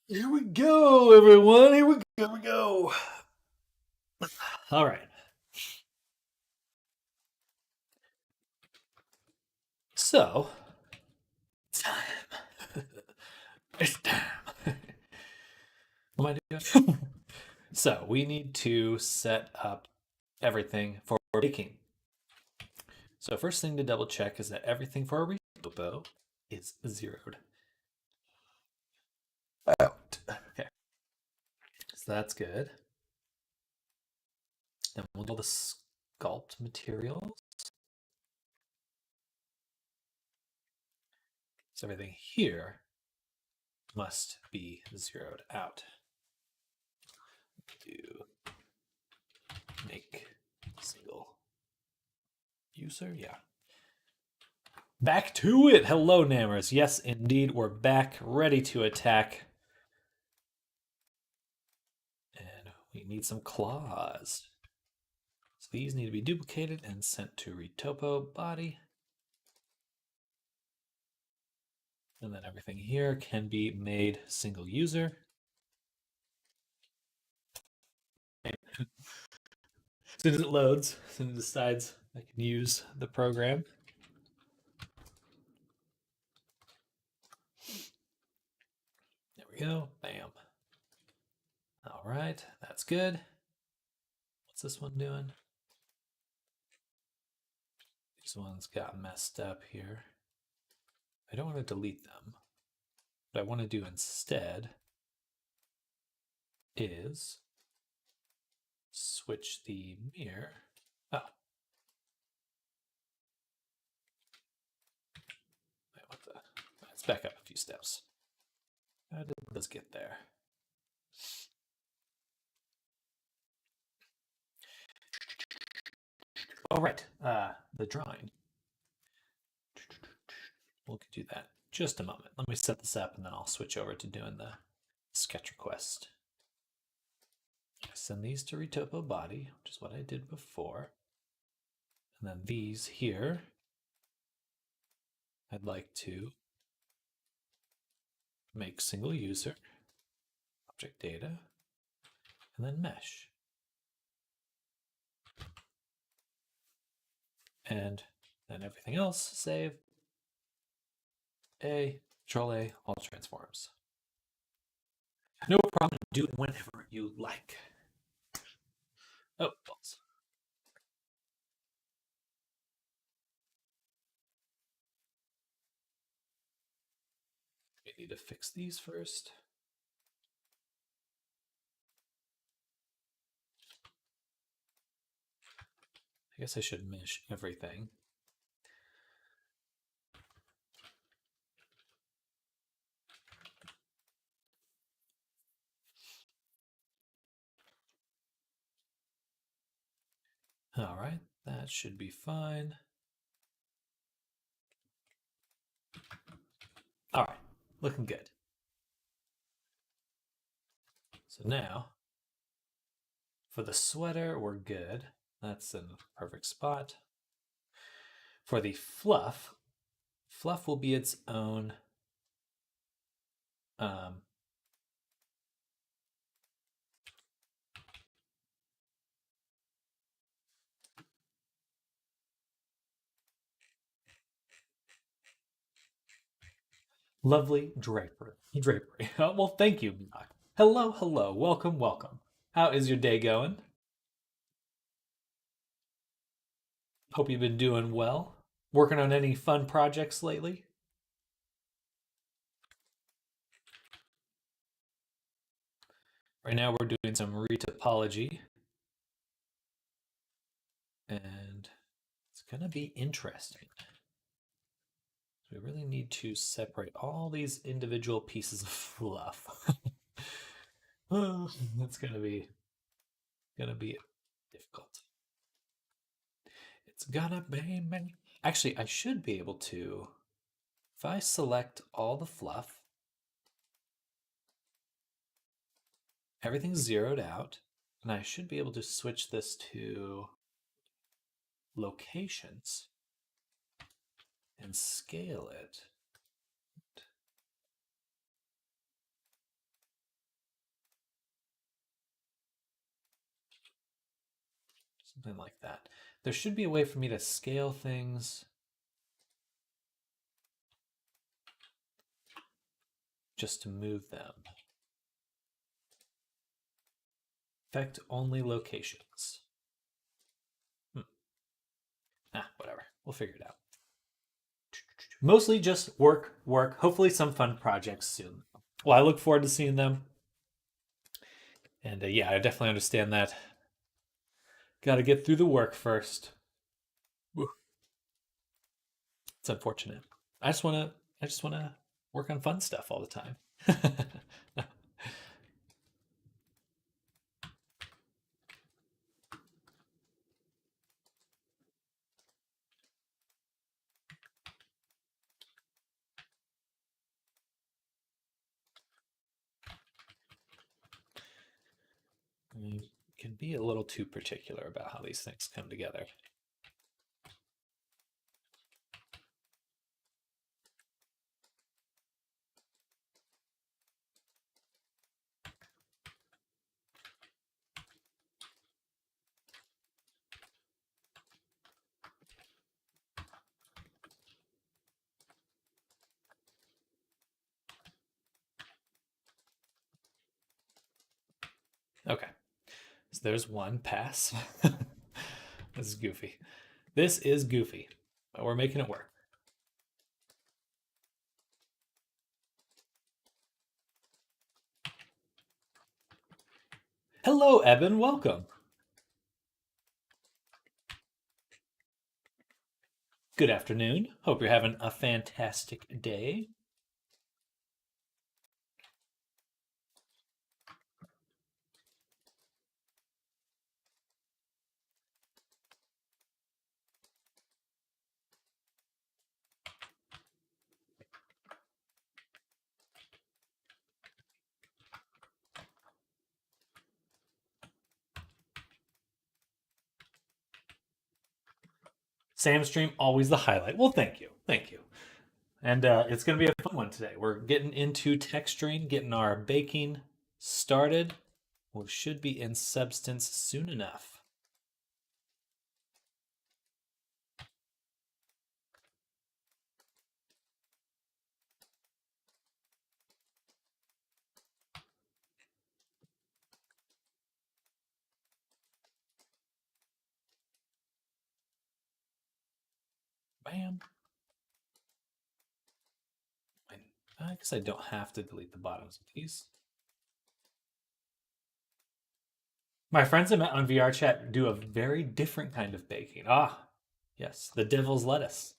Here we go, everyone. Here we go. All right. So, it's time. It's time. What am I doing? So, we need to set up everything for baking. So, first thing to double check is that everything for our risotto is zeroed out. Okay. So, that's good. Then we'll do the sculpt materials. So, everything here must be zeroed out. Do make single user, yeah. Back to it. Hello, Nammers. Yes, indeed, we're back, ready to attack. And we need some claws. So these need to be duplicated and sent to Retopo body. And then everything here can be made single user. As soon as it loads, as soon as it decides I can use the program. There we go. Bam. All right, that's good. What's this one doing? These ones got messed up here. I don't want to delete them. What I want to do instead is switch the mirror. Oh. Wait, what the? Let's back up a few steps. How did this get there? All right, the drawing. We'll do that just a moment. Let me set this up and then I'll switch over to doing the sketch request. I send these to Retopo body, which is what I did before. And then these here, I'd like to make single user, object data, and then mesh. And then everything else, save, A, Control A, all transforms. No problem, do it whenever you like. Oh, balls. We need to fix these first. I guess I should mesh everything. All right, that should be fine. All right, looking good. So now, for the sweater, we're good. That's in the perfect spot. For the fluff, fluff will be its own lovely drapery. Well, thank you, Block. Hello, hello. Welcome, welcome. How is your day going? Hope you've been doing well. Working on any fun projects lately? Right now we're doing some retopology. And it's going to be interesting. We really need to separate all these individual pieces of fluff. Oh, that's gonna be difficult. It's gonna be many. Actually, I should be able to, if I select all the fluff, everything's zeroed out, and I should be able to switch this to locations and scale it. Something like that. There should be a way for me to scale things. Just to move them. Affect only locations. Whatever. We'll figure it out. Mostly just work. Hopefully some fun projects soon. Well, I look forward to seeing them. And yeah, I definitely understand that. Got to get through the work first. Woo. It's unfortunate. I just want to work on fun stuff all the time. I can be a little too particular about how these things come together. Okay, so there's one pass. This is goofy. This is goofy, but we're making it work. Hello, Evan. Welcome. Good afternoon. Hope you're having a fantastic day. Sam stream, always the highlight. Well, thank you. Thank you. And it's going to be a fun one today. We're getting into texturing, getting our baking started. We should be in Substance soon enough. Bam. I guess I don't have to delete the bottoms of these. My friends I met on VR chat do a very different kind of baking. Ah, yes, the devil's lettuce.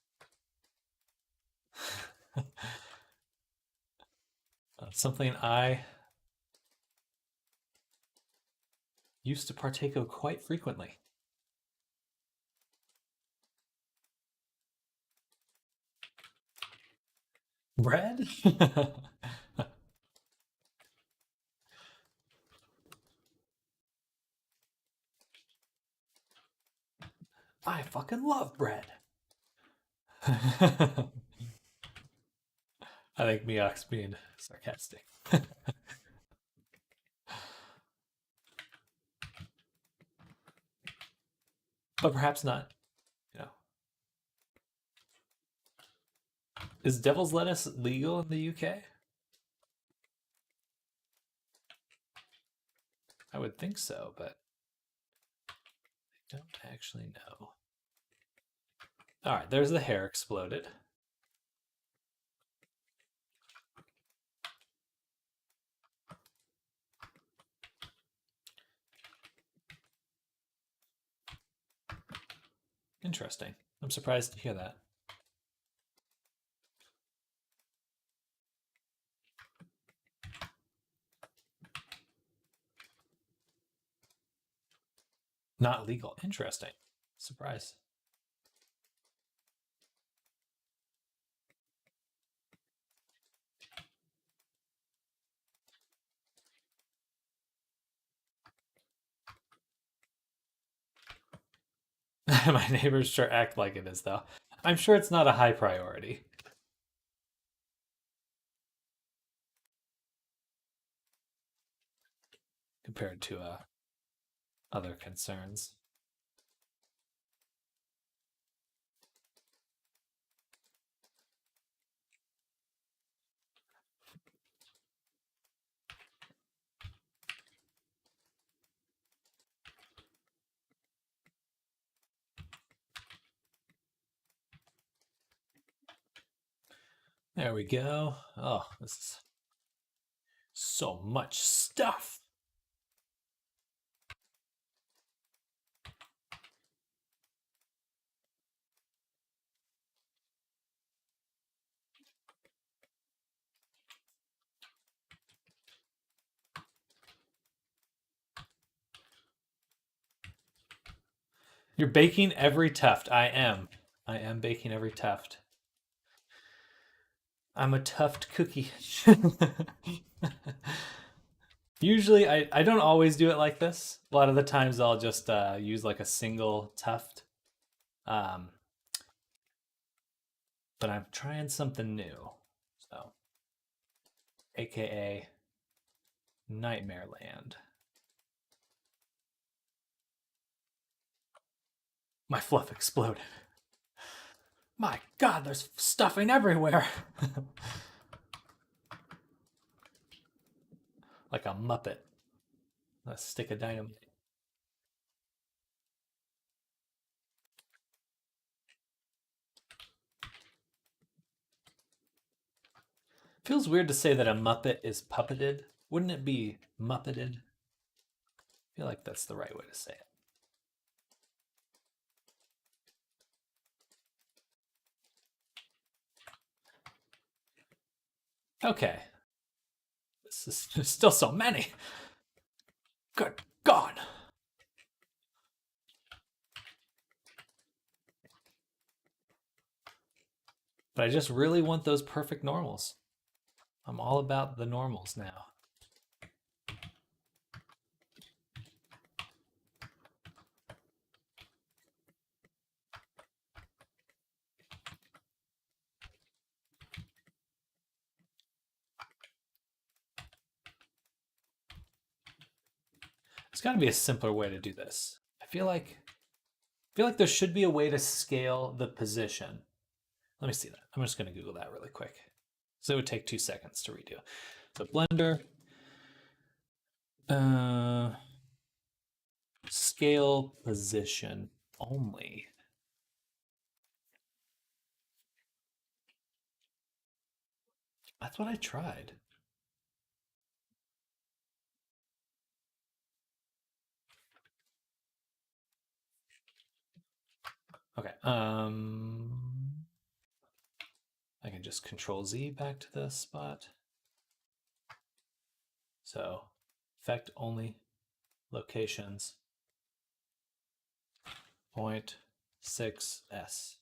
Something I used to partake of quite frequently. Bread? I fucking love bread. I think Miak's being sarcastic. But perhaps not. You know. Is devil's lettuce legal in the UK? I would think so, but I don't actually know. All right, there's the hair exploded. Interesting. I'm surprised to hear that. Not legal. Interesting. Surprise. My neighbors sure act like it is, though. I'm sure it's not a high priority. Compared to other concerns. There we go. Oh, this is so much stuff. You're baking every tuft. I am. I am baking every tuft. I'm a tuft cookie. Usually, I don't always do it like this. A lot of the times, I'll just use like a single tuft. Um, but I'm trying something new. So, AKA Nightmare Land. My fluff exploded. My God, there's stuffing everywhere. Like a Muppet. A stick of dynamite. Feels weird to say that a Muppet is puppeted. Wouldn't it be Muppeted? I feel like that's the right way to say it. Okay. This is there's still so many. Good God. But I just really want those perfect normals. I'm all about the normals now. There's got to be a simpler way to do this. I feel like there should be a way to scale the position. Let me see that. I'm just going to Google that really quick. So it would take 2 seconds to redo. So Blender, scale position only. That's what I tried. Okay. I can just Control Z back to the spot. So, effect only locations 0.6s.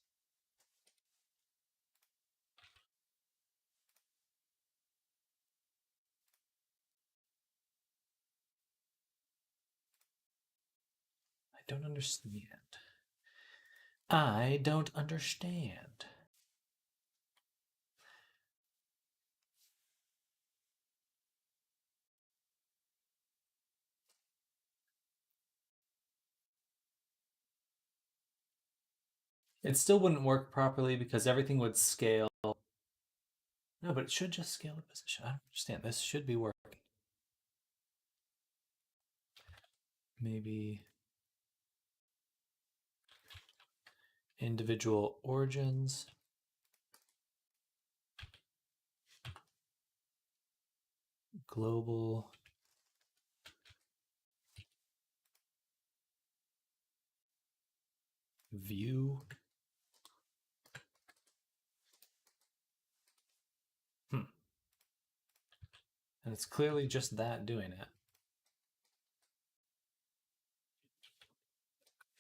I don't understand. I don't understand. It still wouldn't work properly because everything would scale. No, but it should just scale the position. I don't understand. This should be working. Maybe individual origins. Global view. And it's clearly just that doing it.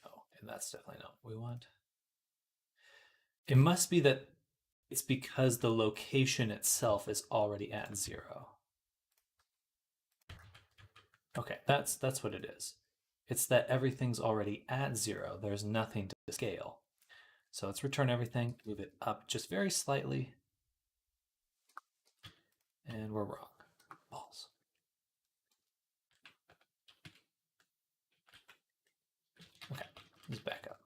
Oh, and that's definitely not what we want. It must be that it's because the location itself is already at 0. Okay, that's what it is. It's that everything's already at 0. There's nothing to scale. So let's return everything, move it up just very slightly. And we're wrong. Balls. Okay, let's back up.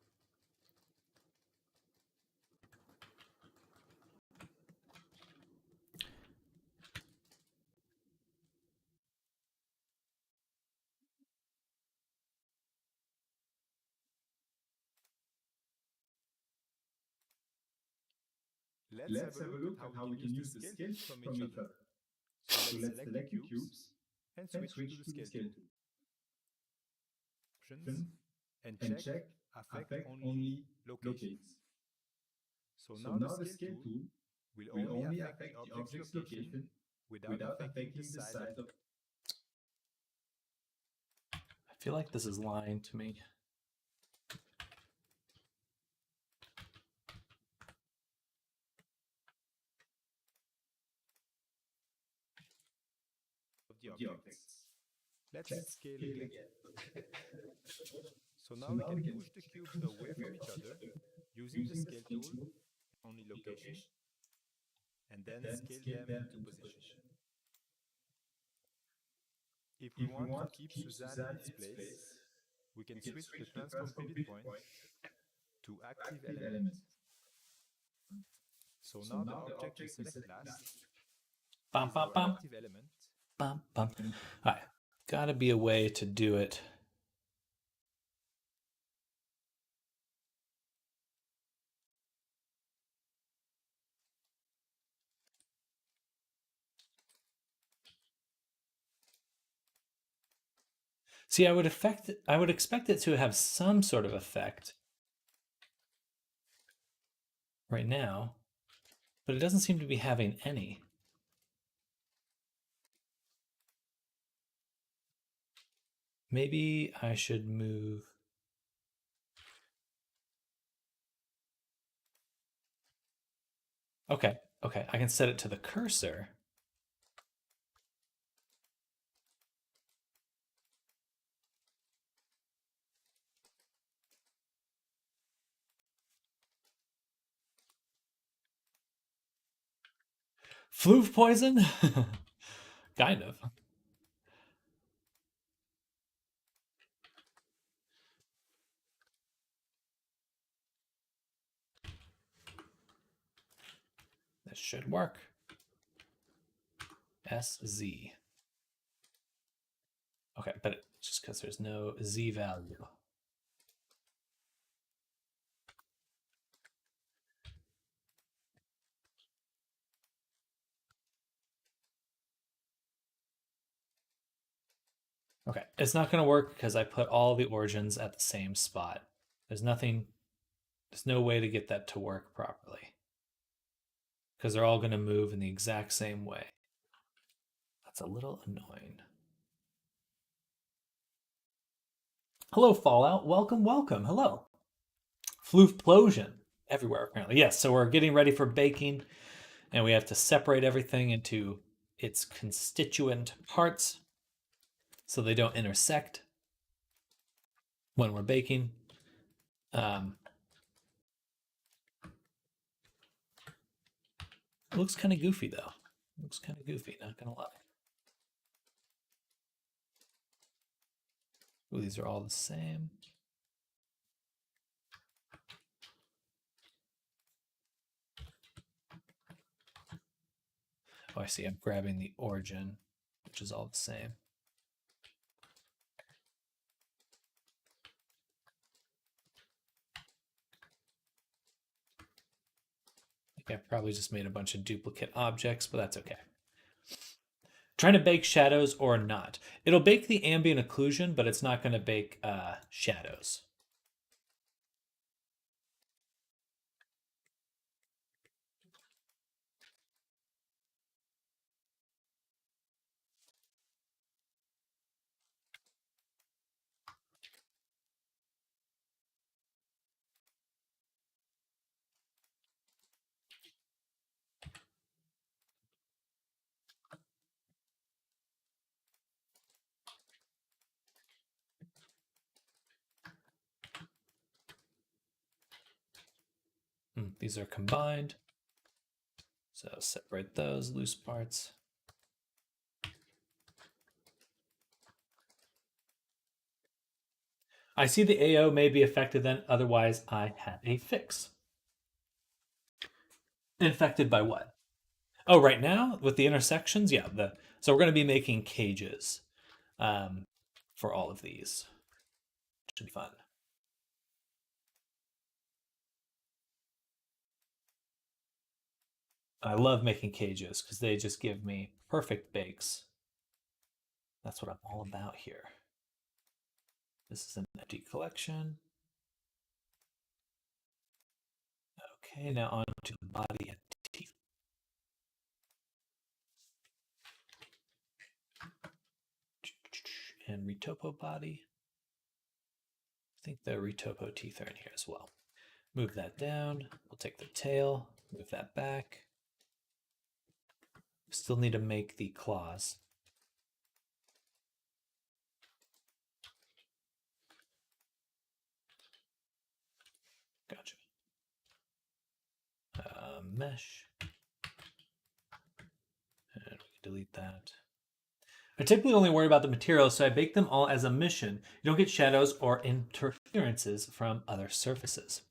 let's have a look at how we can use the scale from each other. So let's select the cubes and switch to the scale tool. Options and check affect only location. So now the scale tool will only affect the object's location without affecting the size of I feel like this is lying to me. the objects. Let's scale again. So now we can push the cubes away from each other using the scale tool, only location, and then scale them into position. If we want to keep Suzanne in its place, we can switch the transform pivot point to active element. So now the object we select last Bum, is bum, our bum. active element. Bum, bum. All right, gotta be a way to do it. See, I would expect it to have some sort of effect right now, but it doesn't seem to be having any. Maybe I should move. Okay, I can set it to the cursor. Floof poison? Kind of. This should work. SZ. Okay, but it's just because there's no Z value. Okay, it's not going to work because I put all the origins at the same spot. There's no way to get that to work properly. Because they're all going to move in the exact same way. That's a little annoying. Hello, Fallout. Welcome. Hello. Floofplosion. Everywhere, apparently. Yes, so we're getting ready for baking, and we have to separate everything into its constituent parts so they don't intersect when we're baking. It looks kind of goofy, though. Looks kind of goofy, not gonna lie. Ooh, these are all the same. Oh, I see. I'm grabbing the origin, which is all the same. I think I probably just made a bunch of duplicate objects, but that's okay. Trying to bake shadows or not. It'll bake the ambient occlusion, but it's not going to bake shadows. These are combined. So separate those loose parts. I see the AO may be affected then, otherwise I had a fix. Infected by what? Oh, right now with the intersections, yeah. So we're going to be making cages for all of these. Should be fun. I love making cages because they just give me perfect bakes. That's what I'm all about here. This is an empty collection. Okay, now on to the body and teeth. And retopo body. I think the retopo teeth are in here as well. Move that down. We'll take the tail, move that back. Still need to make the claws. Gotcha. Mesh. And we can delete that. I typically only worry about the materials, so I bake them all as a mission. You don't get shadows or interferences from other surfaces.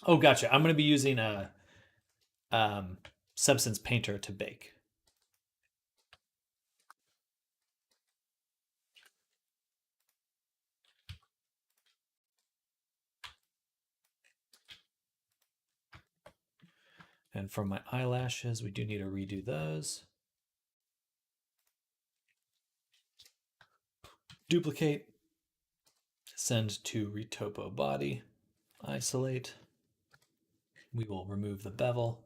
Oh, gotcha. I'm going to be using a Substance Painter to bake. And for my eyelashes, we do need to redo those. Duplicate, send to retopo body, isolate. We will remove the bevel.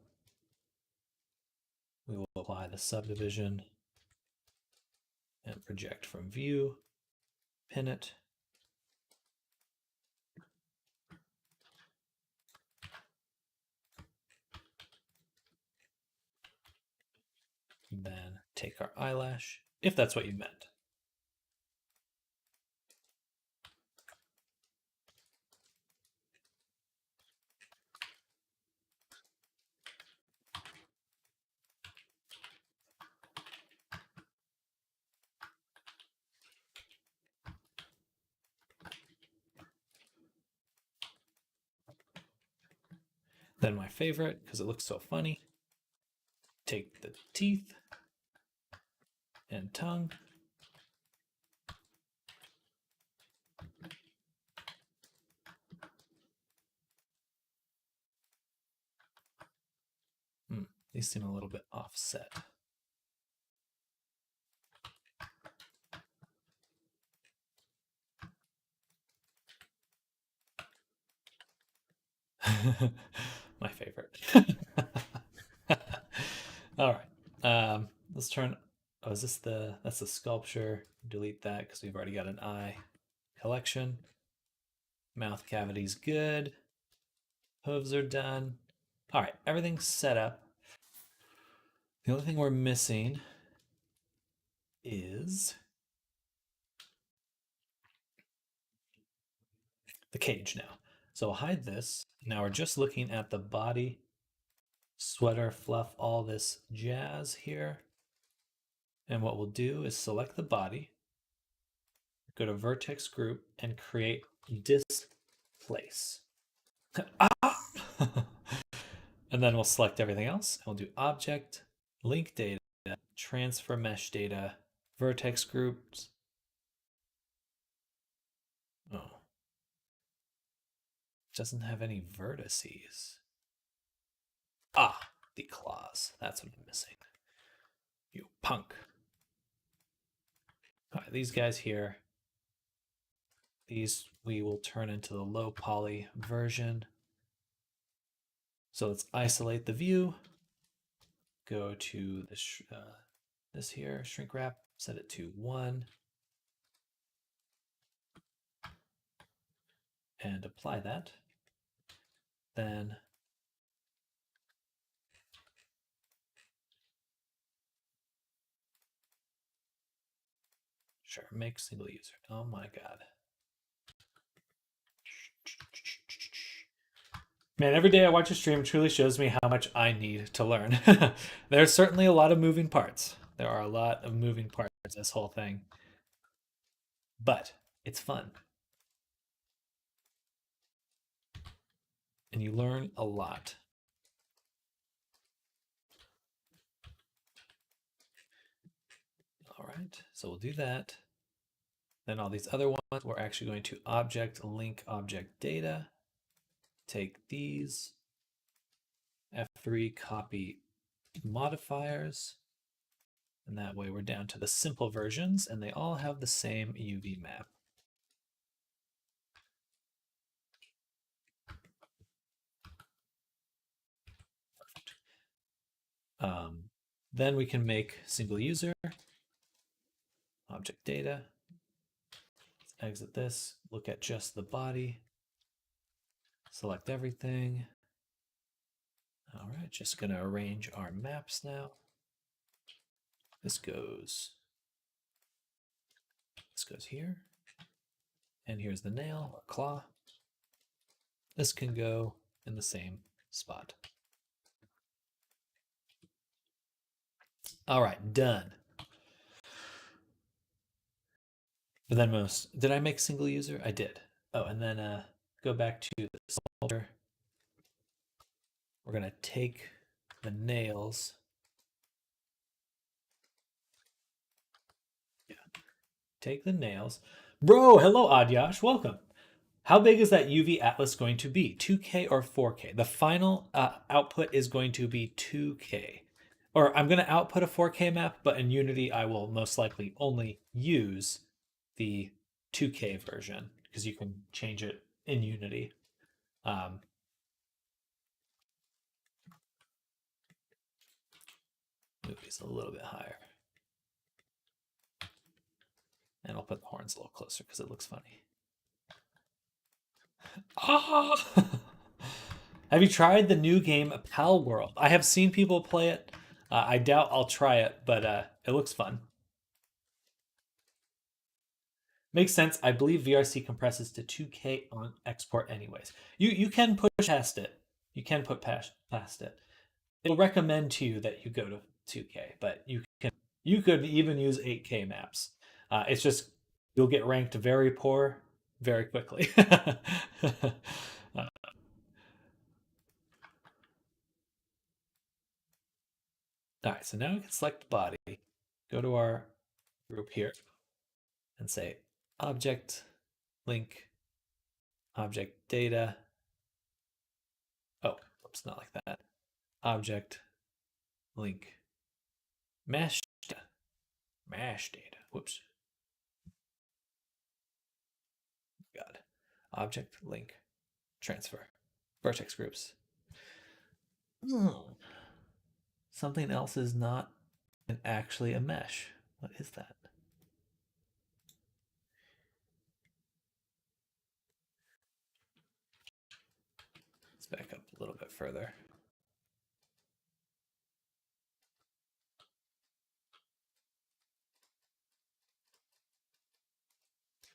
We will apply the subdivision and project from view, pin it. Then take our eyelash, if that's what you meant. Then my favorite, because it looks so funny, take the teeth and tongue. These seem a little bit offset. My favorite. All right. Let's turn. Oh, is this the? That's the sculpture. Delete that because we've already got an eye collection. Mouth cavity's good. Hooves are done. All right, everything's set up. The only thing we're missing is the cage now. So I'll hide this. Now we're just looking at the body, sweater, fluff, all this jazz here. And what we'll do is select the body, go to vertex group, and create displace. And then we'll select everything else. And we'll do object, link data, transfer mesh data, vertex groups. Oh. It doesn't have any vertices. Ah, the claws. That's what I'm missing. You punk. All right, these guys here. These we will turn into the low poly version. So let's isolate the view. Go to this here, shrink wrap, set it to 1. And apply that. Then sure, make single user. Oh my God. Man, every day I watch a stream truly shows me how much I need to learn. There's certainly a lot of moving parts. There are a lot of moving parts to this whole thing. But it's fun. And you learn a lot. All right, so we'll do that. Then all these other ones, we're actually going to object link object data. Take these, F3, copy modifiers. And that way we're down to the simple versions, and they all have the same UV map. Then we can make single user, object data. Let's exit this, look at just the body, select everything. All right, just gonna arrange our maps now. This goes here, and here's the nail or claw. This can go in the same spot. All right, done. But then did I make single user? I did. Oh, and then go back to the soldier. We're gonna take the nails. Yeah, take the nails. Bro, hello Adyash, welcome. How big is that UV atlas going to be? 2K or 4K? The final output is going to be 2K. Or I'm going to output a 4K map, but in Unity I will most likely only use the 2K version because you can change it in Unity. Move these a little bit higher. And I'll put the horns a little closer because it looks funny. Ah! Have you tried the new game Palworld? I have seen people play it. I doubt I'll try it, but it looks fun. Makes sense. I believe VRC compresses to 2K on export anyways. You can push past it. You can put past it. It'll recommend to you that you go to 2K, but you could even use 8K maps. It's just you'll get ranked very poor very quickly. All right, so now we can select body, go to our group here, and say object link object data. Oh, oops, not like that. Object link mesh data. Whoops. God. Object link transfer. Vertex groups. Something else is not actually a mesh. What is that? Let's back up a little bit further.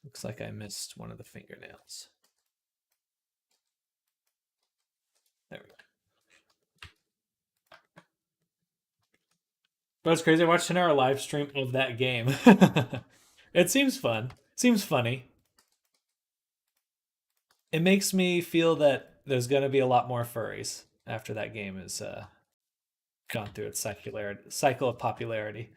Looks like I missed one of the fingernails. There we go. But it's crazy. I watched an hour live stream of that game. It seems fun. Seems funny. It makes me feel that there's going to be a lot more furries after that game is gone through its cycle of popularity.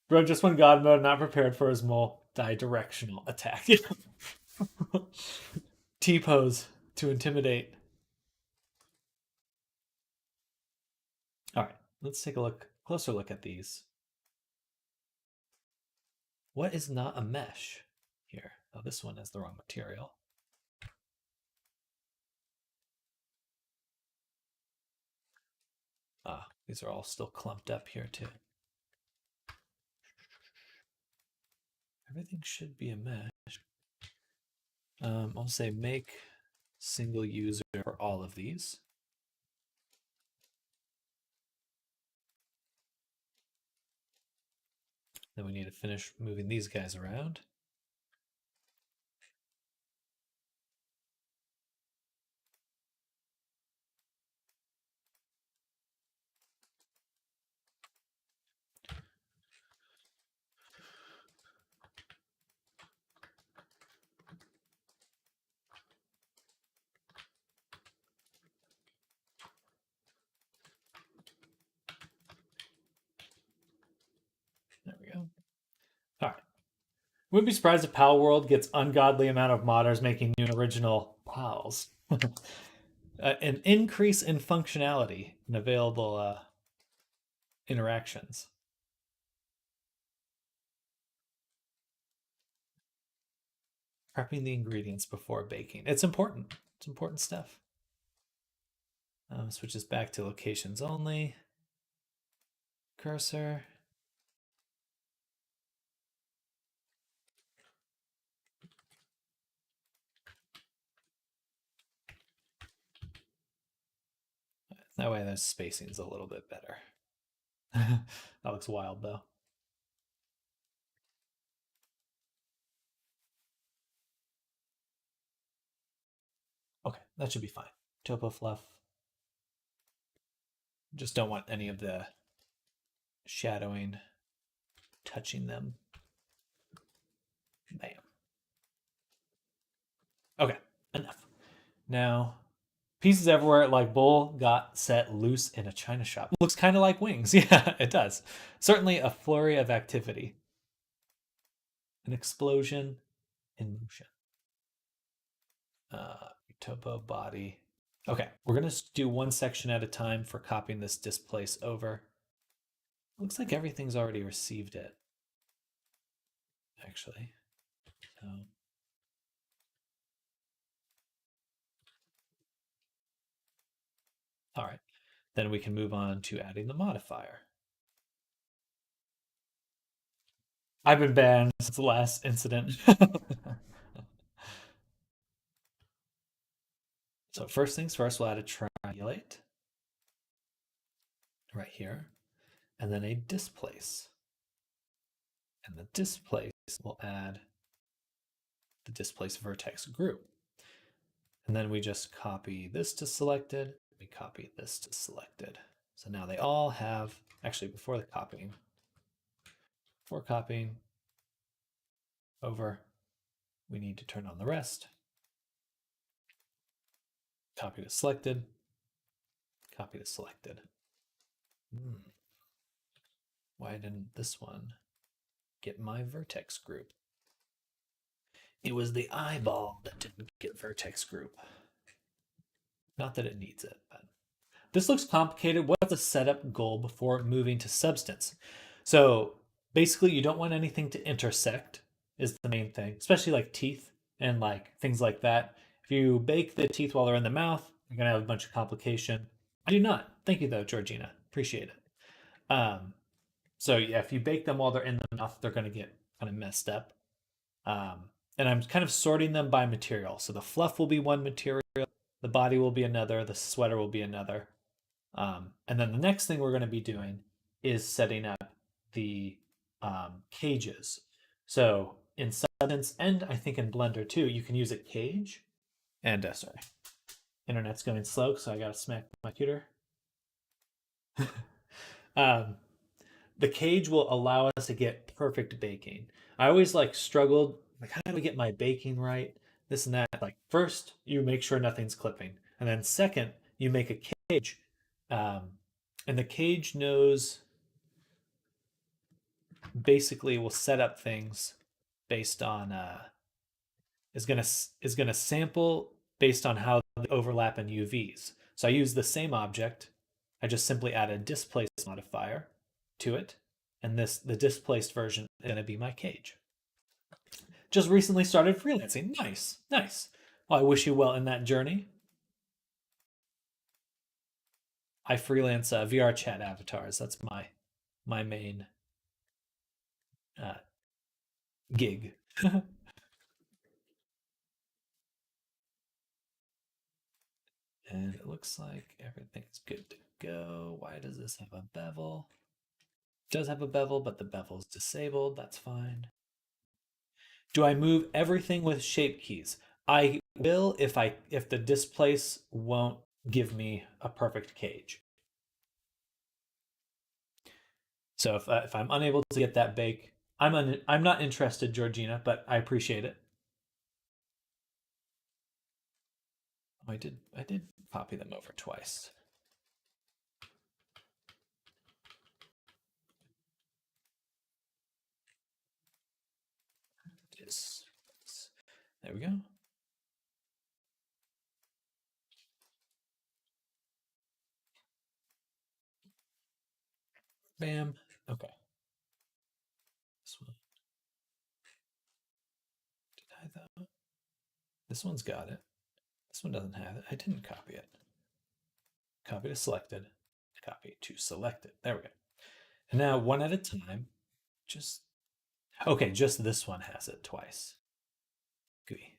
Bro, just when God mode, not prepared for his multi-directional attack. T-pose to intimidate. All right, let's take a closer look at these. What is not a mesh here? Oh, this one is the wrong material. Ah, these are all still clumped up here too. Everything should be a mesh. I'll say make single user for all of these. Then we need to finish moving these guys around. There we go. All right. Wouldn't be surprised if Palworld gets ungodly amount of modders making new and original pals. an increase in functionality and available interactions. Prepping the ingredients before baking. It's important. It's important stuff. Switches back to locations only. Cursor. That way the spacing's a little bit better. That looks wild though. Okay, that should be fine. Topo fluff. Just don't want any of the shadowing touching them. Bam. Okay, enough. Now, pieces everywhere like bowl got set loose in a china shop. Looks kind of like wings. Yeah, it does. Certainly a flurry of activity. An explosion in motion. Topo body. Okay, we're going to do one section at a time for copying this displace over. Looks like everything's already received it. Actually. So. All right, then we can move on to adding the modifier. I've been banned since the last incident. So first things first, we'll add a triangulate right here, and then a displace. And the displace will add the displace vertex group. And then we just copy this to selected, we copy this to selected. So now they all have, actually before copying over, we need to turn on the rest. Copy to selected, copy to selected. Why didn't this one get my vertex group? It was the eyeball that didn't get vertex group. Not that it needs it, but this looks complicated. What's the setup goal before moving to substance? So basically you don't want anything to intersect is the main thing, especially like teeth and like things like that. If you bake the teeth while they're in the mouth, you're gonna have a bunch of complication. I do not. Thank you though, Georgina. Appreciate it. So yeah, if you bake them while they're in the mouth, they're gonna get kind of messed up. And I'm kind of sorting them by material. So the fluff will be one material, the body will be another, the sweater will be another. And then the next thing we're going to be doing is setting up the cages. So in Substance and I think in Blender too, you can use a cage. And sorry, internet's going slow, so I got to smack my computer. The cage will allow us to get perfect baking. I always like struggled, like how do I get my baking right? This and that. Like first, you make sure nothing's clipping, and then second, you make a cage, and the cage knows basically will set up things based on is gonna sample based on how they overlap in UVs. So I use the same object. I just simply add a displace modifier to it, and the displaced version is going to be my cage. Just recently started freelancing. Nice, nice. Well, I wish you well in that journey. I freelance VR chat avatars. That's my main gig. And it looks like everything's good to go. Why does this have a bevel? It does have a bevel, but the bevel is disabled. That's fine. Do I move everything with shape keys? I will if the displace won't give me a perfect cage. So if I'm unable to get that bake, I'm not interested, Georgina, but I appreciate it. Oh, I did copy them over twice. There we go. spam. Okay. This one. Did I though? This one's got it. This one doesn't have it. I didn't copy it. Copy to selected. Copy to selected. There we go. And now one at a time. Just okay. Just this one has it twice. Gooey.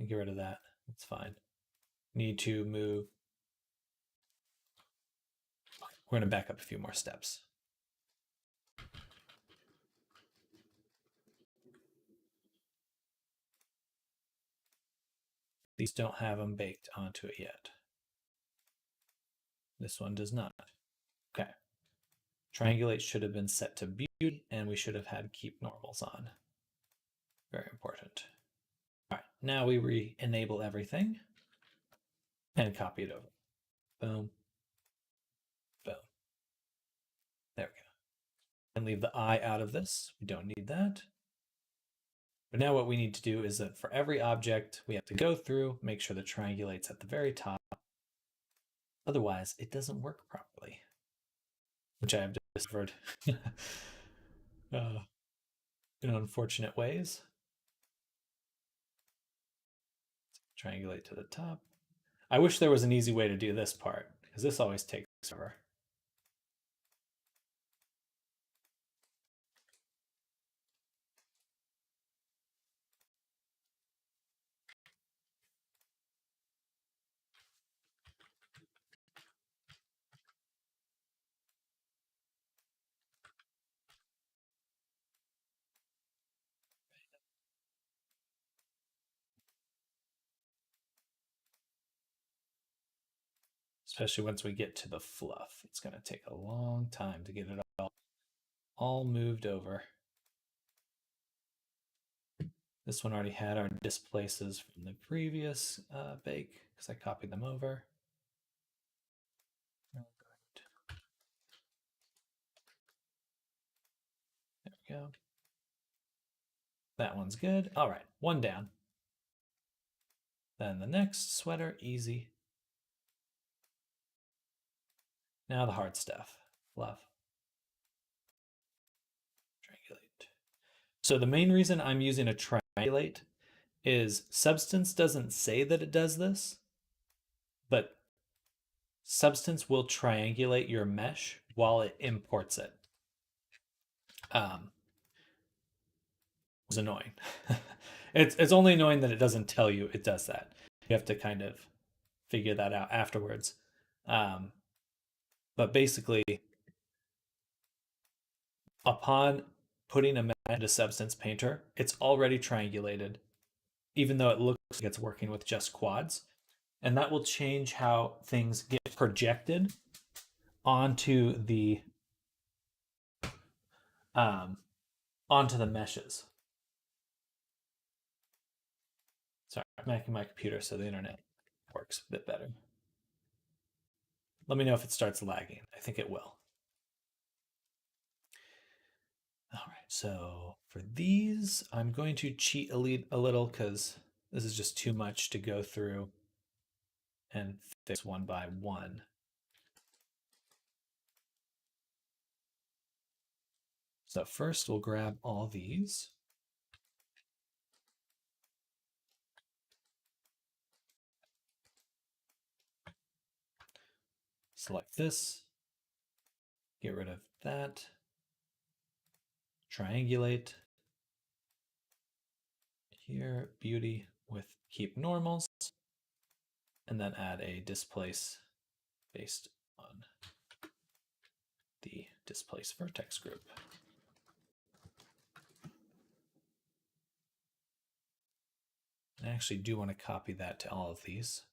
Get rid of that. That's fine. Need to move. We're going to back up a few more steps. These don't have them baked onto it yet. This one does not. Okay. Triangulate should have been set to beauty, and we should have had keep normals on. Very important. All right, now we re-enable everything and copy it over. Boom. Boom. There we go. And leave the I out of this. We don't need that. But now what we need to do is that for every object, we have to go through, make sure the triangulate's at the very top. Otherwise, it doesn't work properly, which I have discovered in unfortunate ways. Triangulate to the top. I wish there was an easy way to do this part, because this always takes forever. Especially once we get to the fluff. It's going to take a long time to get it all moved over. This one already had our displaces from the previous bake because I copied them over. There we go. That one's good. All right, one down. Then the next sweater, easy. Now the hard stuff, fluff. Triangulate. So the main reason I'm using a triangulate is Substance doesn't say that it does this, but Substance will triangulate your mesh while it imports it. It's annoying. It's only annoying that it doesn't tell you it does that. You have to kind of figure that out afterwards. But basically, upon putting a mesh into Substance Painter, it's already triangulated, even though it looks like it's working with just quads. And that will change how things get projected onto the meshes. Sorry, I'm making my computer so the internet works a bit better. Let me know if it starts lagging. I think it will. All right, so for these, I'm going to cheat a little because this is just too much to go through and fix one by one. So first we'll grab all these. Select this, get rid of that, triangulate, here, beauty with keep normals, and then add a displace based on the displace vertex group. I actually do want to copy that to all of these.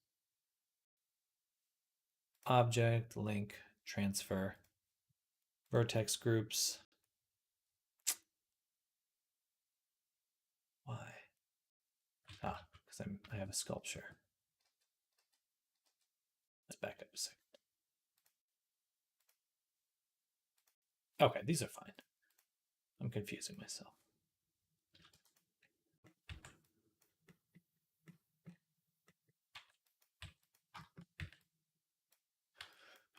Object, link, transfer, vertex groups. Why? Ah, because I have a sculpture. Let's back up a second. Okay, these are fine. I'm confusing myself.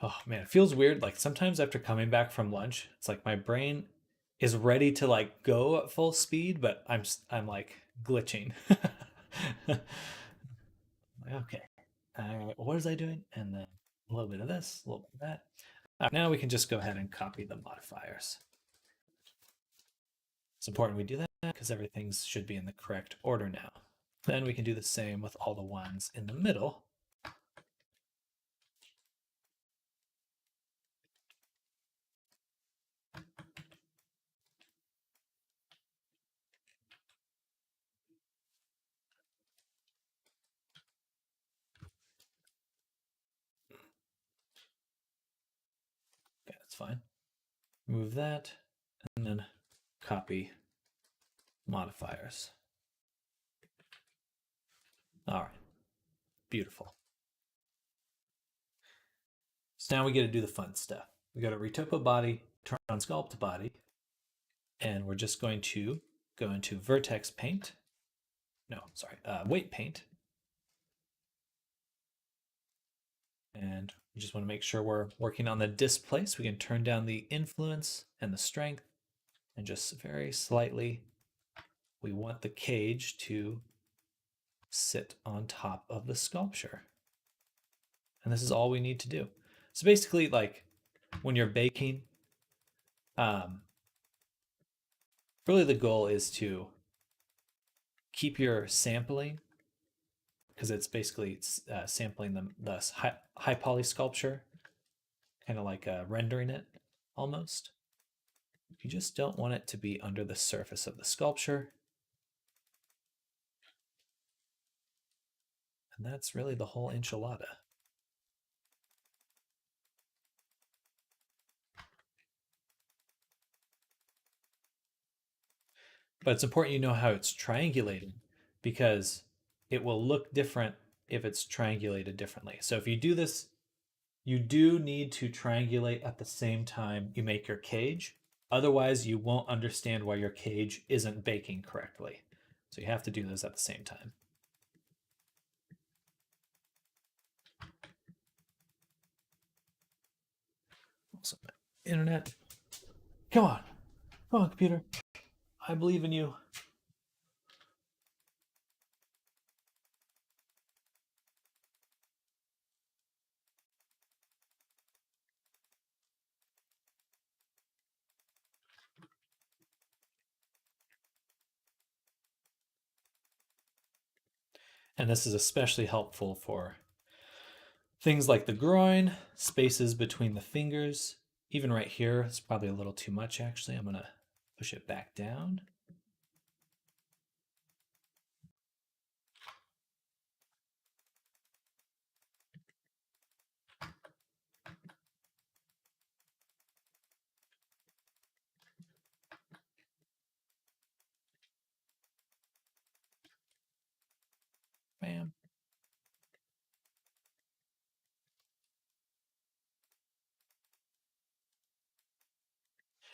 Oh man, it feels weird. Like sometimes after coming back from lunch, it's like my brain is ready to like go at full speed, but I'm like glitching. Okay, what was I doing? And then a little bit of this, a little bit of that. Now we can just go ahead and copy the modifiers. It's important we do that because everything should be in the correct order now. Then we can do the same with all the ones in the middle. Okay, that's fine. Move that and then copy modifiers. All right, beautiful. So now we get to do the fun stuff. We go to retopo body, turn on sculpt body, and we're just going to go into vertex paint. No, sorry, weight paint. And we just want to make sure we're working on the displace. We can turn down the influence and the strength, and just very slightly, we want the cage to sit on top of the sculpture. And this is all we need to do. So basically, like when you're baking, really the goal is to keep your sampling, because it's basically sampling the high poly sculpture, kind of like rendering it almost. You just don't want it to be under the surface of the sculpture. And that's really the whole enchilada. But it's important you know how it's triangulated, because it will look different if it's triangulated differently. So if you do this, you do need to triangulate at the same time you make your cage. Otherwise, you won't understand why your cage isn't baking correctly. So you have to do those at the same time. Also, internet. Come on. Come on, computer. I believe in you. And this is especially helpful for things like the groin, spaces between the fingers. Even right here, it's probably a little too much actually. I'm going to push it back down. Bam.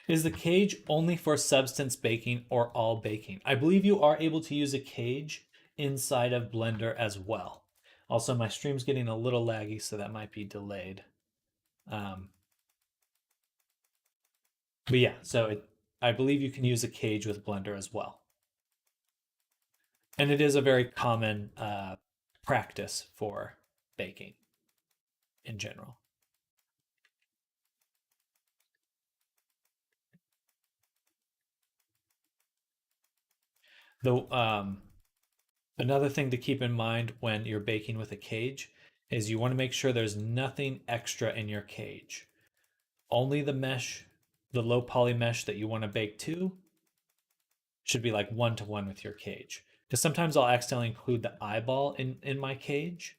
Is the cage only for substance baking or all baking? I believe you are able to use a cage inside of Blender as well. Also, my stream's getting a little laggy, so that might be delayed. But yeah, so I believe you can use a cage with Blender as well. And it is a very common practice for baking in general. Though another thing to keep in mind when you're baking with a cage is you want to make sure there's nothing extra in your cage. Only the mesh, the low poly mesh that you want to bake to, should be like 1-to-1 with your cage. Because sometimes I'll accidentally include the eyeball in my cage,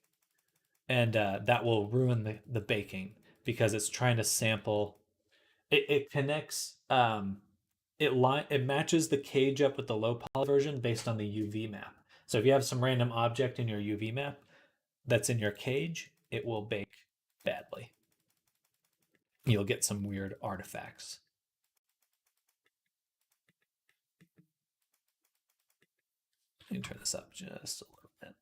and that will ruin the baking because it's trying to sample. It connects. It matches the cage up with the low poly version based on the UV map. So if you have some random object in your UV map that's in your cage, it will bake badly. You'll get some weird artifacts. Let me turn this up just a little bit.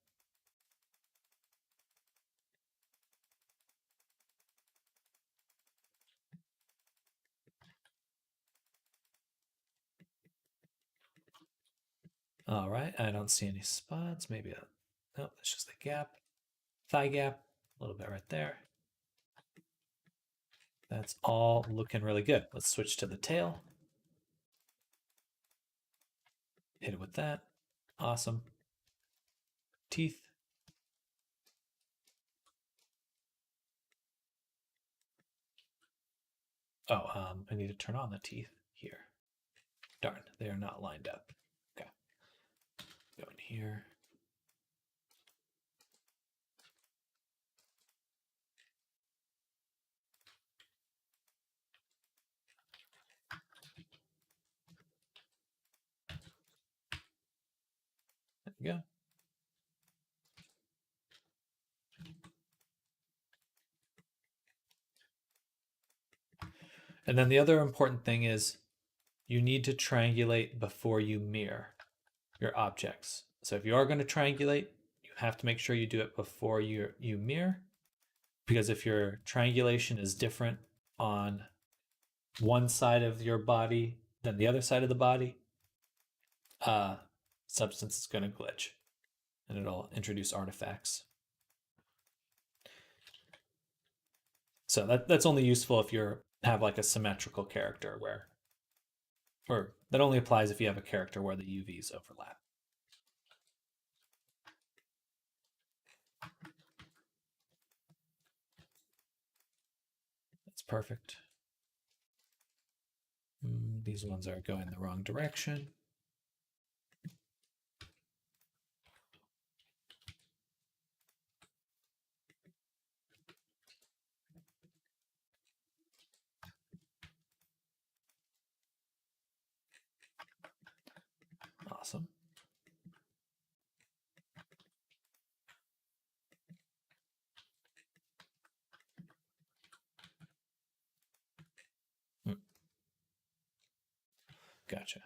All right, I don't see any spots. Maybe no, it's just a gap. Thigh gap, a little bit right there. That's all looking really good. Let's switch to the tail. Hit it with that. Awesome. Teeth. Oh, I need to turn on the teeth here. Darn, they are not lined up. Okay. Go in here. There we go. And then the other important thing is you need to triangulate before you mirror your objects. So if you are going to triangulate, you have to make sure you do it before you mirror, because if your triangulation is different on one side of your body than the other side of the body, Substance is going to glitch and it'll introduce artifacts. So that's only useful if you have like a symmetrical character or that only applies if you have a character where the UVs overlap. That's perfect. These ones are going the wrong direction. Awesome. Gotcha.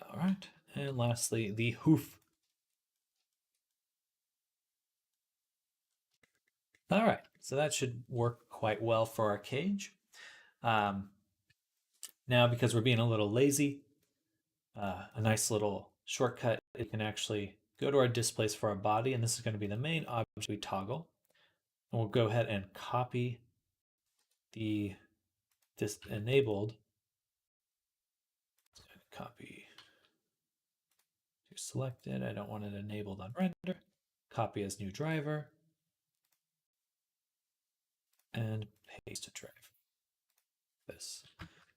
All right. And lastly, the hoof. All right. So that should work quite well for our cage. Now, because we're being a little lazy, a nice little shortcut, you can actually go to our displays for our body, and this is going to be the main object we toggle. And we'll go ahead and copy this enabled. Copy to selected. I don't want it enabled on render. Copy as new driver. And paste a driver. This.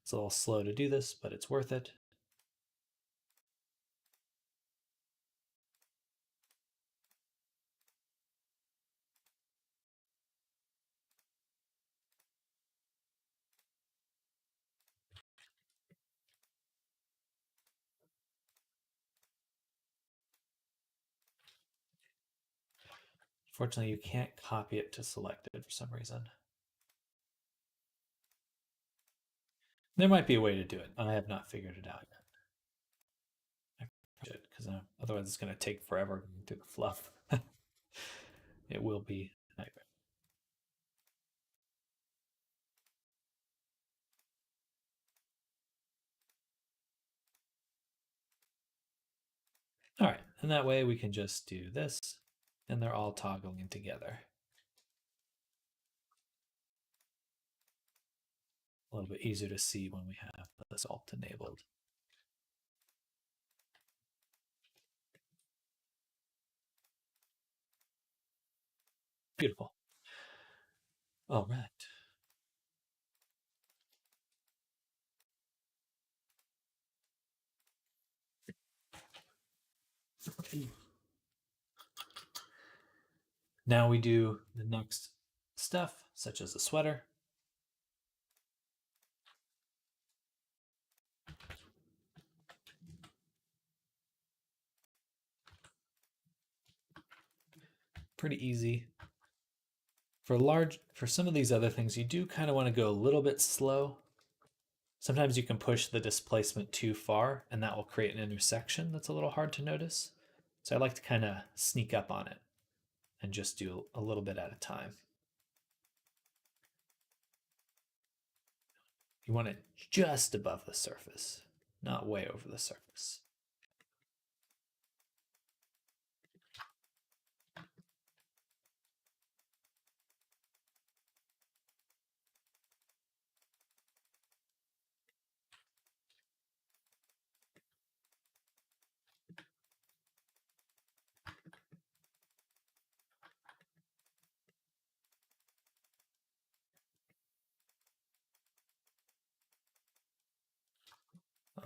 It's a little slow to do this, but it's worth it. Fortunately, you can't copy it to selected for some reason. There might be a way to do it. I have not figured it out yet. I should, because otherwise it's going to take forever going through the fluff. It will be a nightmare. All right, and that way we can just do this, and they're all toggling together. A little bit easier to see when we have this alt enabled. Beautiful. All right. Now we do the next stuff, such as the sweater. Pretty easy. For some of these other things, you do kind of want to go a little bit slow. Sometimes you can push the displacement too far, and that will create an intersection that's a little hard to notice. So I like to kind of sneak up on it and just do a little bit at a time. You want it just above the surface, not way over the surface.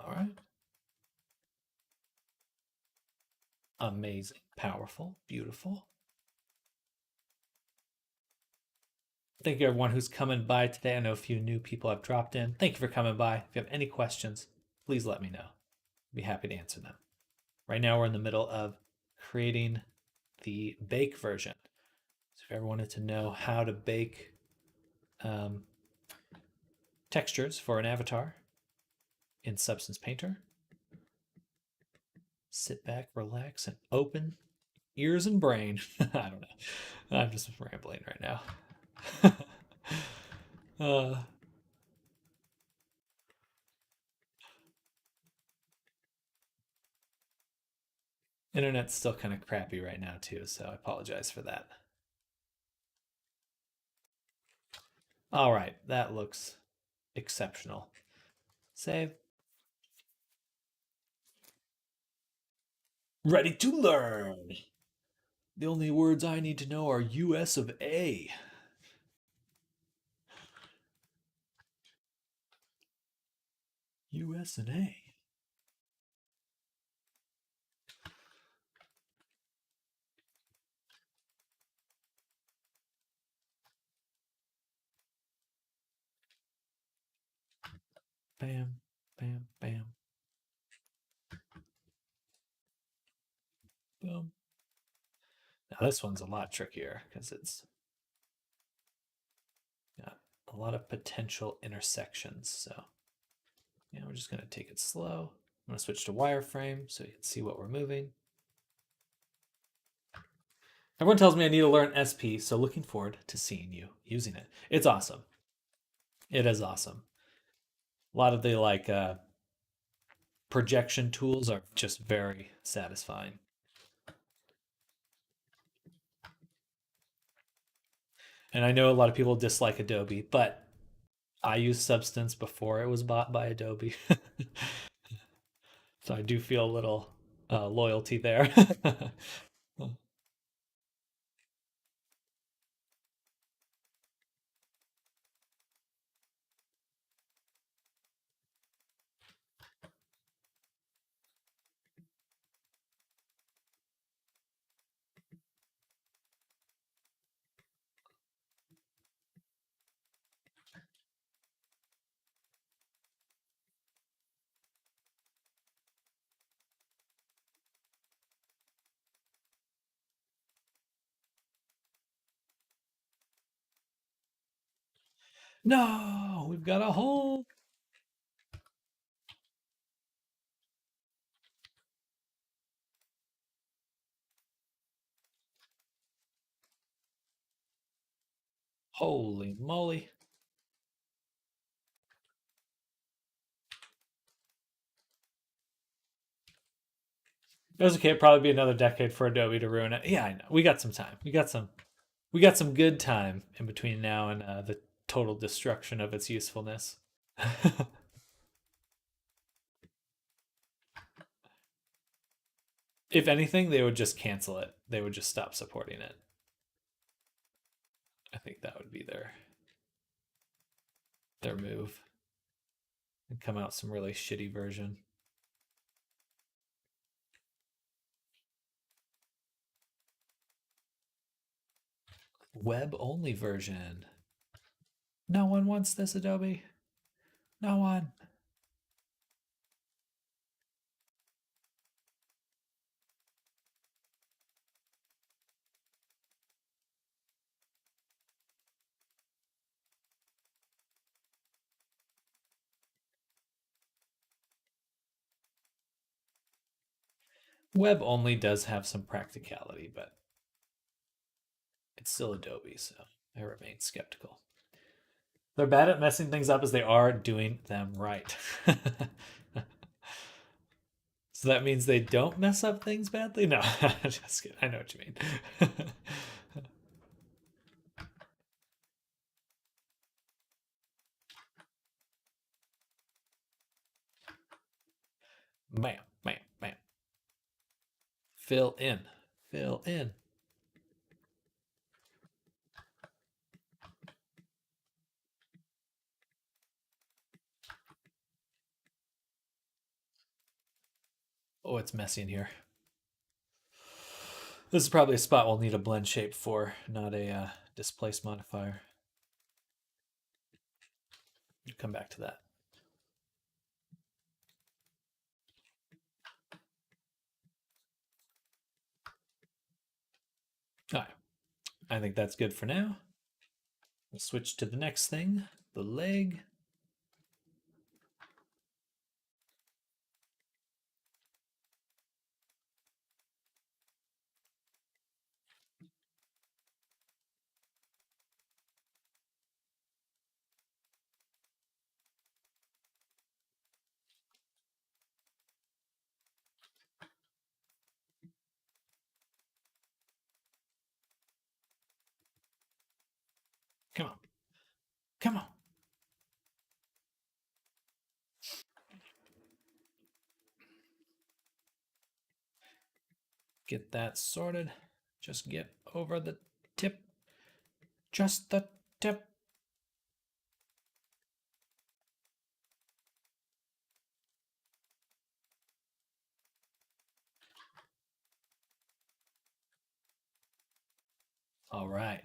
All right. Amazing, powerful, beautiful. Thank you everyone who's coming by today. I know a few new people have dropped in. Thank you for coming by. If you have any questions, please let me know. I'd be happy to answer them. Right now we're in the middle of creating the bake version. So if you ever wanted to know how to bake textures for an avatar in Substance Painter, sit back, relax, and open ears and brain. I don't know. I'm just rambling right now. Internet's still kind of crappy right now too, so I apologize for that. All right, that looks exceptional. Save. Ready to learn. The only words I need to know are US of A. US and A. Bam, bam, bam. Boom. Now this one's a lot trickier because it's got a lot of potential intersections. So yeah, we're just going to take it slow. I'm going to switch to wireframe so you can see what we're moving. Everyone tells me I need to learn SP, so looking forward to seeing you using it. It's awesome. It is awesome. A lot of the projection tools are just very satisfying. And I know a lot of people dislike Adobe, but I used Substance before it was bought by Adobe. So I do feel a little loyalty there. No, we've got a hole. Holy moly. It was okay. It'd probably be another decade for Adobe to ruin it. Yeah, I know. We got some time. We got some good time in between now and the total destruction of its usefulness. If anything, they would just cancel it. They would just stop supporting it. I think that would be their move. And come out some really shitty version. Web only version. No one wants this, Adobe. No one. Web only does have some practicality, but it's still Adobe, so I remain skeptical. They're bad at messing things up as they are doing them right. So that means they don't mess up things badly? No, just kidding. I know what you mean. Bam, bam, bam. Fill in. Fill in. Oh, it's messy in here. This is probably a spot we'll need a blend shape for, not a displace modifier. We'll come back to that. All right, I think that's good for now. We'll switch to the next thing, the leg. Come on. Come on. Get that sorted. Just get over the tip. Just the tip. All right.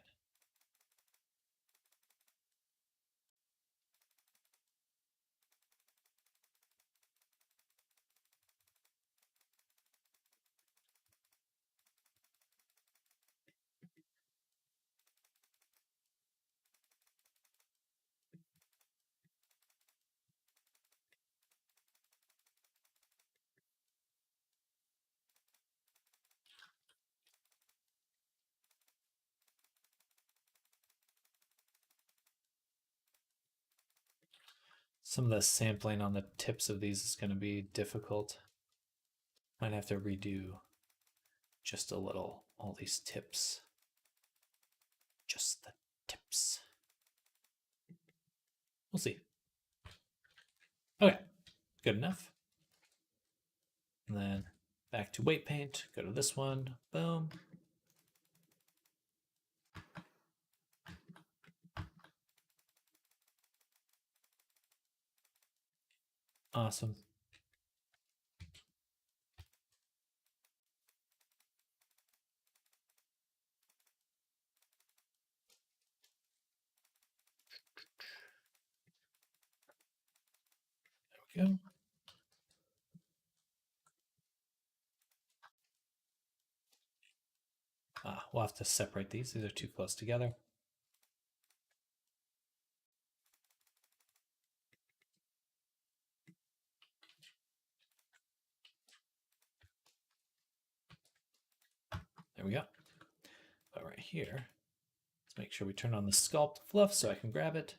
Some of the sampling on the tips of these is going to be difficult. Might have to redo just a little all these tips. Just the tips. We'll see. Okay, good enough. And then back to weight paint. Go to this one. Boom. Awesome. There we go. We'll have to separate these. These are too close together. There we go. But right here, let's make sure we turn on the sculpt fluff so I can grab it.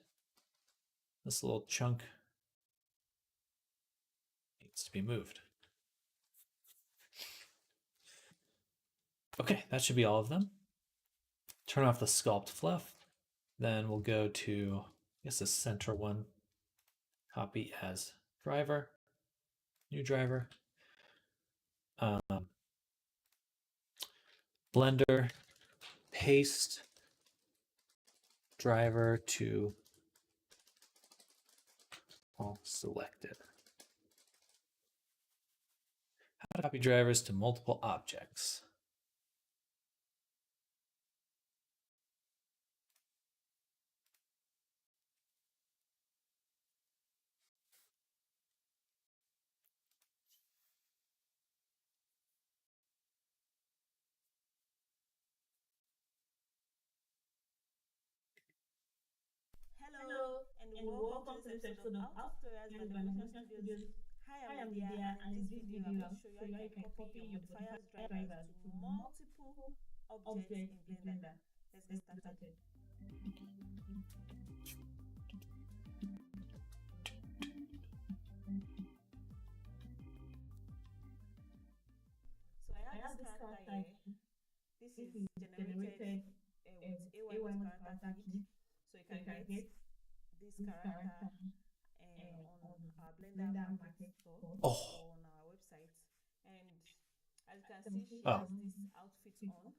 This little chunk needs to be moved. Okay, that should be all of them. Turn off the sculpt fluff. Then we'll go to, I guess, the center one. Copy as driver. New driver. Blender. Paste driver to all selected. How to copy drivers to multiple objects. Hello, and welcome to this episode of Outstories by the Motion Studios Hi, I'm Lydia, and in this video, I'm going to show you how you can copy your modifiers drivers to multiple objects in Blender. Let's get started. So I have this character here. This is generated with A1 character feed. So you can get this character on our Blender Market store or on our website. And as you can see, she has this outfit on.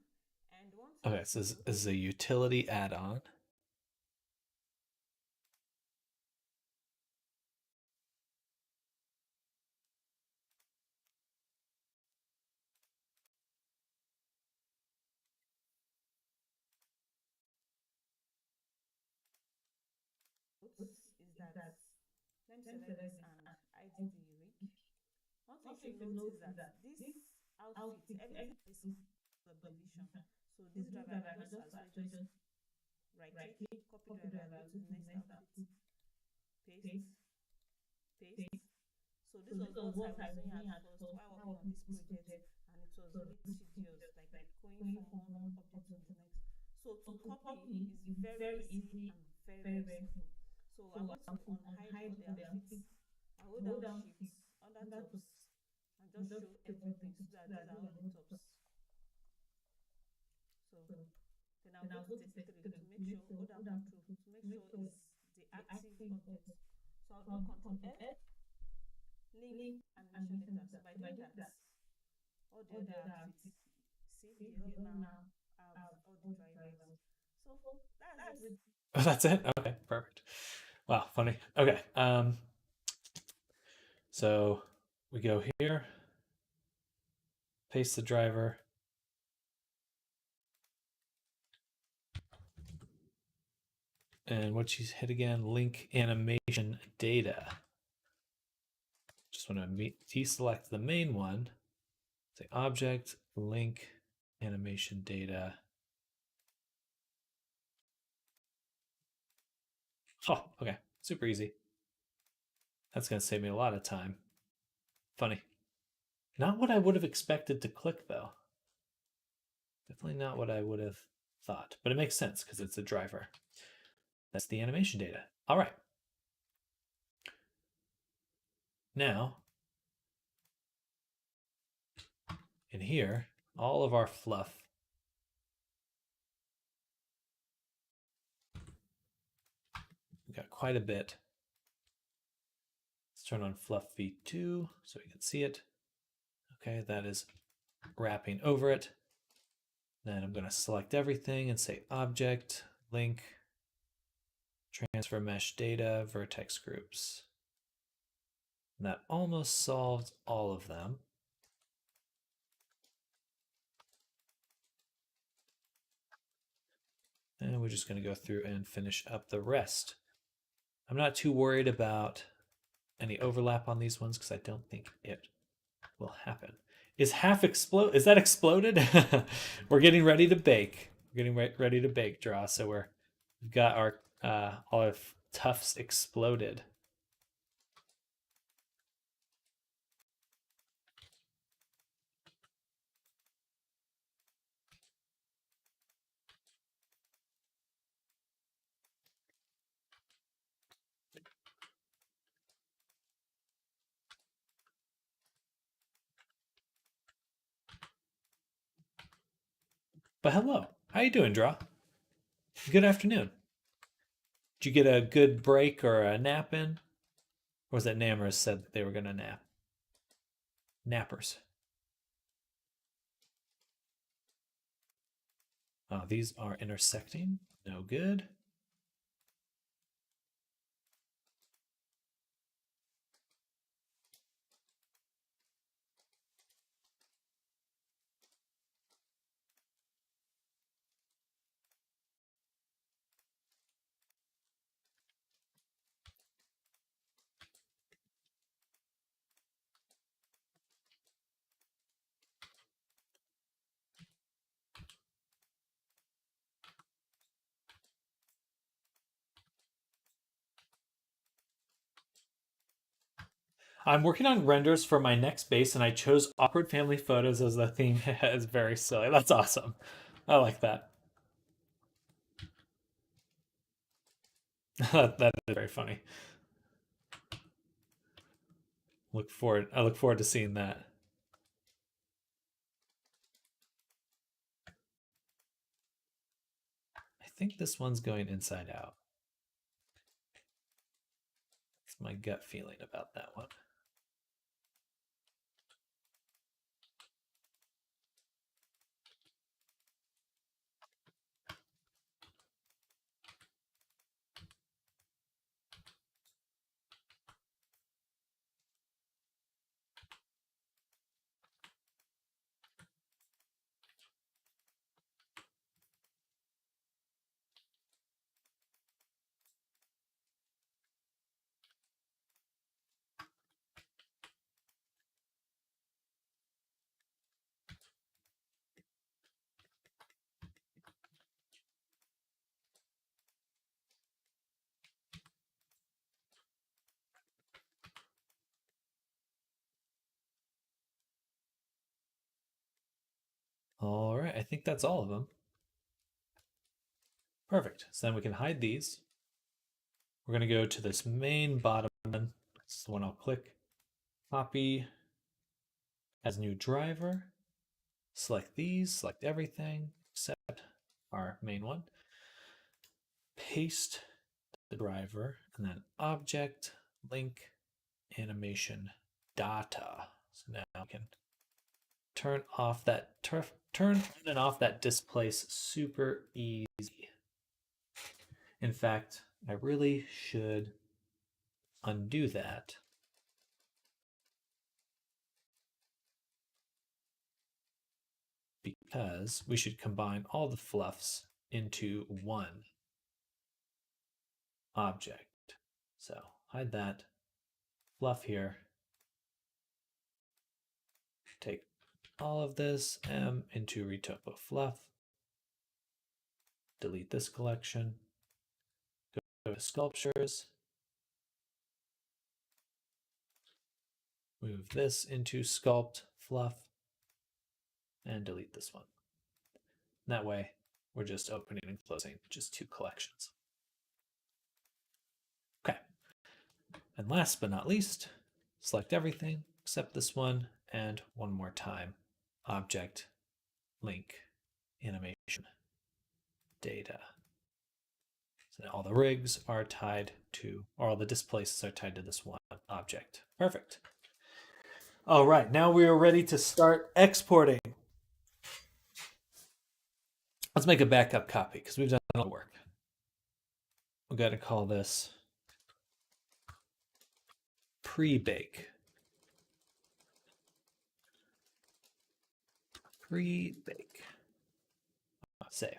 And once Okay, so this is a utility add-on. is that, let me select this and hide the rig. One thing you should notice that this outfit, everything is subdivision. So this driver, I can just as well just right click, copy driver, go to the next outfit, paste, paste. So this was what I was doing at first while working on this project, and it was really tedious, like going from one object to the next. So to copy is very easy and very simple. So I'm going to unhide all the outfits. I hold down shift under tops and just show everything so that these are all the tops. So then I'll go to 33 to make sure, hold down control to make sure it's the active object. So I'll do Control F, link animation later. So by doing that, all the other outfits, see, they all now have all the drivers. So that's it. Oh, that's it? Okay, perfect. Wow, funny. Okay, so we go here, paste the driver. And what you hit again, link animation data. Just want to deselect the main one. Say object, link animation data. Oh, okay, super easy. That's going to save me a lot of time. Funny. Not what I would have expected to click, though. Definitely not what I would have thought. But it makes sense because it's a driver. That's the animation data. All right. Now, in here, all of our fluff. We've got quite a bit. Let's turn on fluff v2 so we can see it. Okay, that is wrapping over it. Then I'm going to select everything and say object, link, transfer mesh data, vertex groups. And that almost solved all of them. And we're just going to go through and finish up the rest. I'm not too worried about any overlap on these ones because I don't think it will happen. Is is that exploded? We're getting ready to bake. We're getting ready to bake, Draw. So we've got our all our tufts exploded. But hello, how you doing, Draw? Good afternoon. Did you get a good break or a nap in? Or was that Namers said that they were going to nap? Nappers. Oh, these are intersecting. No good. I'm working on renders for my next base, and I chose awkward family photos as the theme. It's very silly. That's awesome. I like that. That is very funny. I look forward to seeing that. I think this one's going inside out. That's my gut feeling about that one. All right, I think that's all of them. Perfect. So then we can hide these. We're going to go to this main bottom one. This is the one I'll click. Copy as new driver. Select these, select everything except our main one. Paste the driver and then object, link, animation, data. So now we can turn on and off that displace super easy. In fact, I really should undo that. Because we should combine all the fluffs into one object. So hide that fluff here. Take all of this M into Retopo fluff. Delete this collection. Go to sculptures. Move this into sculpt fluff. And delete this one. That way, we're just opening and closing just two collections. Okay. And last but not least, select everything except this one, and one more time, object, link, animation, data. So now all the rigs are tied to, or all the displaces are tied to this one object. Perfect. All right, now we are ready to start exporting. Let's make a backup copy because we've done all the work. We've got to call this pre-bake. Pre-bake. Save.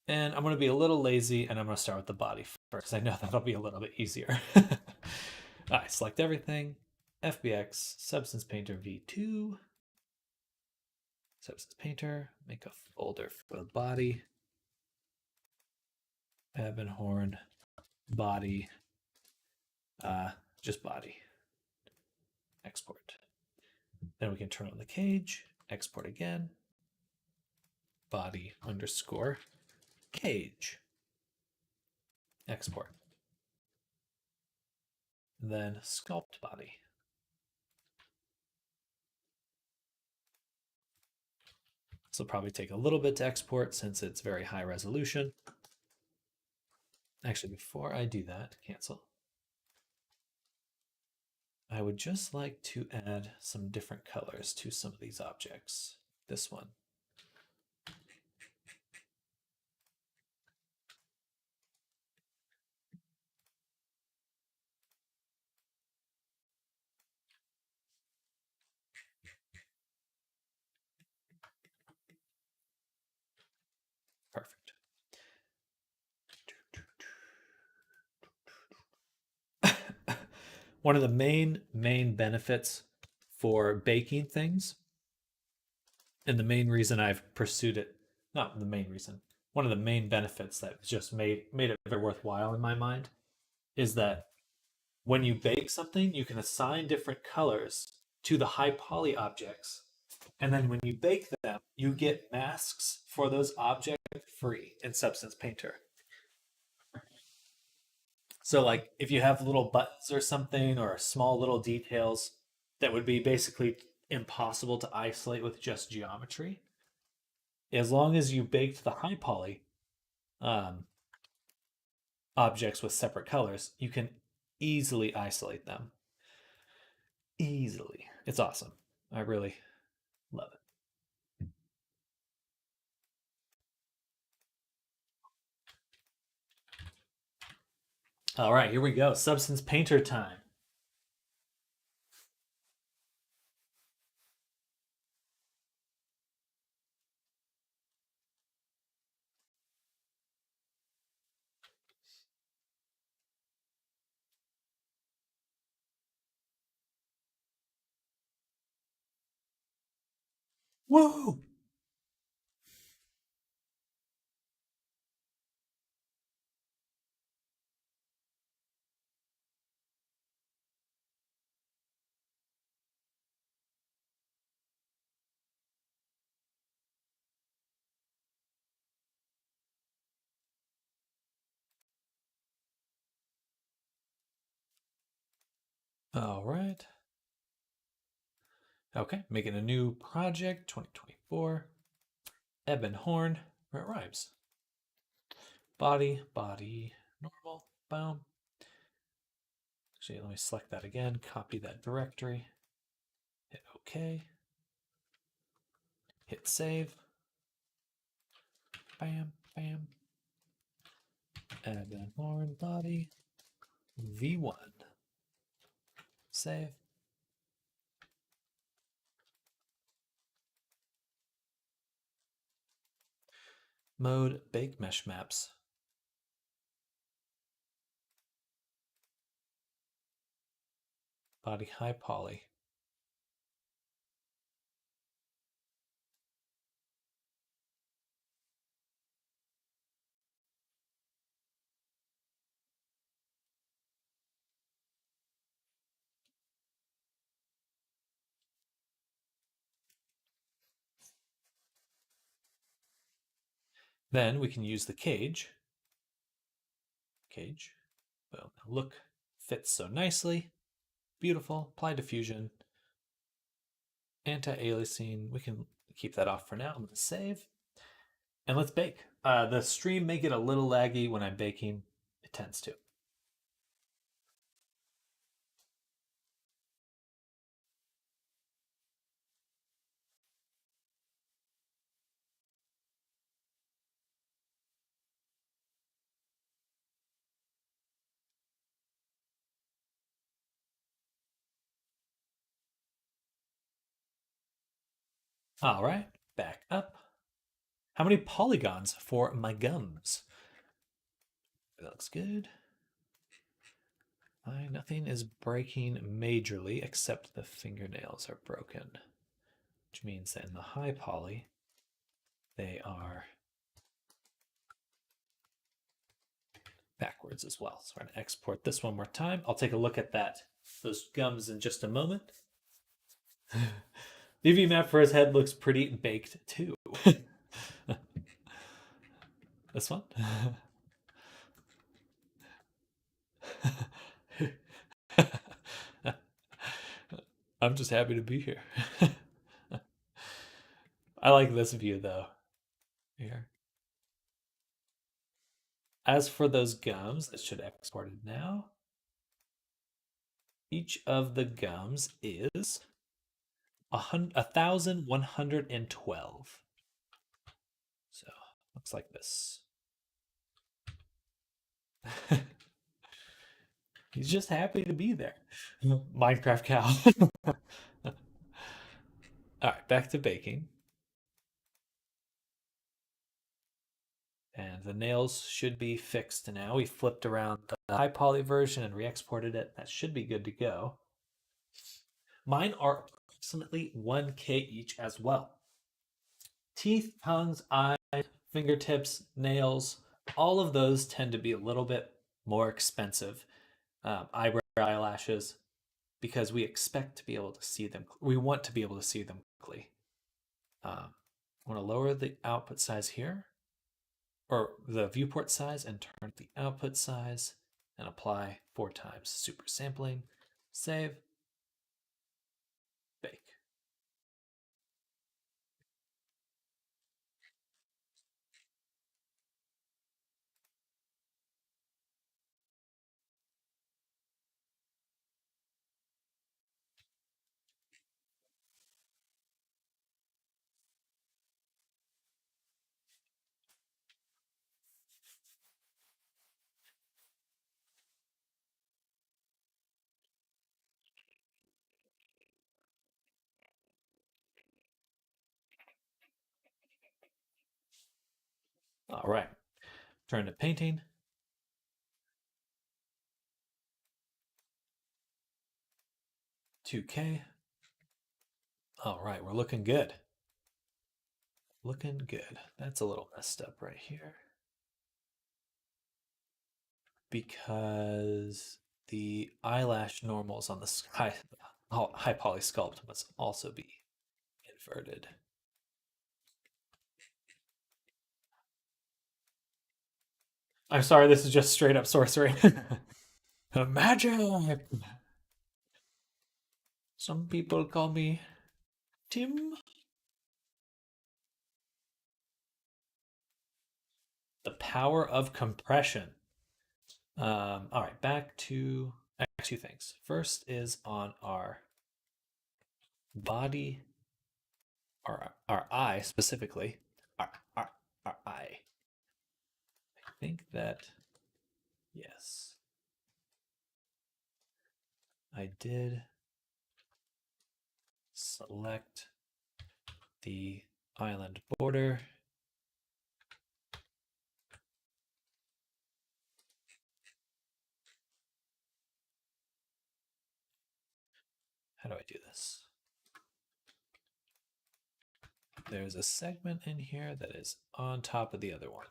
And I'm going to be a little lazy and I'm going to start with the body first because I know that'll be a little bit easier. All right, select everything. FBX, Substance Painter V2. Substance Painter, make a folder for the body. Ebonhorn, body, just body. Export. Then we can turn on the cage, export again. Body underscore cage. Export. Then sculpt body. This will probably take a little bit to export since it's very high resolution. Actually, before I do that, cancel. I would just like to add some different colors to some of these objects. This one. Perfect. One of the main benefits for baking things, and the main reason I've pursued it, not the main reason, one of the main benefits that just made it very worthwhile in my mind is that when you bake something, you can assign different colors to the high poly objects. And then when you bake them, you get masks for those objects free in Substance Painter. So like if you have little buttons or something or small little details that would be basically impossible to isolate with just geometry, as long as you baked the high poly objects with separate colors, you can easily isolate them. Easily. It's awesome. I really love it. All right, here we go. Substance Painter time. Whoa! All right. Okay, making a new project, 2024. Ebon Horn, where it rhymes. Body, normal, boom. Actually, let me select that again, copy that directory, hit OK, hit save, bam, bam. Ebon Horn body, V1, save. Mode bake mesh maps. Body high poly. Then we can use the cage. Boom. Look, fits so nicely. Beautiful. Apply diffusion. Anti-aliasing. We can keep that off for now. I'm going to save. And let's bake. The stream may get a little laggy when I'm baking. It tends to. All right, back up. How many polygons for my gums? That looks good. Nothing is breaking majorly except the fingernails are broken, which means that in the high poly, they are backwards as well. So we're going to export this one more time. I'll take a look at those gums in just a moment. The UV map for his head looks pretty baked too. This one? I'm just happy to be here. I like this view though. Here. As for those gums, it should export it now. Each of the gums is 1,112. So looks like this. He's just happy to be there. Minecraft cow. All right, back to baking. And the nails should be fixed now. We flipped around the high poly version and re-exported it. That should be good to go. Mine are approximately 1K each as well. Teeth, tongues, eyes, fingertips, nails, all of those tend to be a little bit more expensive. Eyebrows eyelashes because we expect to be able to see them. We want to be able to see them quickly. I want to lower the output size here, or the viewport size, and turn the output size and apply 4 times super sampling. Save. Bake. All right. Turn to painting. $2K. All right, we're looking good. Looking good. That's a little messed up right here, because the eyelash normals on the high poly sculpt must also be inverted. I'm sorry, this is just straight up sorcery. Magic! Some people call me Tim. The power of compression. All right, back to 2 things. First is on our body, our eye specifically. Our eye. I think that, yes, I did select the island border. How do I do this? There's a segment in here that is on top of the other one.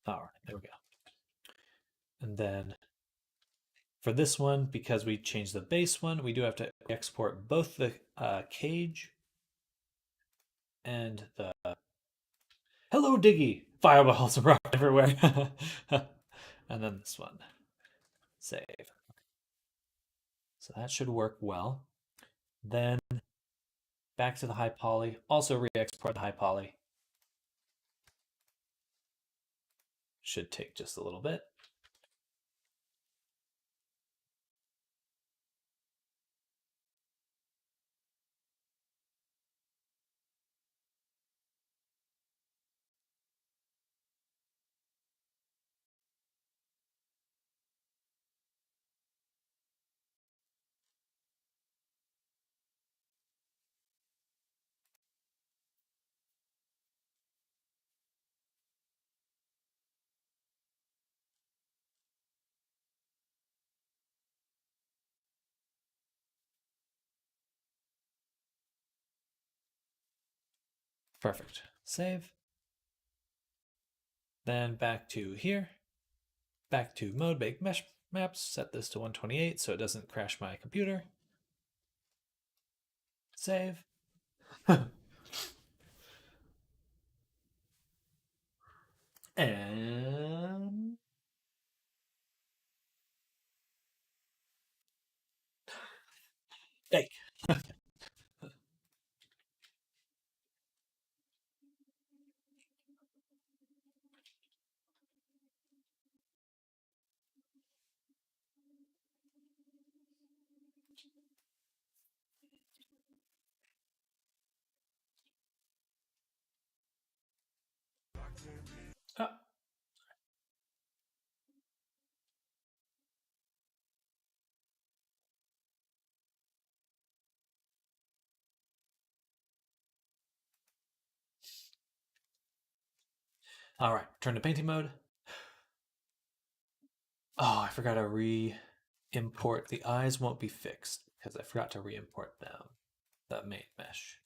All right, there we go. And then for this one, because we changed the base one, we do have to export both the cage and the hello Diggy fireballs everywhere. And then this one. Save. So that should work well. Then back to the high poly. Also re-export the high poly. Should take just a little bit. Perfect. Save. Then back to here. Back to mode, bake mesh maps. Set this to 128 so it doesn't crash my computer. Save. And bake. Oh. All right, turn to painting mode. Oh, I forgot to re-import. The eyes won't be fixed. because I forgot to re-import the main mesh.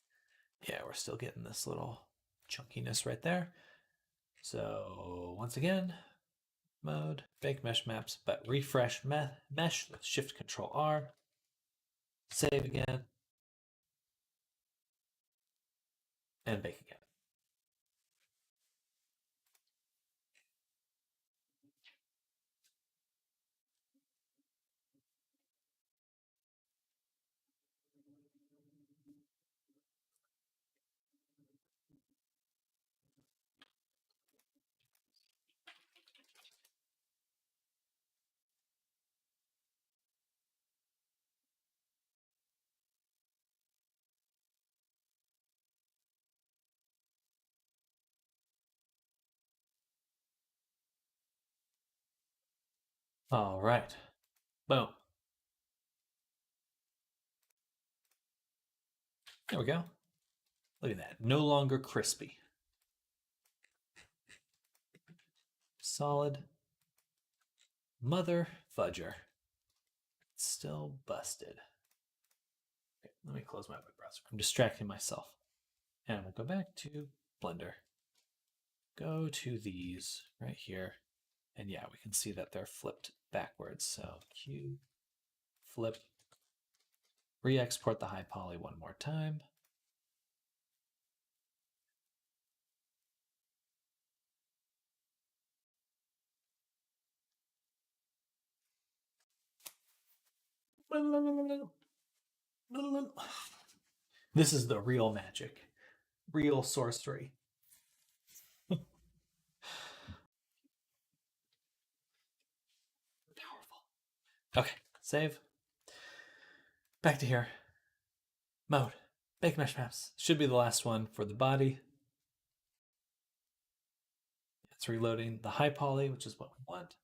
Yeah, we're still getting this little chunkiness right there. So once again, mode, bake mesh maps, but refresh mesh with Shift Control R. Save again. And bake again. All right. Boom. There we go. Look at that. No longer crispy. Solid. Mother fudger. It's still busted. Okay, let me close my web browser. I'm distracting myself. And we'll go back to Blender. Go to these right here. And yeah, we can see that they're flipped backwards. So Q, flip, re-export the high poly one more time. This is the real magic, real sorcery. Powerful. Okay, save. Back to here. Mode, bake mesh maps. Should be the last one for the body. It's reloading the high poly, which is what we want.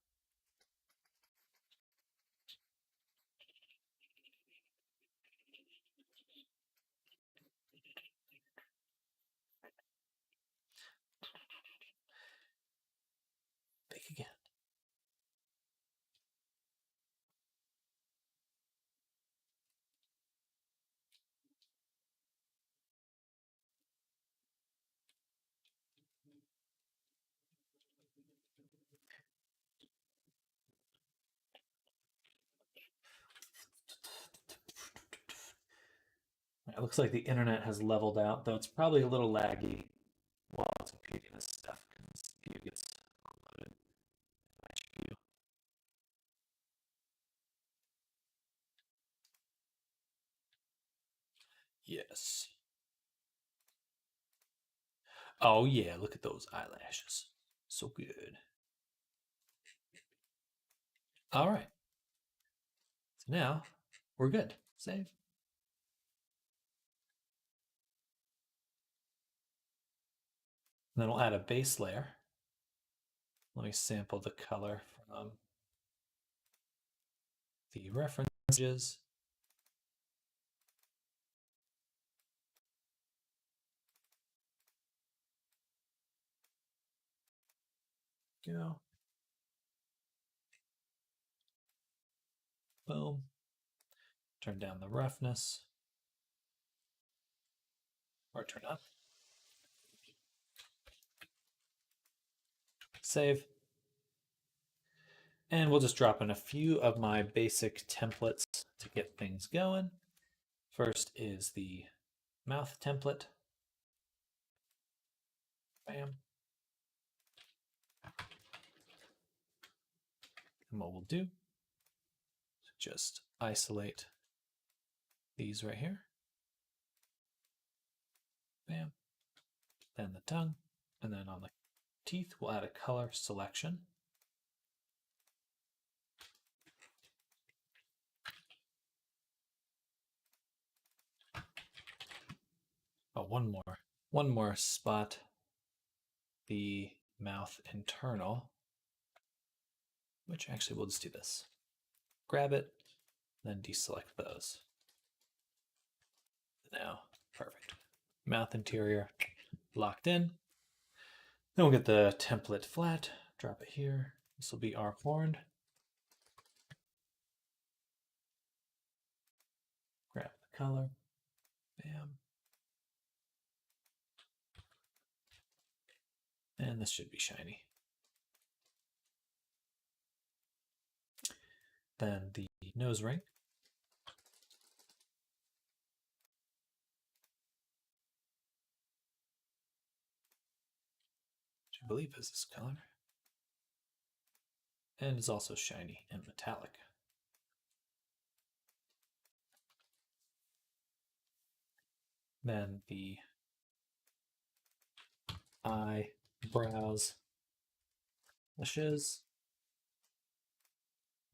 Bake again. It looks like the internet has leveled out, though it's probably a little laggy while it's computing this stuff because CPU gets loaded. Yes. Oh yeah, look at those eyelashes. So good. All right. So now we're good. Save. And then we'll add a base layer. Let me sample the color from the references. Go. Boom. Turn down the roughness. Or turn up. Save. And we'll just drop in a few of my basic templates to get things going. First is the mouth template. Bam. And what we'll do is just isolate these right here. Bam. Then the tongue. And then on the teeth, we'll add a color selection. Oh, one more spot. The mouth internal, which actually we'll just do this. Grab it, then deselect those. Now, perfect. Mouth interior locked in. Then we'll get the template flat, drop it here. This will be our horn. color. Bam. And this should be shiny. Then the nose ring. Which I believe is this color. And is also shiny and metallic. Then the eyebrows, lashes,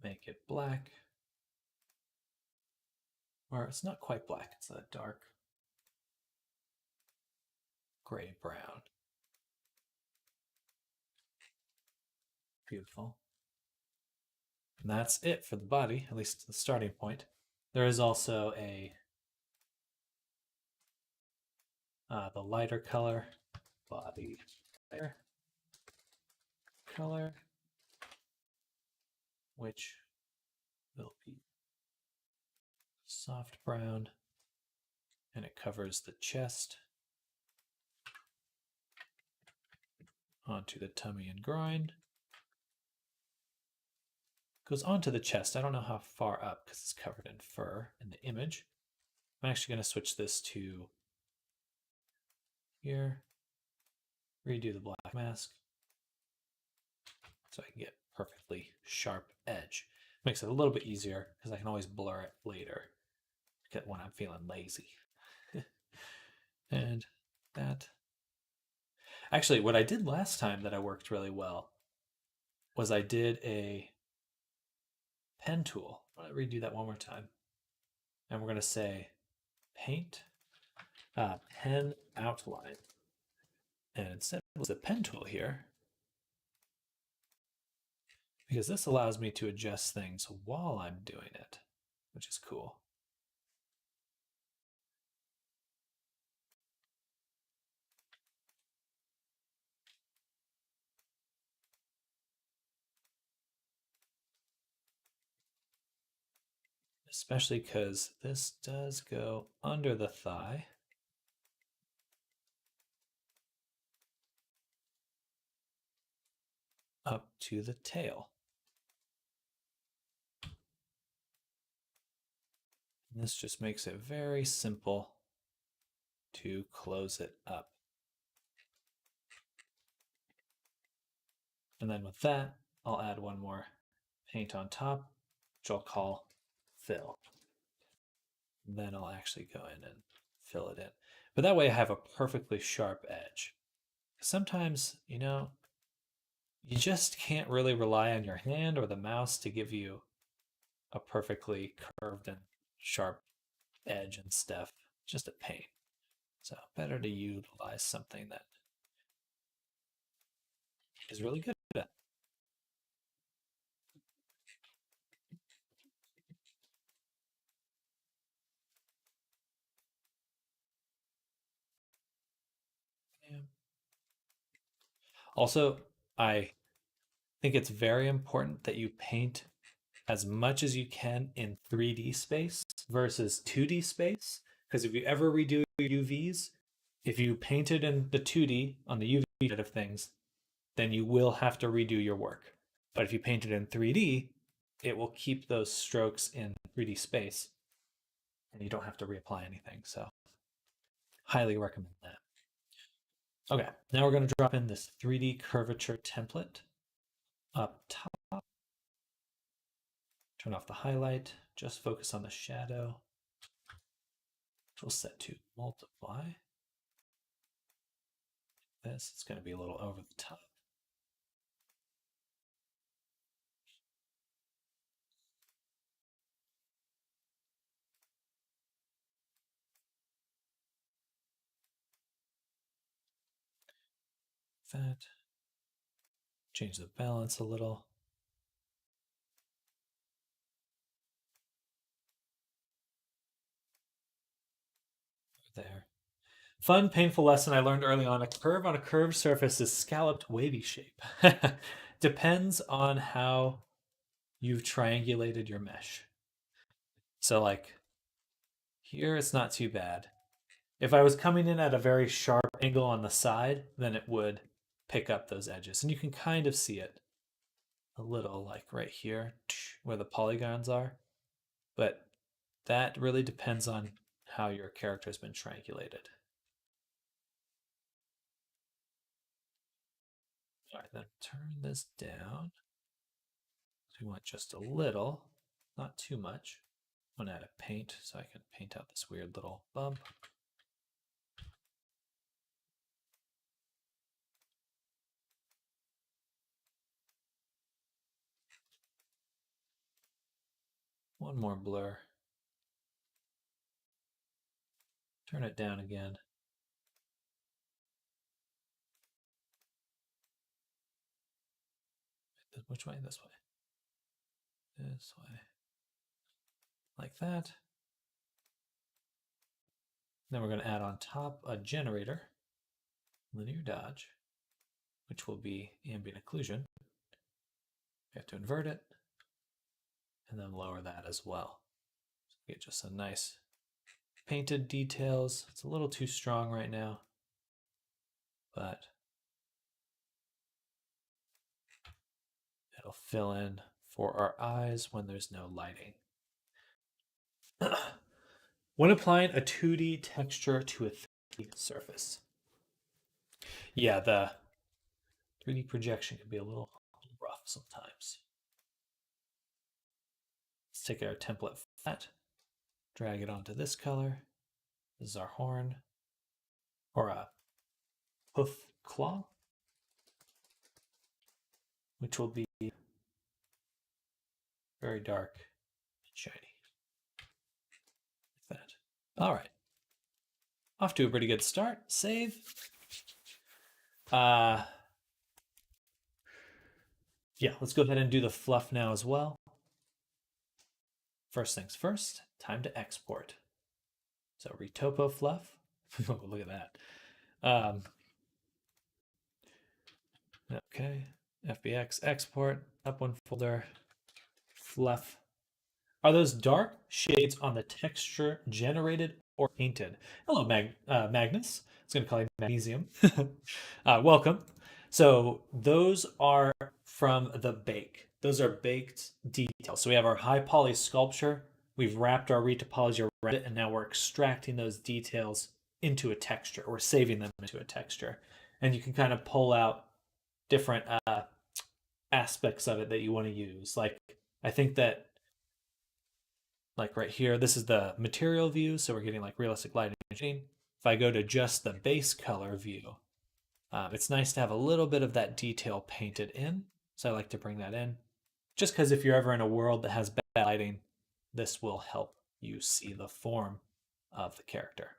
make it black. Or it's not quite black, it's a dark gray brown. Beautiful. And that's it for the body, at least the starting point. There is also the lighter color, body color, which will be soft brown, and it covers the chest onto the tummy and groin. Goes onto the chest. I don't know how far up because it's covered in fur in the image. I'm actually going to switch this to here, redo the black mask so I can get perfectly sharp edge. Makes it a little bit easier because I can always blur it later when I'm feeling lazy. And that. Actually, what I did last time that I worked really well was I did a pen tool. I'm going to redo that one more time. And we're going to say paint, pen outline. And instead of the pen tool here, because this allows me to adjust things while I'm doing it, which is cool. Especially because this does go under the thigh. Up to the tail. And this just makes it very simple to close it up. And then with that, I'll add one more paint on top, which I'll call fill. And then I'll actually go in and fill it in. But that way I have a perfectly sharp edge. Sometimes, you know, you just can't really rely on your hand or the mouse to give you a perfectly curved and sharp edge and stuff. Just a pain. So better to utilize something that is really good at it. Yeah. Also, I think it's very important that you paint as much as you can in 3D space versus 2D space. Because if you ever redo your UVs, if you painted in the 2D on the UV side of things, then you will have to redo your work. But if you paint it in 3D, it will keep those strokes in 3D space and you don't have to reapply anything. So highly recommend that. Okay, now we're going to drop in this 3D curvature template up top. Turn off the highlight, just focus on the shadow. We'll set to multiply. This, it's going to be a little over the top. That. Change the balance a little. There. Fun, painful lesson I learned early on. A curve on a curved surface is scalloped, wavy shape. Depends on how you've triangulated your mesh. So like Here it's not too bad. If I was coming in at a very sharp angle on the side, then it would pick up those edges. And you can kind of see it a little, like right here where the polygons are. But that really depends on how your character has been triangulated. All right, then turn this down. So we want just a little, not too much. I'm going to add a paint so I can paint out this weird little bump. One more blur. Turn it down again. Which way? This way. This way. Like that. Then we're going to add on top a generator, linear dodge, which will be ambient occlusion. We have to invert it and then lower that as well. So we get just some nice painted details. It's a little too strong right now, but it'll fill in for our eyes when there's no lighting. When applying a 2D texture to a 3D surface. Yeah, the 3D projection can be a little rough sometimes. Let's take our template flat, drag it onto this color. This is our horn, or a hoof claw, which will be very dark and shiny. Like that. All right. Off to a pretty good start. Save. Yeah, let's go ahead and do the fluff now as well. First things first, time to export. So retopo fluff. Look at that. Okay, FBX export, up one folder, fluff. Are those dark shades on the texture generated or painted? Hello, Magnus. I was going to call you Magnesium. Welcome. So those are from the bake. Those are baked details. So we have our high poly sculpture. We've wrapped our retopology around it, and now we're extracting those details into a texture. We're saving them into a texture. And you can kind of pull out different aspects of it that you want to use. Like, I think that, like right here, this is the material view, so we're getting like realistic lighting. If I go to just the base color view, it's nice to have a little bit of that detail painted in. So I like to bring that in. Just because if you're ever in a world that has bad lighting, this will help you see the form of the character.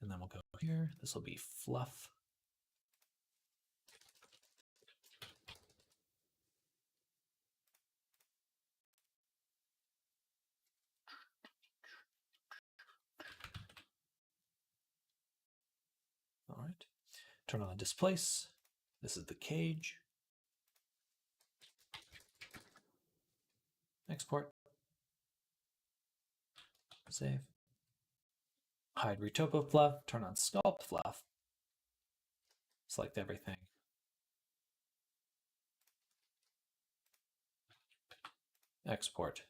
And then we'll go here. This will be fluff. All right. Turn on the displace. This is the cage. Export. Save. Hide retopo fluff. Turn on sculpt fluff. Select everything. Export.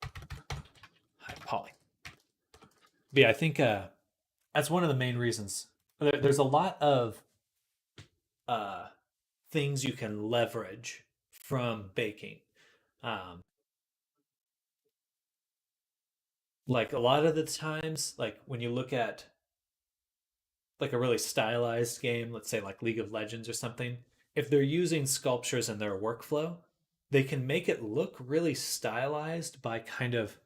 Hide poly. But yeah, I think that's one of the main reasons. There's a lot of things you can leverage from baking. Like a lot of the times, like when you look at like a really stylized game, let's say like League of Legends or something, if they're using sculptures in their workflow, they can make it look really stylized by kind of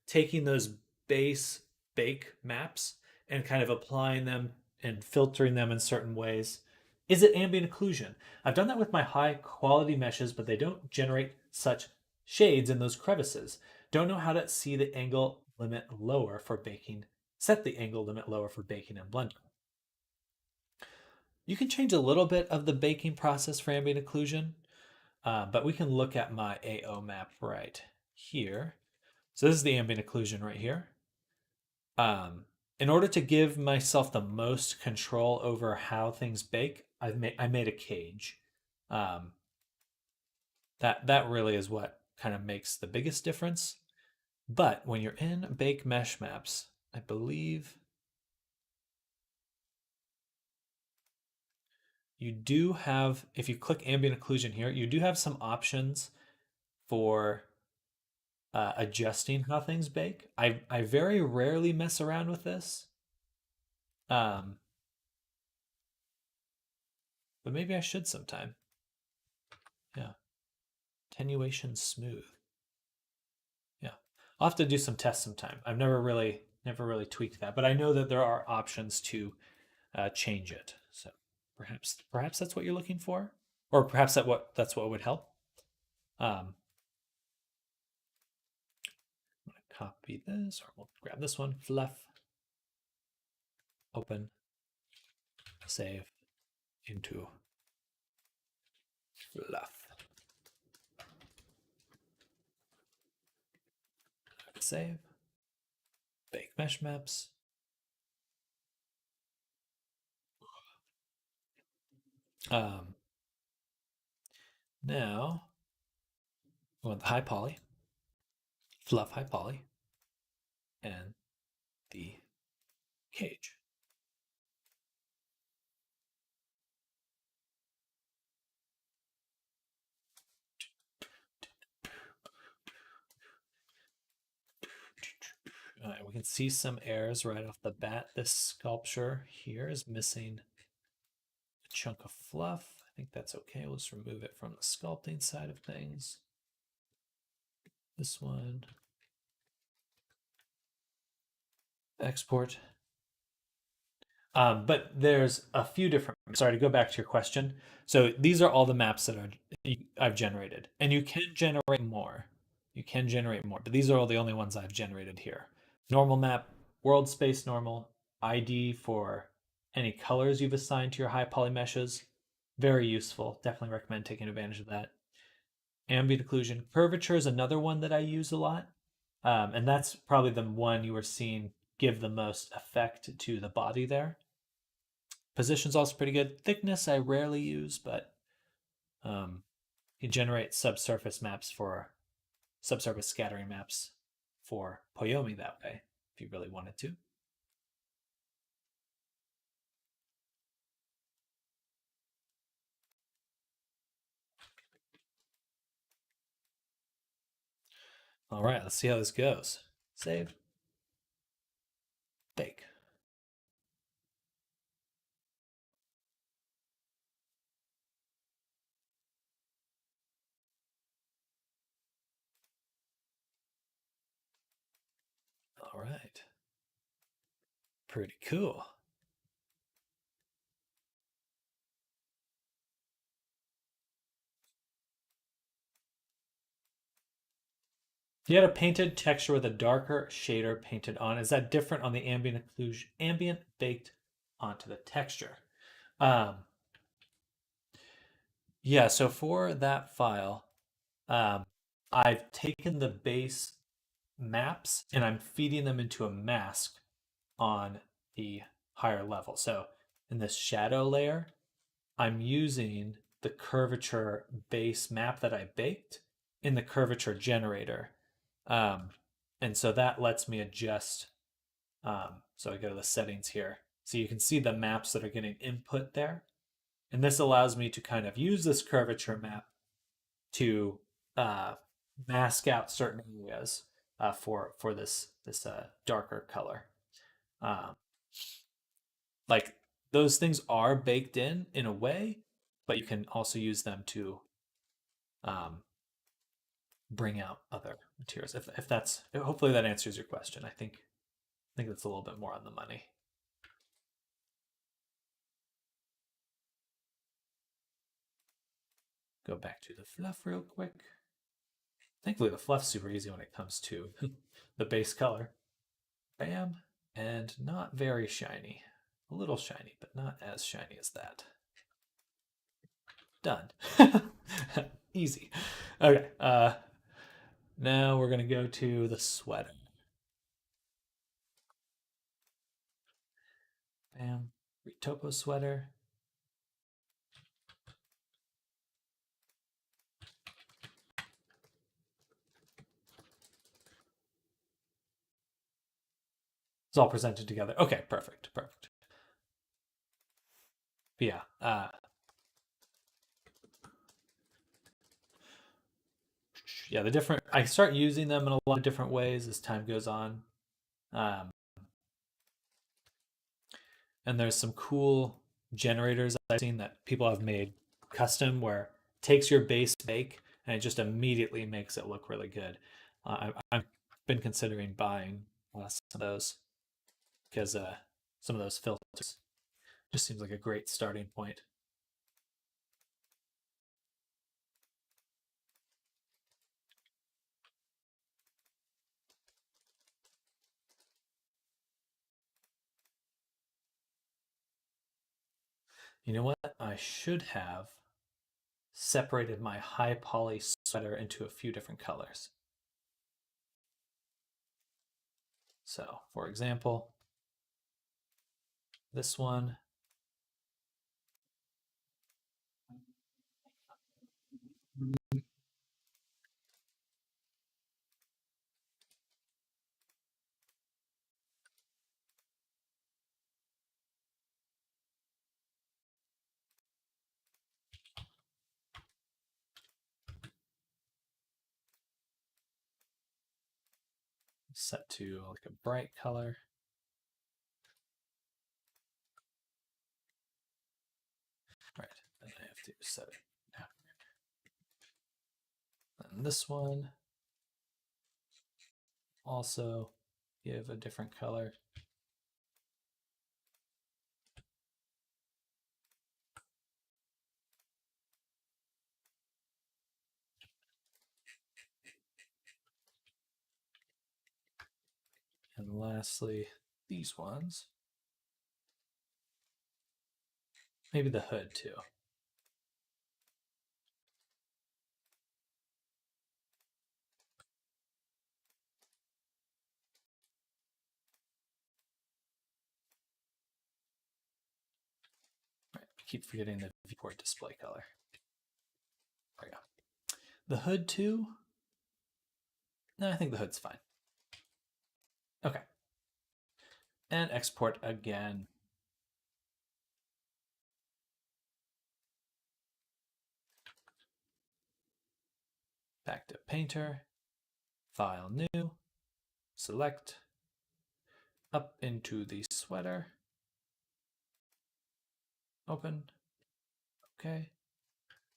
taking those base bake maps and kind of applying them and filtering them in certain ways. Is it ambient occlusion? I've done that with my high quality meshes, but they don't generate such shades in those crevices. Don't know how to see the angle limit lower for baking. Set the angle limit lower for baking in Blender. You can change a little bit of the baking process for ambient occlusion, but we can look at my AO map right here. So this is the ambient occlusion right here. In order to give myself the most control over how things bake, I made a cage. That really is what kind of makes the biggest difference. But when you're in Bake Mesh Maps, I believe you do have, if you click ambient occlusion here, you do have some options for adjusting how things bake. I very rarely mess around with this. But maybe I should sometime. Yeah. Attenuation smooth. Yeah. I'll have to do some tests sometime. I've never really tweaked that, but I know that there are options to change it. So perhaps that's what you're looking for, or perhaps that's what would help. I'm gonna copy this, or we'll grab this one. Fluff. Open. Save into Fluff. Save. Bake Mesh Maps. Now we want the high poly, Fluff high poly, and the cage. All right, we can see some errors right off the bat. This sculpture here is missing a chunk of fluff. I think that's okay. We'll just remove it from the sculpting side of things. This one. Export. But there's a few different, sorry to go back to your question. So these are all the maps that I've generated, and you can generate more. You can generate more, but these are all the only ones I've generated here. Normal map, world space normal, ID for any colors you've assigned to your high poly meshes. Very useful. Definitely recommend taking advantage of that. Ambient occlusion. Curvature is another one that I use a lot. And that's probably the one you were seeing give the most effect to the body there. Position's also pretty good. Thickness I rarely use, but you generate subsurface maps for subsurface scattering maps for Poyomi that way, if you really wanted to. All right, let's see how this goes. Save. Bake. All right. Pretty cool. You had a painted texture with a darker shader painted on. Is that different on the ambient occlusion, ambient baked onto the texture? Yeah, so for that file, I've taken the base maps and I'm feeding them into a mask on the higher level. So in this shadow layer, I'm using the curvature base map that I baked in the curvature generator. And so that lets me adjust. So I go to the settings here. So you can see the maps that are getting input there. And this allows me to kind of use this curvature map to mask out certain areas for this darker color. Like those things are baked in a way, but you can also use them to bring out other materials. If that's, hopefully that answers your question. I think that's a little bit more on the money. Go back to the fluff real quick. Thankfully, the fluff's super easy when it comes to the base color. Bam, and not very shiny. A little shiny, but not as shiny as that. Done. Easy. Okay. Now we're going to go to the sweater. Bam. Retopo sweater. It's all presented together. Okay, perfect. But yeah. Yeah, I start using them in a lot of different ways as time goes on. And there's some cool generators I've seen that people have made custom where it takes your base bake and it just immediately makes it look really good. I've been considering buying some of those because some of those filters just seems like a great starting point. You know what? I should have separated my high poly sweater into a few different colors. So, for example, this one set to like a bright color. Right, and I have to set it down. And this one also give a different color. And lastly, these ones. Maybe the hood too. Right, I keep forgetting the viewport display color. There we go. The hood too? No, I think the hood's fine. Okay. And export again. Back to Painter, File New, select, up into the sweater, open, okay,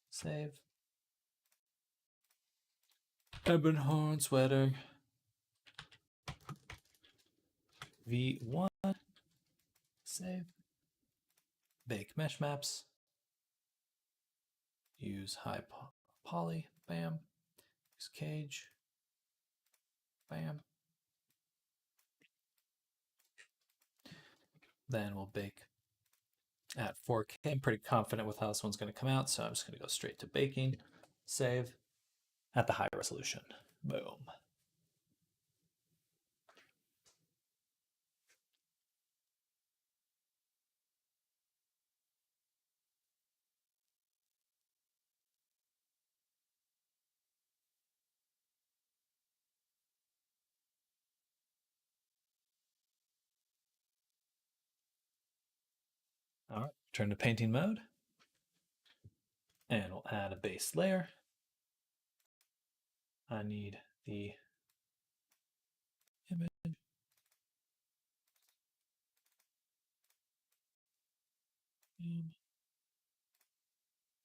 save. Ebonhorn sweater, V1, save. Bake mesh maps, use high poly, bam, use cage, bam. Then we'll bake at 4K. I'm pretty confident with how this one's going to come out, so I'm just going to go straight to baking, save, at the high resolution. Boom. All right, turn to painting mode. And we'll add a base layer. I need the image.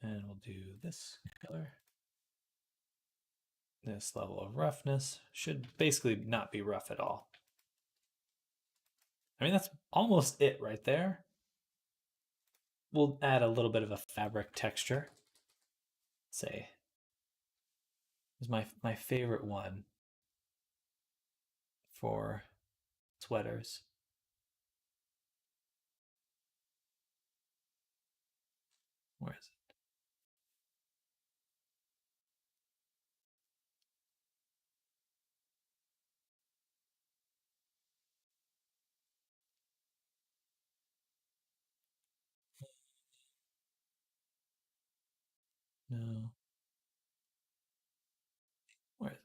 And we'll do this color. This level of roughness should basically not be rough at all. I mean, that's almost it right there. We'll add a little bit of a fabric texture. Say, is my favorite one for sweaters. Where is it? No. Where is it?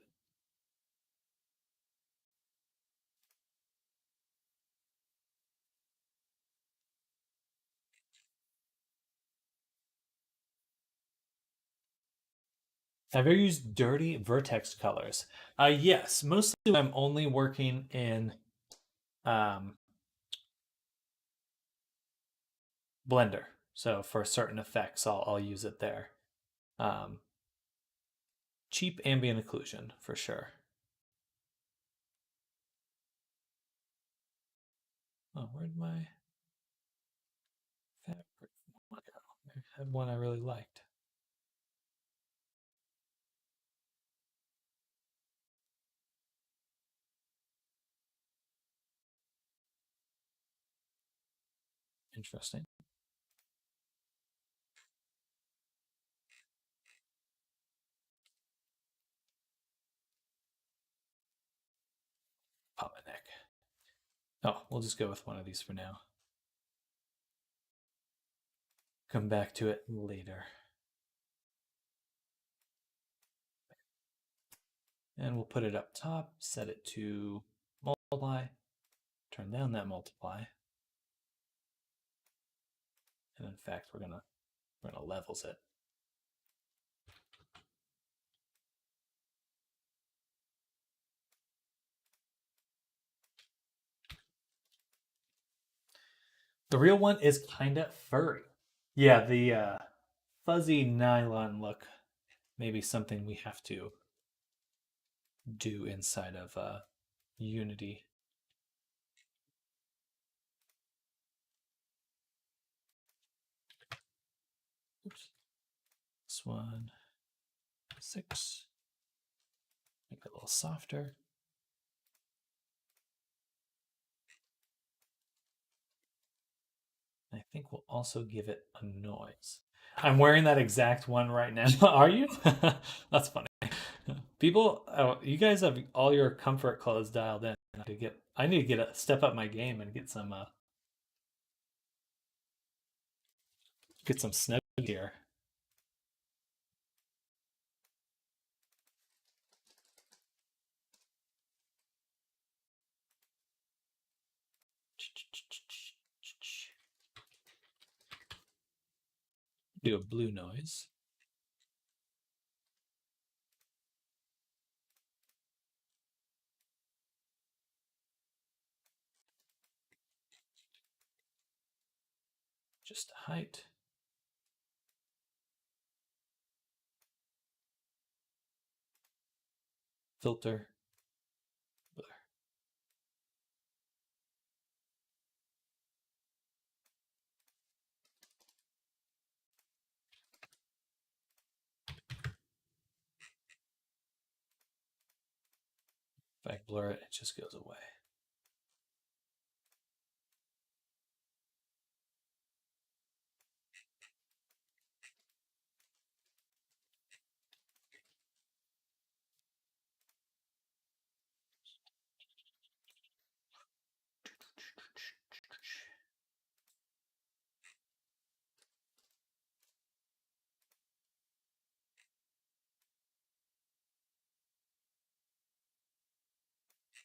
Have you ever used dirty vertex colors? Yes, mostly I'm only working in Blender. So for certain effects, I'll use it there. Cheap ambient occlusion for sure. Oh, where'd my fabric one go? I had one I really liked. Interesting. Pop my neck. Oh, we'll just go with one of these for now. Come back to it later. And we'll put it up top, set it to multiply, turn down that multiply. And in fact, we're gonna levels it. The real one is kind of furry. Yeah, the fuzzy nylon look may be something we have to do inside of Unity. Oops. This one, 6. Make it a little softer. I think we'll also give it a noise. I'm wearing that exact one right now. Are you? That's funny. People, you guys have all your comfort clothes dialed in. I need to step up my game and get some snug here. Do a blue noise. Just height. Filter. Blur. If I blur it, it just goes away.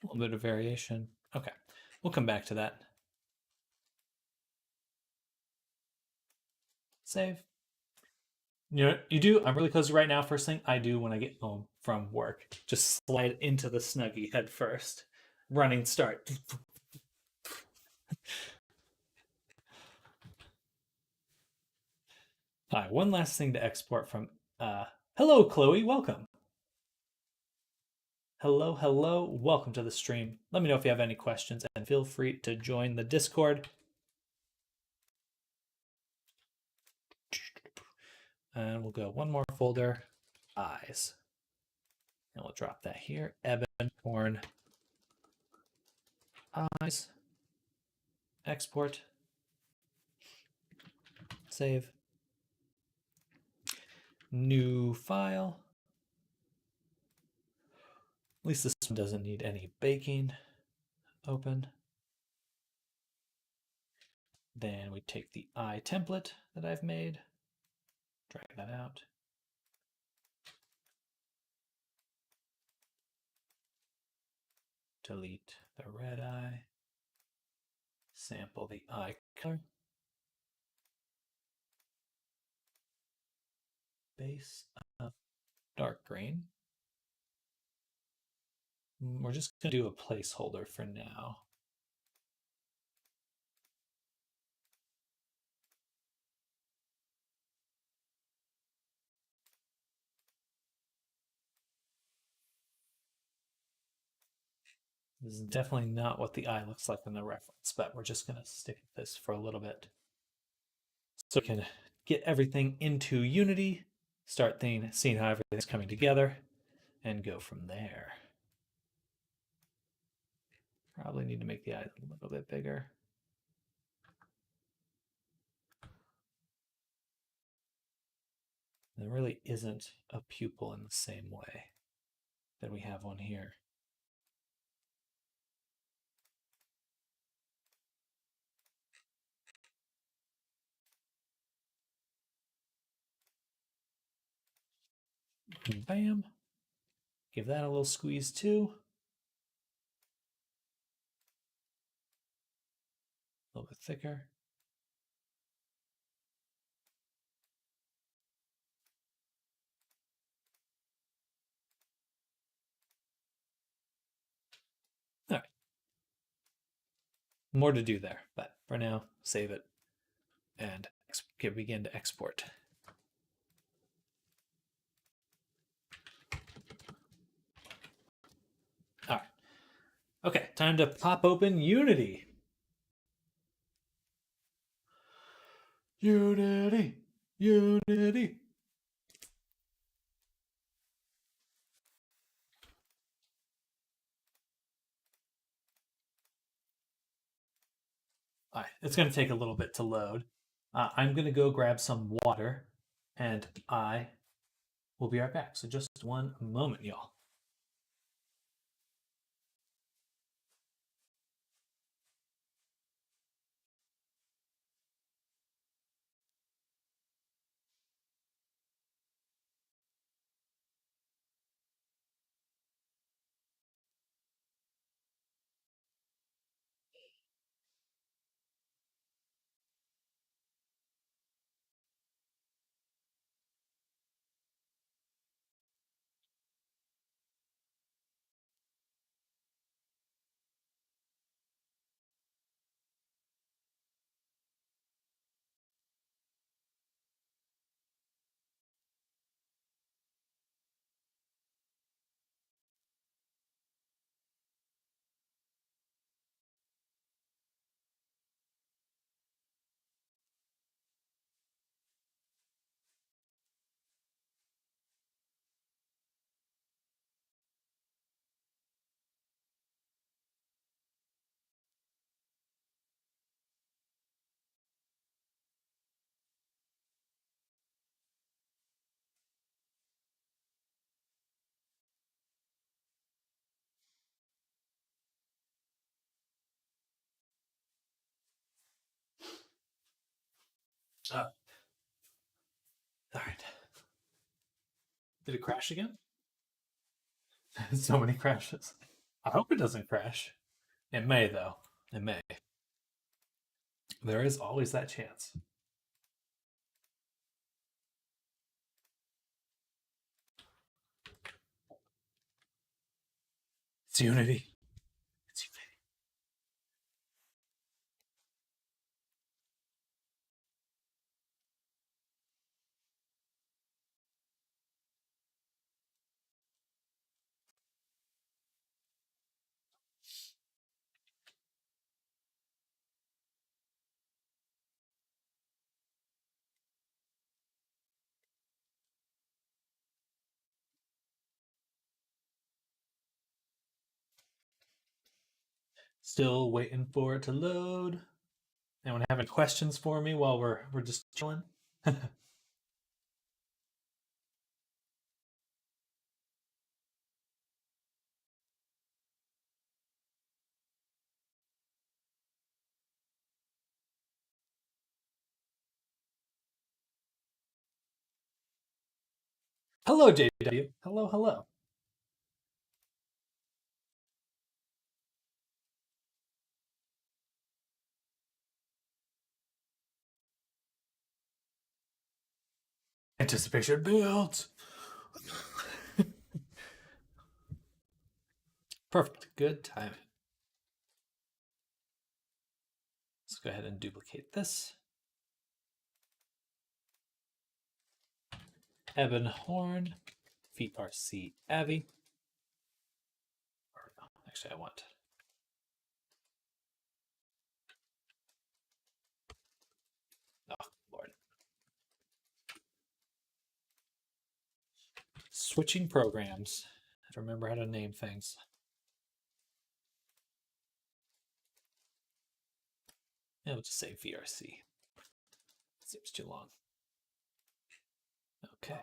A little bit of variation. Okay, we'll come back to that. Save. You know, you do. I'm really cozy right now. First thing I do when I get home from work, just slide into the Snuggie head first. Running start. All right, one last thing to export from. Hello, Chloe. Welcome. Hello. Welcome to the stream. Let me know if you have any questions and feel free to join the Discord. And we'll go one more folder, eyes. And we'll drop that here. Ebonhorn eyes. Export. Save. New file. At least this one doesn't need any baking. Open. Then we take the eye template that I've made, drag that out, delete the red eye, sample the eye color, base of dark green. We're just going to do a placeholder for now. This is definitely not what the eye looks like in the reference, but we're just going to stick with this for a little bit. So we can get everything into Unity, start seeing how everything's coming together, and go from there. Probably need to make the eyes a little bit bigger. There really isn't a pupil in the same way that we have one here. Bam. Give that a little squeeze too. A little bit thicker. All right. More to do there, but for now, save it and begin to export. All right. Okay, time to pop open Unity. Unity. Unity. All right, it's going to take a little bit to load. I'm going to go grab some water, and I will be right back. So just one moment, y'all. All right. Did it crash again? So many crashes. I hope it doesn't crash. It may, though. It may. There is always that chance. It's Unity. It's Unity. Still waiting for it to load. Anyone have any questions for me while we're just chilling? Hello, JW. Hello, hello. Anticipation builds. Perfect. Good timing. Let's go ahead and duplicate this. Ebon Horn, VRC Avi. Or no, actually I want. Oh, Lord. Switching programs. I don't remember how to name things. Yeah, we'll just say VRC. Seems too long. Okay.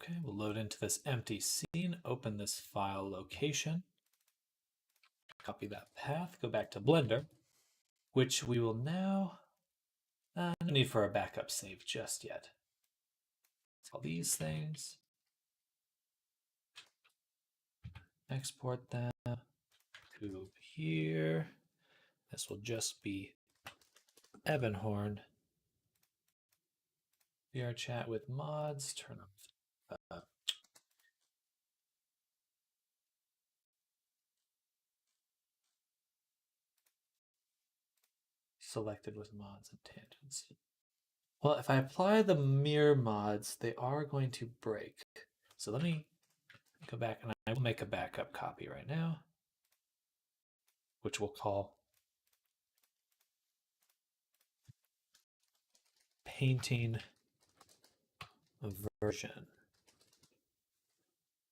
Okay, we'll load into this empty scene, open this file location, copy that path, go back to Blender, which we will now, no need for a backup save just yet. All these things, export them to here. This will just be Ebonhorn. VR chat with mods, turn off. Selected with mods and tangents. Well, if I apply the mirror mods, they are going to break. So let me go back and I will make a backup copy right now, which we'll call painting version.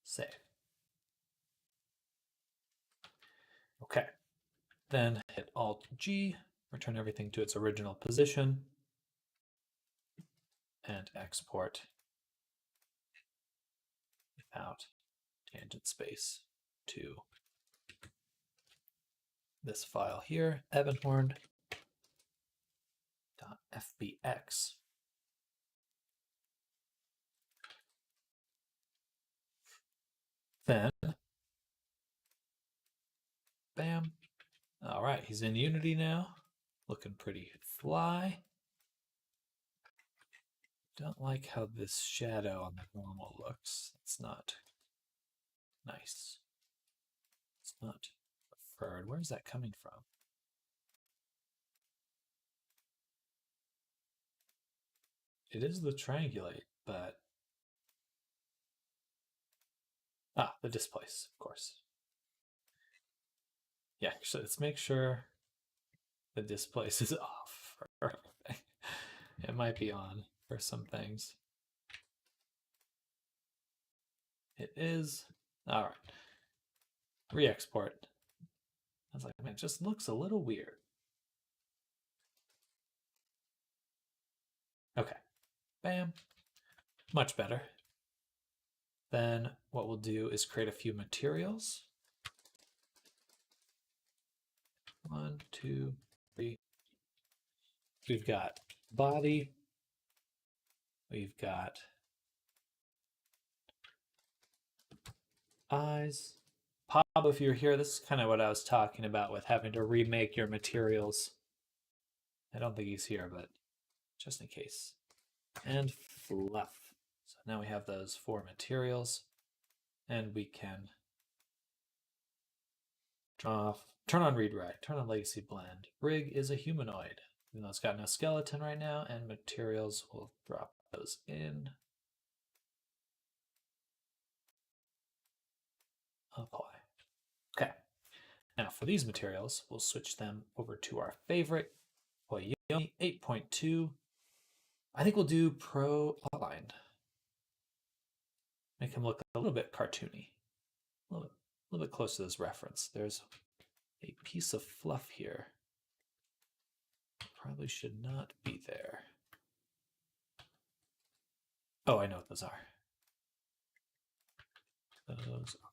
Save. Okay. Then hit Alt-G, return everything to its original position, and export without tangent space to this file here, ebonhorn.fbx. Then, bam. All right, he's in Unity now, looking pretty fly. Don't like how this shadow on the normal looks. It's not nice. It's not preferred. Where's that coming from? It is the triangulate, but the displace, of course. Yeah, so let's make sure the displace is off for everything. It might be on for some things. It is. All right. Re-export. I was like, man, it just looks a little weird. Okay. Bam. Much better. Then what we'll do is create a few materials. 1, 2, 3. We've got body. We've got eyes. Pop, if you're here, this is kind of what I was talking about with having to remake your materials. I don't think he's here, but just in case. And fluff. So now we have those 4 materials, and we can turn on read write, turn on legacy blend. Rig is a humanoid, even though it's got no skeleton right now, and materials will drop those in. Apply. Okay. Now for these materials, we'll switch them over to our favorite, Koyomi 8.2. I think we'll do Pro Outline. Make him look a little bit cartoony. A little bit close to this reference. There's a piece of fluff here. Probably should not be there. Oh, I know what those are. Those are.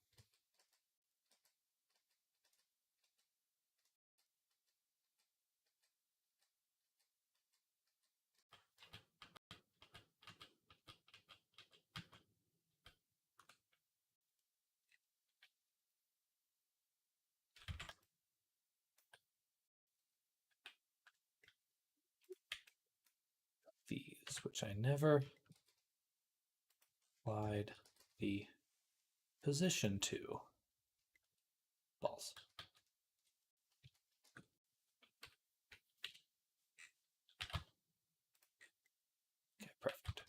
which I never applied the position to. Balls. Okay, perfect.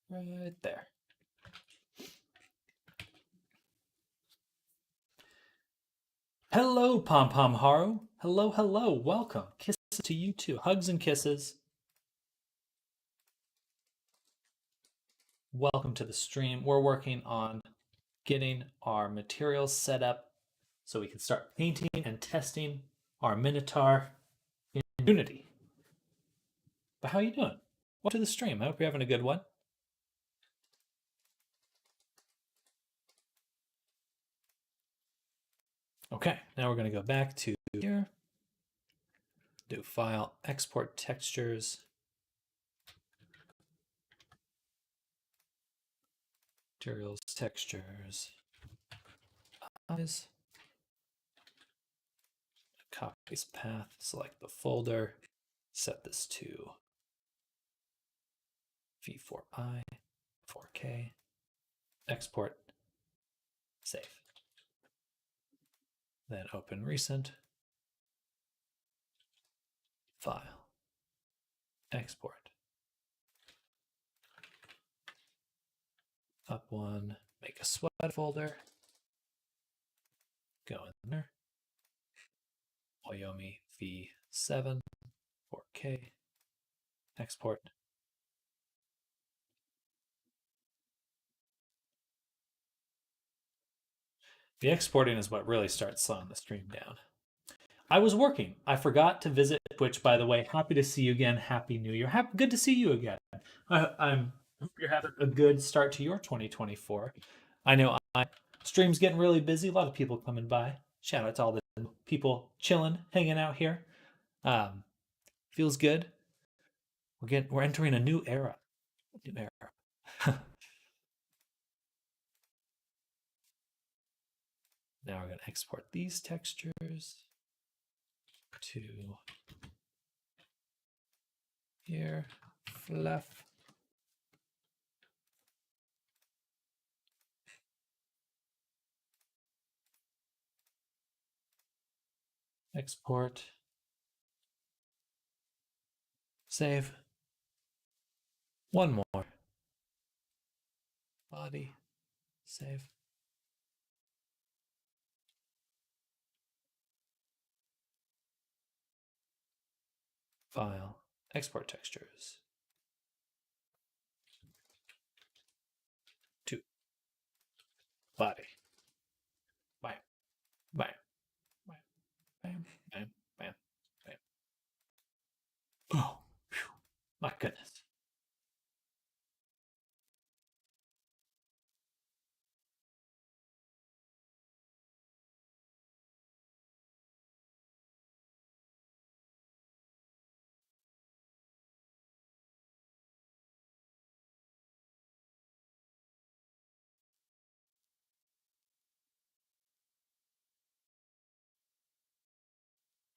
Right there. Hello, Pom Pom Haru. Hello, hello. Welcome. Kisses to you too. Hugs and kisses. Welcome to the stream. We're working on getting our materials set up so we can start painting and testing our Minotaur in Unity. But how are you doing? Welcome to the stream. I hope you're having a good one. Okay, now we're going to go back to here. Do File, Export Textures. Materials, Textures, Eyes. Copy this path, select the folder, set this to V4I, 4K, export, save. Then open recent, file, export. Up one, make a sweat folder, go in there, Oyomi V7, 4K, export. The exporting is what really starts slowing the stream down. I was working. I forgot to visit Twitch, by the way. Happy to see you again. Happy New Year. Good to see you again. I hope you're having a good start to your 2024. I know stream's getting really busy. A lot of people coming by. Shout out to all the people chilling, hanging out here. Feels good. We're entering a new era. New era. Now we're going to export these textures to here, fluff. Export. Save. One more. Body. Save. File, export textures. 2. Body. Bam. Bam. Bam. Bam. Bam. Bam. Bam. Oh, whew. My goodness.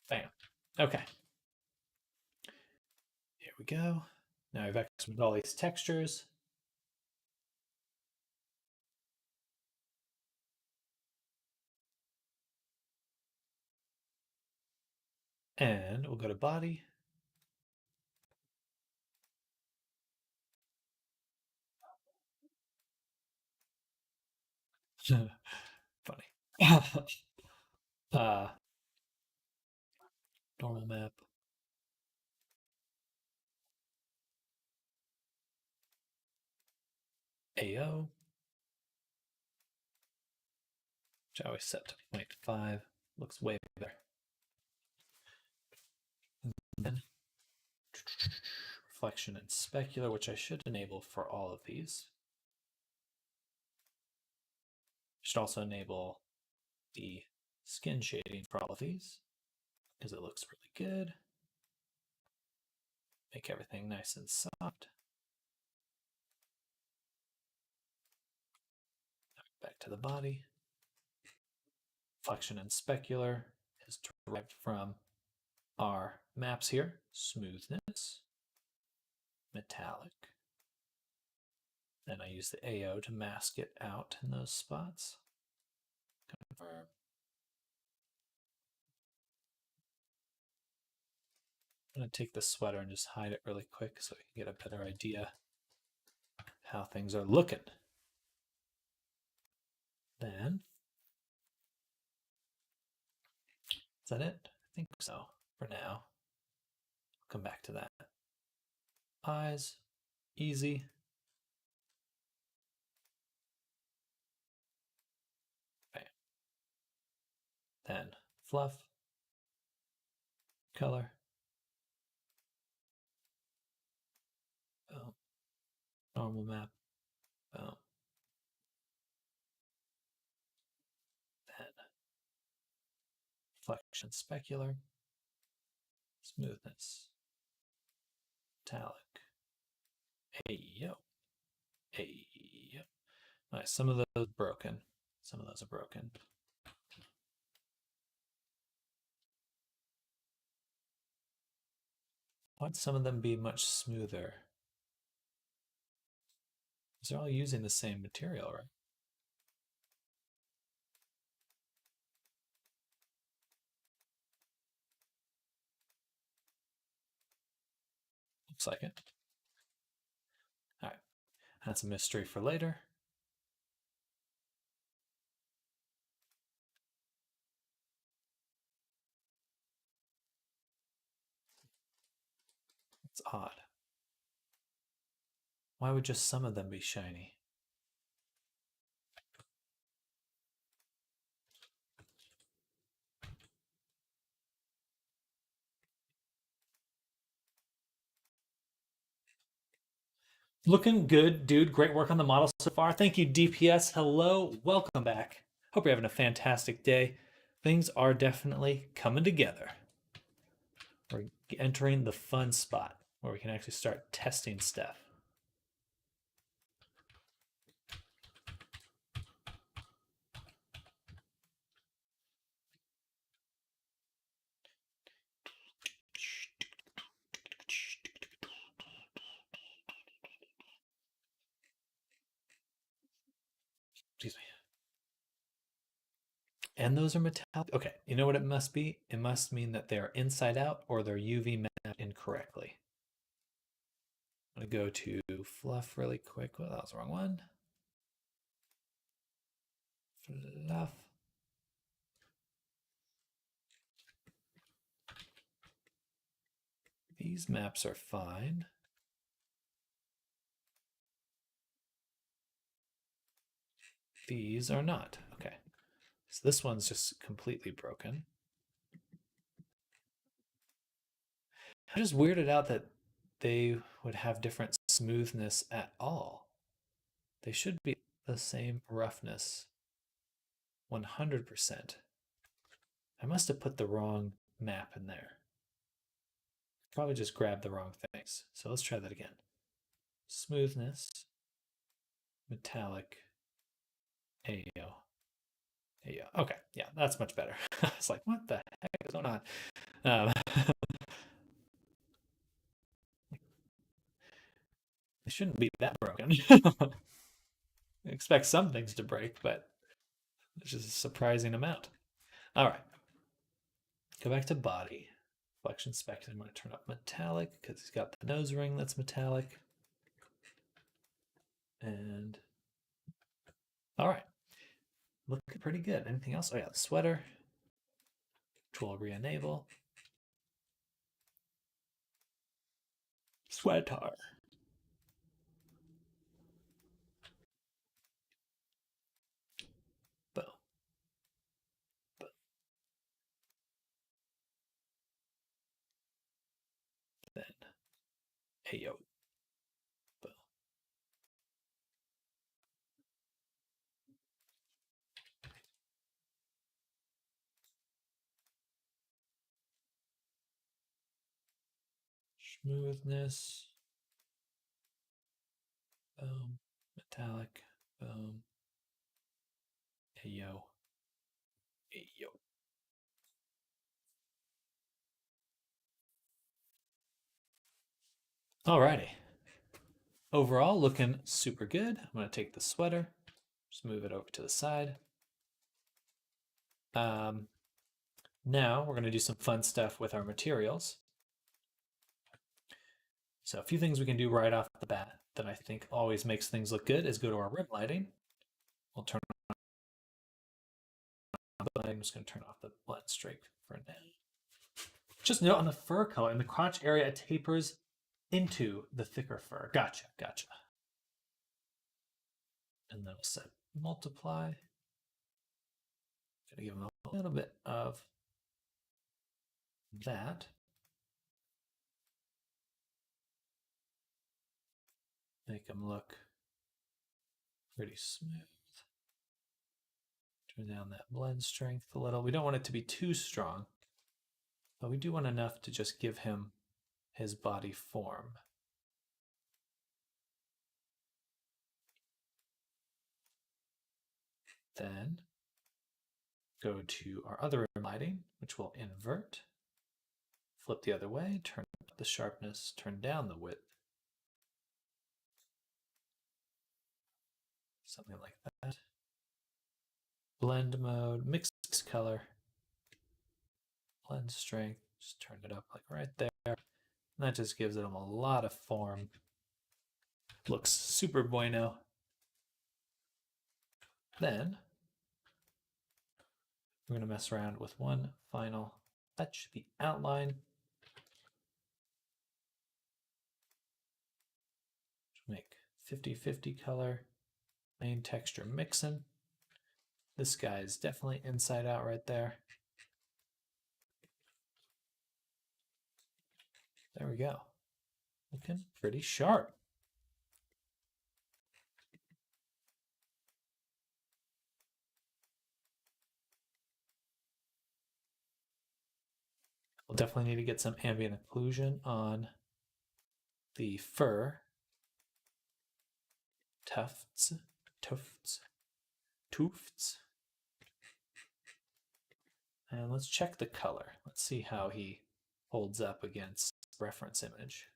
Bam. Okay. Here we go. Now I've exported all these textures. And we'll go to body. Funny. Normal map. AO. Which I always set to 0.5. Looks way better. And then reflection and specular, which I should enable for all of these. Should also enable the skin shading for all of these because it looks really good. Make everything nice and soft. Back to the body. Reflection and specular is derived from our maps here. Smoothness. metallic. Then I use the AO to mask it out in those spots. Confirm. I'm going to take the sweater and just hide it really quick so we can get a better idea how things are looking. Then, is that it? I think so for now. I'll come back to that. Eyes, easy. Bam. Then fluff, color. Boom. Normal map. Boom. Then flexion specular. Smoothness. Metallic. Hey yo. Hey yo. Nice. Some of those broken. Some of those are broken. Why would some of them be much smoother? Because they're all using the same material, right? Looks like it. All right. That's a mystery for later. It's odd. Why would just some of them be shiny? Looking good, dude. Great work on the model so far. Thank you, DPS. Hello. Welcome back. Hope you're having a fantastic day. Things are definitely coming together. We're entering the fun spot where we can actually start testing stuff. Excuse me. And those are metallic. Okay, you know what it must be? It must mean that they're inside out or they're UV mapped incorrectly. I'm going to go to fluff really quick. Well, that was the wrong one. Fluff. These maps are fine. These are not. Okay. So this one's just completely broken. I'm just weirded out that they would have different smoothness at all. They should be the same roughness. 100%. I must have put the wrong map in there. Probably just grabbed the wrong things. So let's try that again. Smoothness, metallic, AO. AO. Okay, yeah, that's much better. It's like, what the heck is going on? It shouldn't be that broken. I expect some things to break, but it's just a surprising amount. All right. Go back to body. Flexion specular. I'm going to turn up metallic because he's got the nose ring that's metallic. And all right. Looking pretty good. Anything else? Oh yeah, the sweater. Control re-enable. Sweater. Boom. Boom. Then Ayo. Boom. Smoothness. Boom. Metallic. Boom. Ayo. Ayo. Alrighty. overall, looking super good. I'm going to take the sweater, just move it over to the side. Now we're going to do some fun stuff with our materials. So a few things we can do right off the bat that I think always makes things look good is go to our rim lighting. We'll turn on the lighting. I'm just going to turn off the blend strike for now. Just note on the fur color, in the crotch area, it tapers into the thicker fur. Gotcha. And then we'll set multiply. Gonna give him a little bit of that. Make him look pretty smooth. Turn down that blend strength a little. We don't want it to be too strong, but we do want enough to just give him his body form. Then go to our other lighting, which will invert. Flip the other way, turn up the sharpness, turn down the width. Something like that. Blend mode, mix color, blend strength, just turn it up like right there. And that just gives them a lot of form. Looks super bueno. Then we're going to mess around with one final touch, the outline. Make 50-50 color, main texture mixin'. This guy is definitely inside out right there. There we go. Looking pretty sharp. We'll definitely need to get some ambient occlusion on the fur tufts. And let's check the color. Let's see how he holds up against reference image.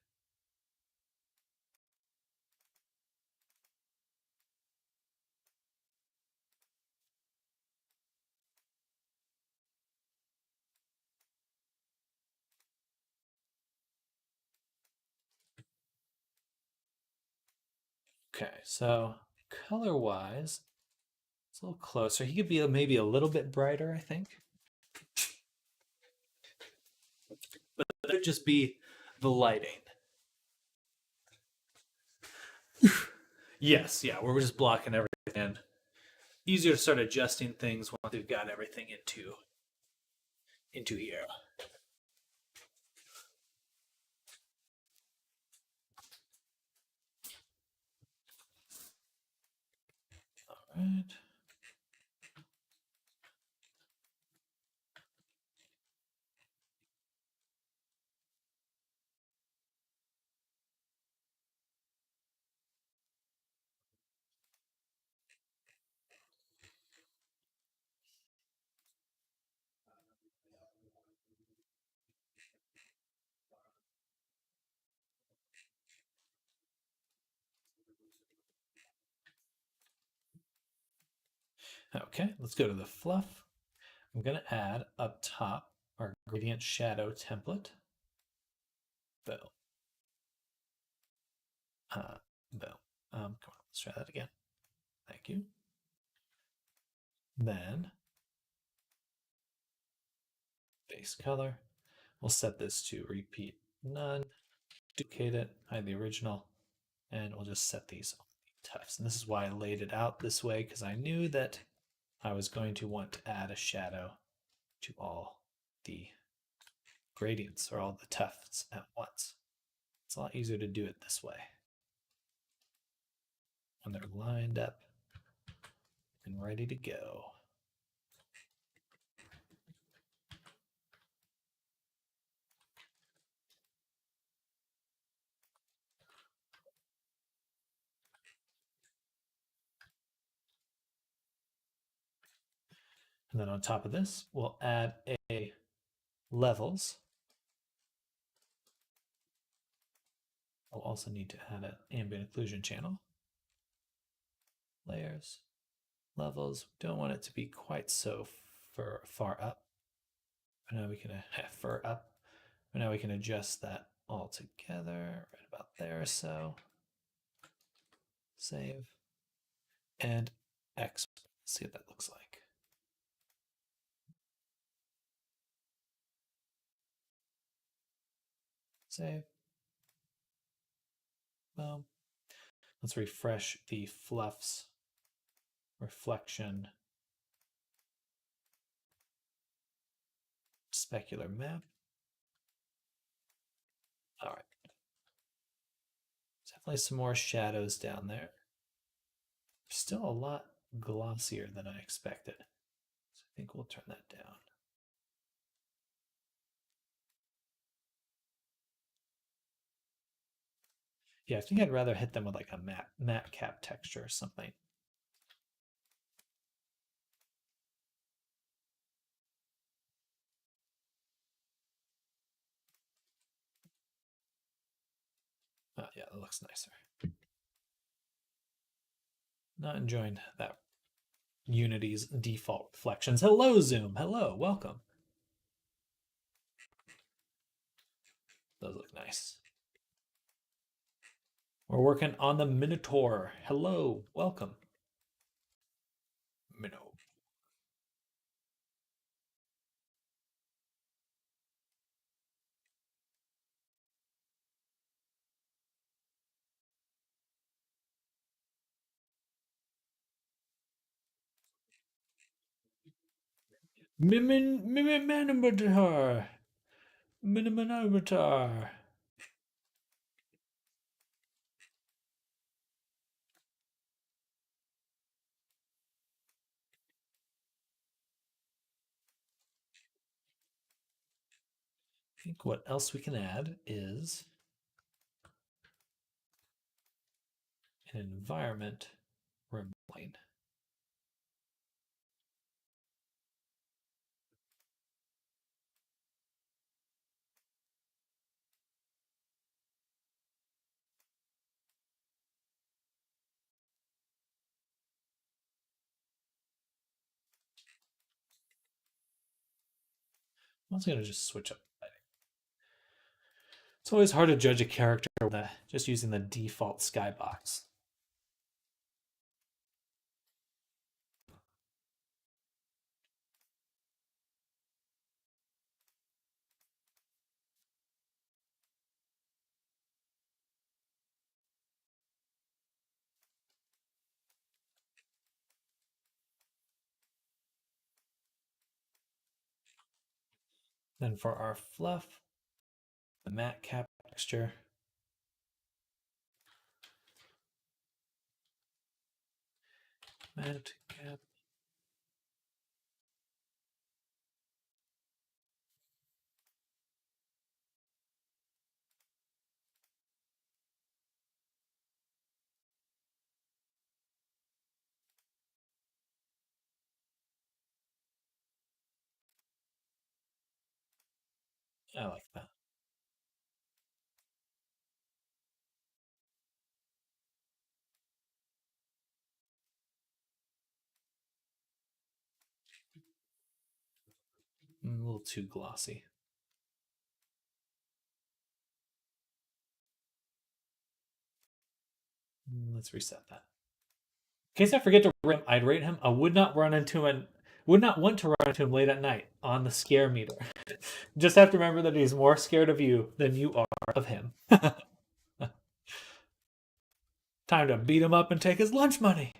Okay, so color-wise, it's a little closer. He could be maybe a little bit brighter, I think. But that would just be the lighting. Yes, yeah, we're just blocking everything. Easier to start adjusting things once we've got everything into here. All right. Okay, let's go to the fluff. I'm going to add up top our gradient shadow template. Boom. Boom. Come on, let's try that again. Thank you. Then base color. We'll set this to repeat none. Duplicate it, hide the original, and we'll just set these on the tufts. And this is why I laid it out this way, because I knew that I was going to want to add a shadow to all the gradients or all the tufts at once. It's a lot easier to do it this way when they're lined up and ready to go. And then on top of this, we'll add a levels. I'll also need to add an ambient occlusion channel. Layers, levels. Don't want it to be quite so far up. But now we can fur up. But now we can adjust that all together right about there. So save and export. See what that looks like. Save. Boom. Let's refresh the fluffs reflection specular map. All right. Definitely some more shadows down there. Still a lot glossier than I expected. So I think we'll turn that down. Yeah, I think I'd rather hit them with like a matte cap texture or something. Oh, yeah, that looks nicer. Not enjoying that Unity's default reflections. Hello, Zoom. Hello, welcome. Those look nice. We're working on the Minotaur. Hello, welcome. Minnow. Minotaur. Minotaur. I think what else we can add is an environment remodeling. I'm also going to just switch up lighting. It's always hard to judge a character with just using the default skybox. Then for our fluff, the matte cap texture. Matte cap. I like that. A little too glossy. Let's reset that. In case I forget to rate him, I'd rate him. I would not want to run into him late at night on the scare meter. Just have to remember that he's more scared of you than you are of him. Time to beat him up and take his lunch money.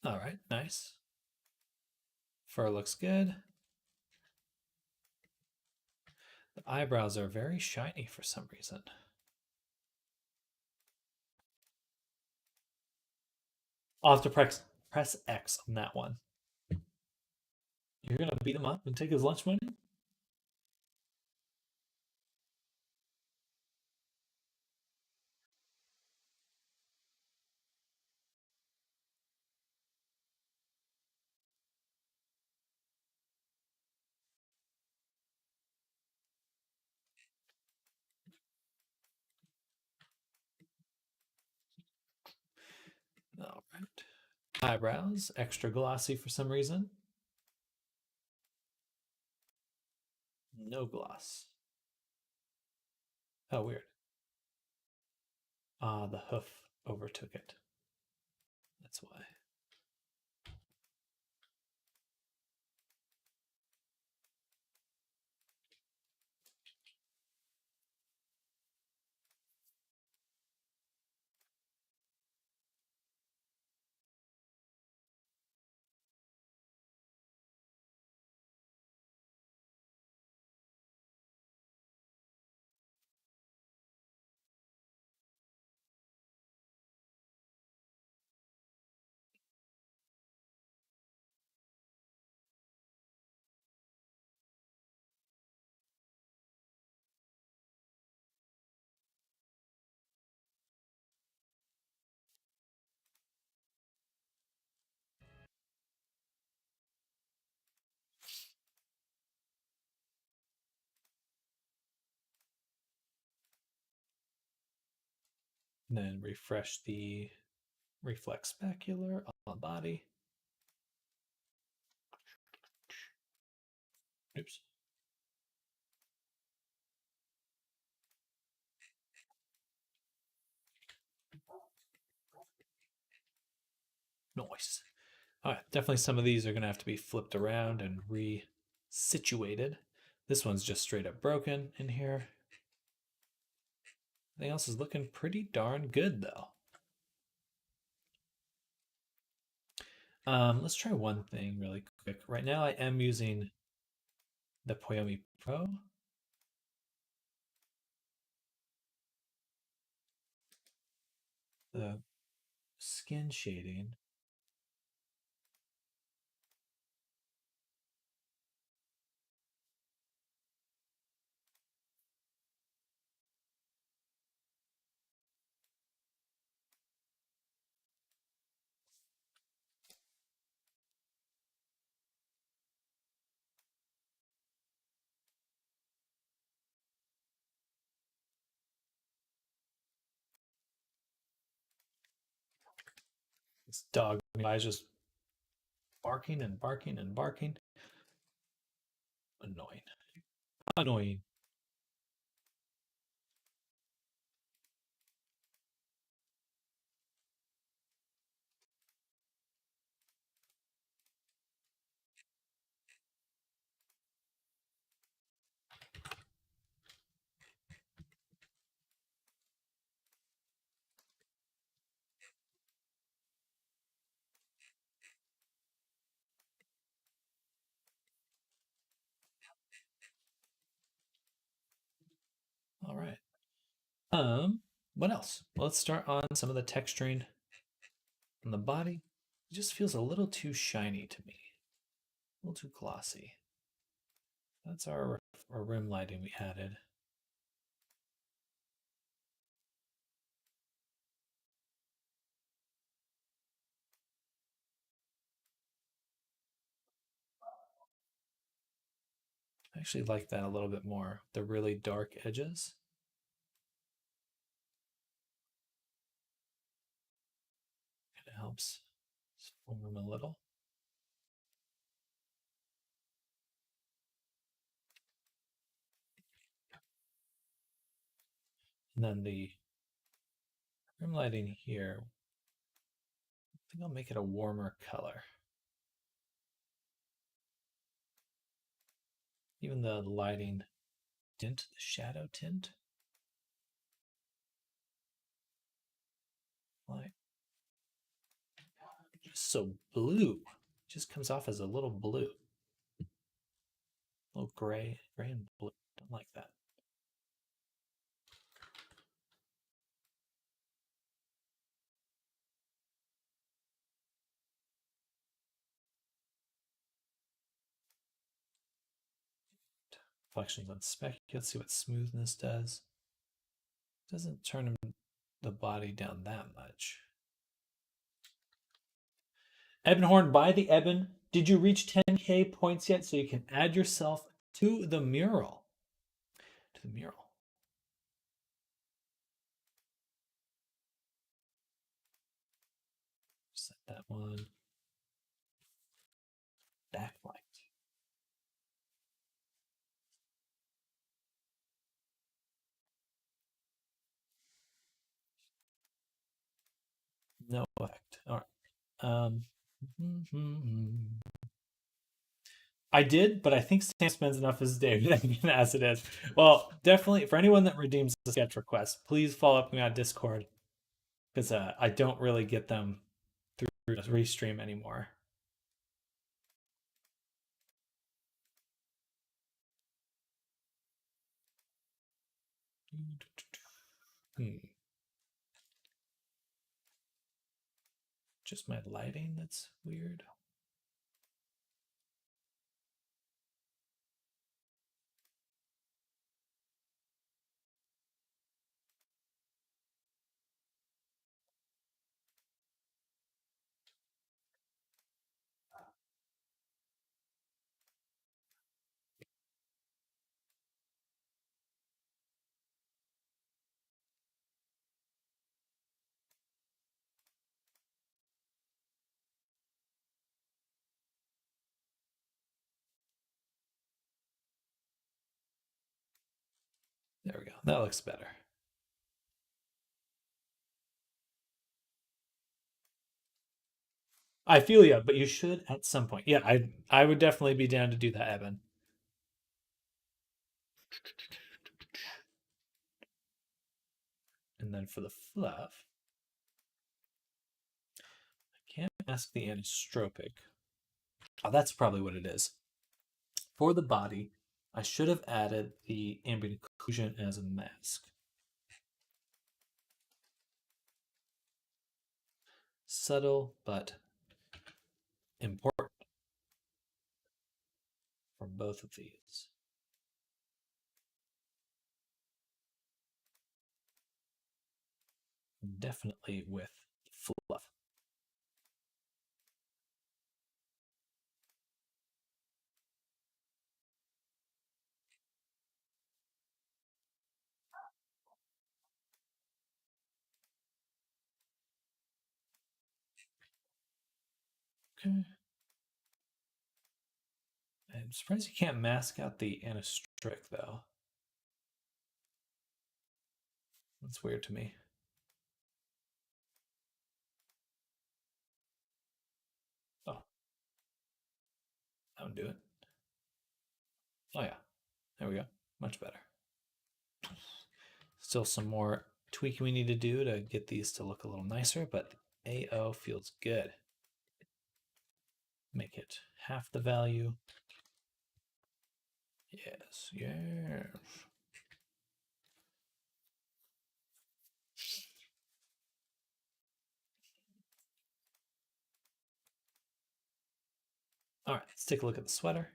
All right, nice. Fur looks good. The eyebrows are very shiny for some reason. I'll have to press X on that one. You're gonna beat him up and take his lunch money? All right. Eyebrows, extra glossy for some reason. No gloss. Oh, weird. Ah, the hoof overtook it. That's why. And then refresh the reflex specular on the body. Oops. Nice. All right, definitely some of these are going to have to be flipped around and resituated. This one's just straight up broken in here. Everything else is looking pretty darn good, though. Let's try one thing really quick. Right now I am using the Poyomi Pro. The skin shading. This dog is just barking and barking and barking. Annoying. Annoying. All right. What else? Well, let's start on some of the texturing on the body. It just feels a little too shiny to me. A little too glossy. That's our rim lighting we added. I actually like that a little bit more. The really dark edges. It helps form a little. And then the rim lighting here, I think I'll make it a warmer color. Even the lighting tint, the shadow tint. Light. so blue. Just comes off as a little blue. A little gray and blue. Don't like that. Reflections on spec. Let's see what smoothness does. Doesn't turn the body down that much. Ebonhorn, buy the Ebon. Did you reach 10K points yet so you can add yourself to the mural? To the mural. Set that one. Backlight. No effect. All right. I did, but I think Sam spends enough of his day as it is. Well, definitely for anyone that redeems the sketch request, please follow up with me on Discord because I don't really get them through the restream anymore. Just my lighting that's weird. There we go. That looks better. I feel you, but you should at some point. Yeah, I would definitely be down to do that, Evan. And then for the fluff, I can't mask the anistropic. Oh, that's probably what it is. For the body, I should have added the ambient occlusion as a mask. Subtle, but important for both of these. Definitely with fluff. Okay. I'm surprised you can't mask out the anistric, though. That's weird to me. Oh. That would do it. Oh, yeah. There we go. Much better. Still some more tweaking we need to do to get these to look a little nicer, but AO feels good. Make it half the value. Yes, yes. All right, let's take a look at the sweater.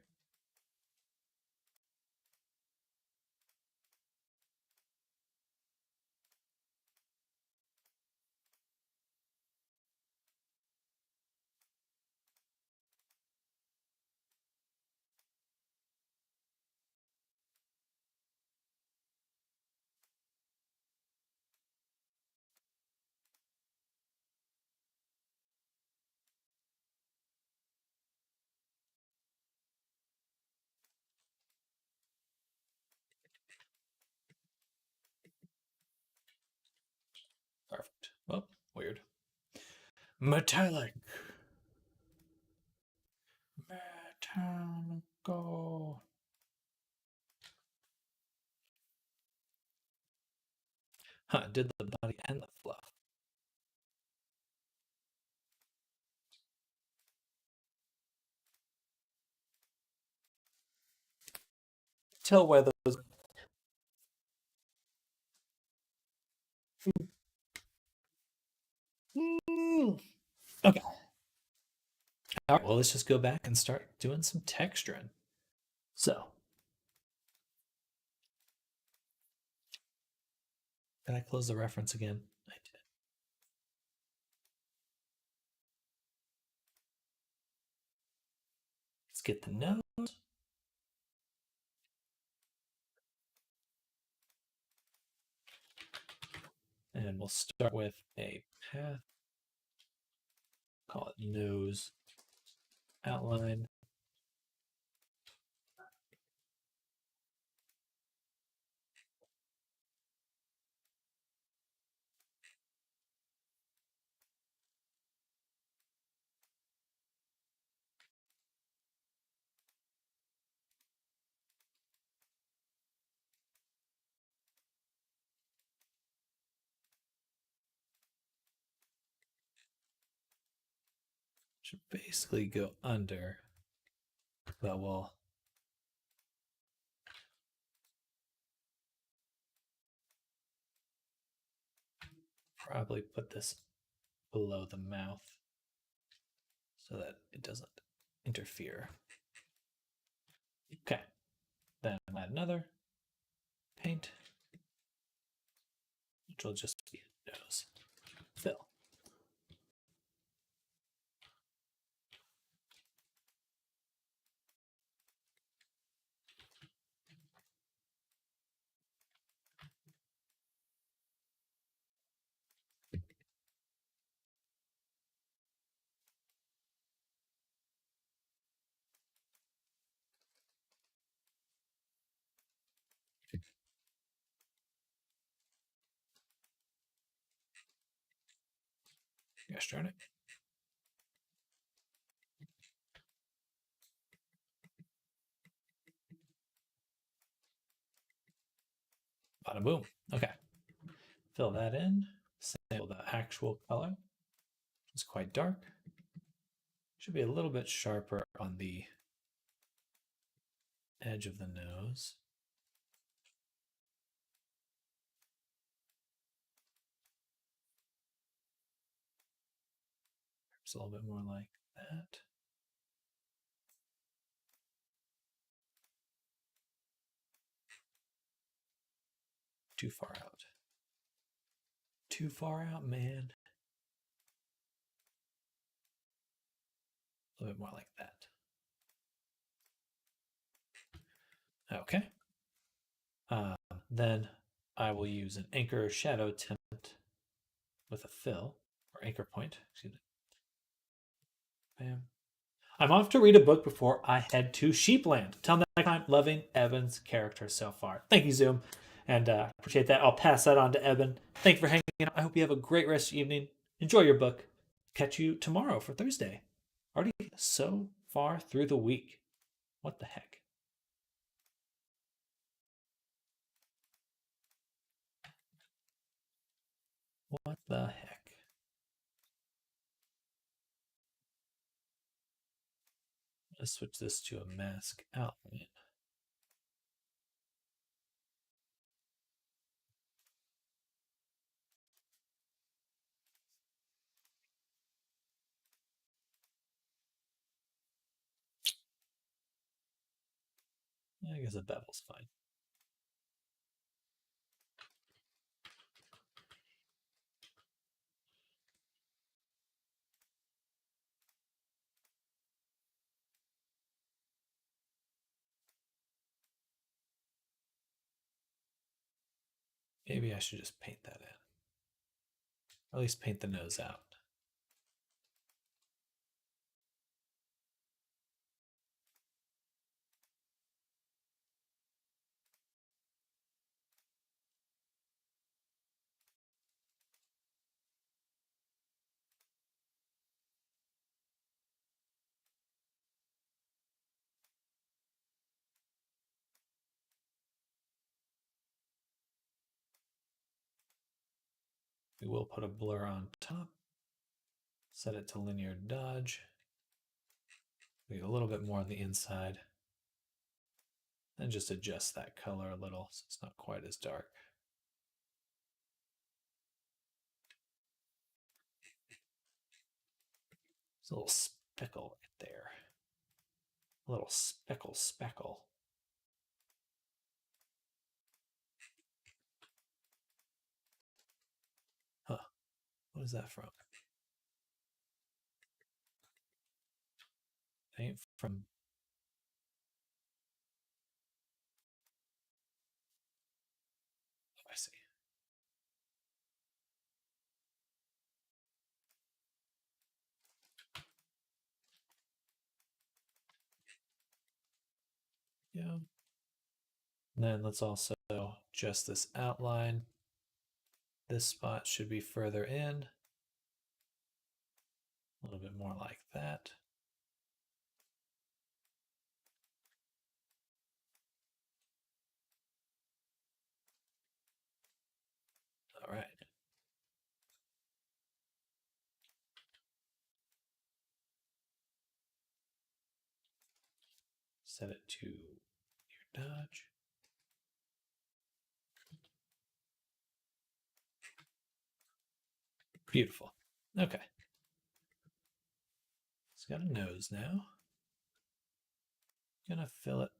Perfect. Oh, weird. Metallic. Metallico. Huh, did the body and the fluff. tell where those. Okay. All right, well, let's just go back and start doing some texturing. So, did I close the reference again? I did. Let's get the nose. And we'll start with a path. Call it nose outline. Should basically go under, but we'll probably put this below the mouth so that it doesn't interfere. Okay, then I'll add another paint, which will just be nose fill. Gosh darn it. Bada boom. Okay. Fill that in. Sample the actual color. It's quite dark. Should be a little bit sharper on the edge of the nose. Perhaps a little bit more like that. Too far out. Too far out, man. A little bit more like that. Okay. Then I will use an anchor shadow tint with a fill, or anchor point, excuse me. Bam. I'm off to read a book before I head to Sheepland. Till next time, loving Evan's character so far. Thank you, Zoom, and appreciate that. I'll pass that on to Evan. Thank you for hanging out. I hope you have a great rest of the evening. Enjoy your book. Catch you tomorrow for Thursday. Already so far through the week. What the heck? What the heck? Let's switch this to a mask outline. I guess a bevel's fine. Maybe I should just paint that in. Or at least paint the nose out. We will put a blur on top. Set it to linear dodge. We get a little bit more on the inside. And just adjust that color a little so it's not quite as dark. There's a little speckle right there. A little speckle. Huh. What is that from? It ain't from... Oh, I see. Yeah. And then let's also adjust this outline. This spot should be further in. A little bit more like that. All right. Set it to your dodge. Beautiful. Okay. It's got a nose now. Gonna fill it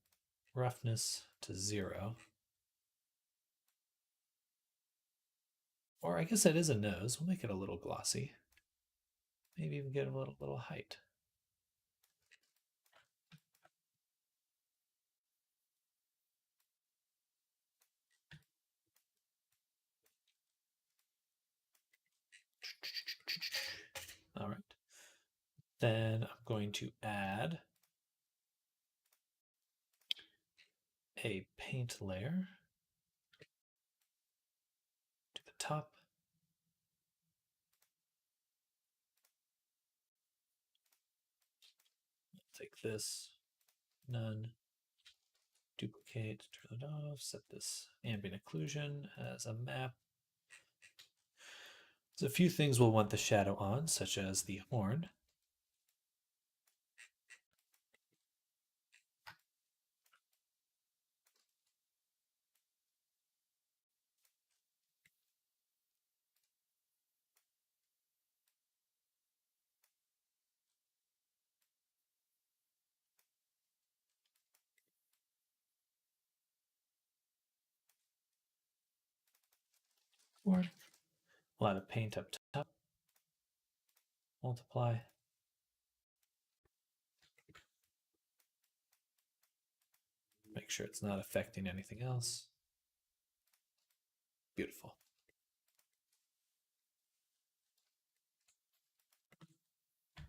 roughness to 0. Or I guess that is a nose. We'll make it a little glossy. Maybe even get a little height. All right. Then I'm going to add a paint layer to the top. Take this, none, duplicate, turn it off, set this ambient occlusion as a map. There's a few things we'll want the shadow on, such as the horn. Horn. We'll add a paint up top. Multiply. Make sure it's not affecting anything else. Beautiful. A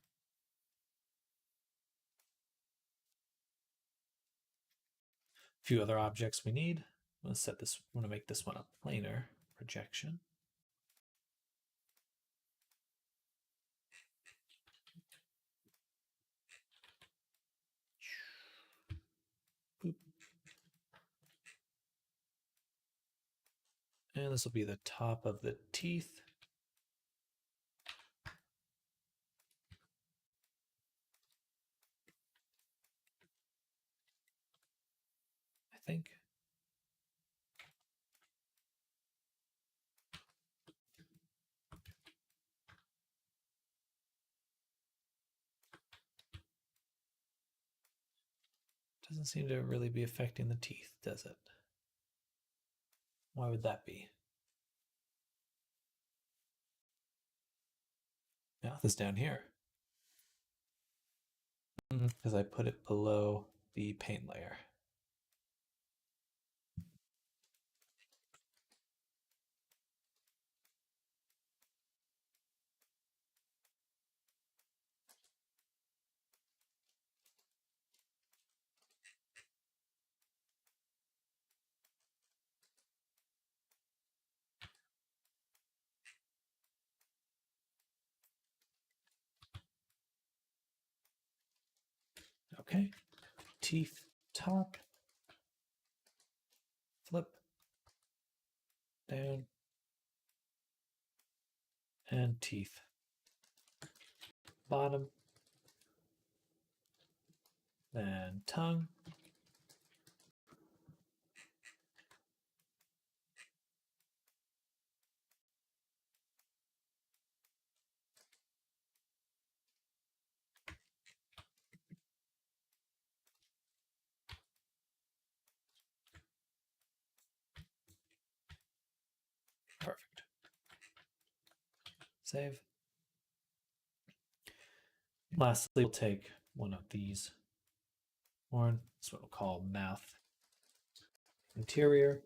few other objects we need. I'm going to make this one a planar projection. Boop. And this will be the top of the teeth. I think. Doesn't seem to really be affecting the teeth, does it? Why would that be? Mouth is down here. Because I put it below the paint layer. Okay, teeth top, flip, down, and teeth bottom, then tongue, Save. Lastly, we'll take one of these horn. That's what we'll call mouth interior.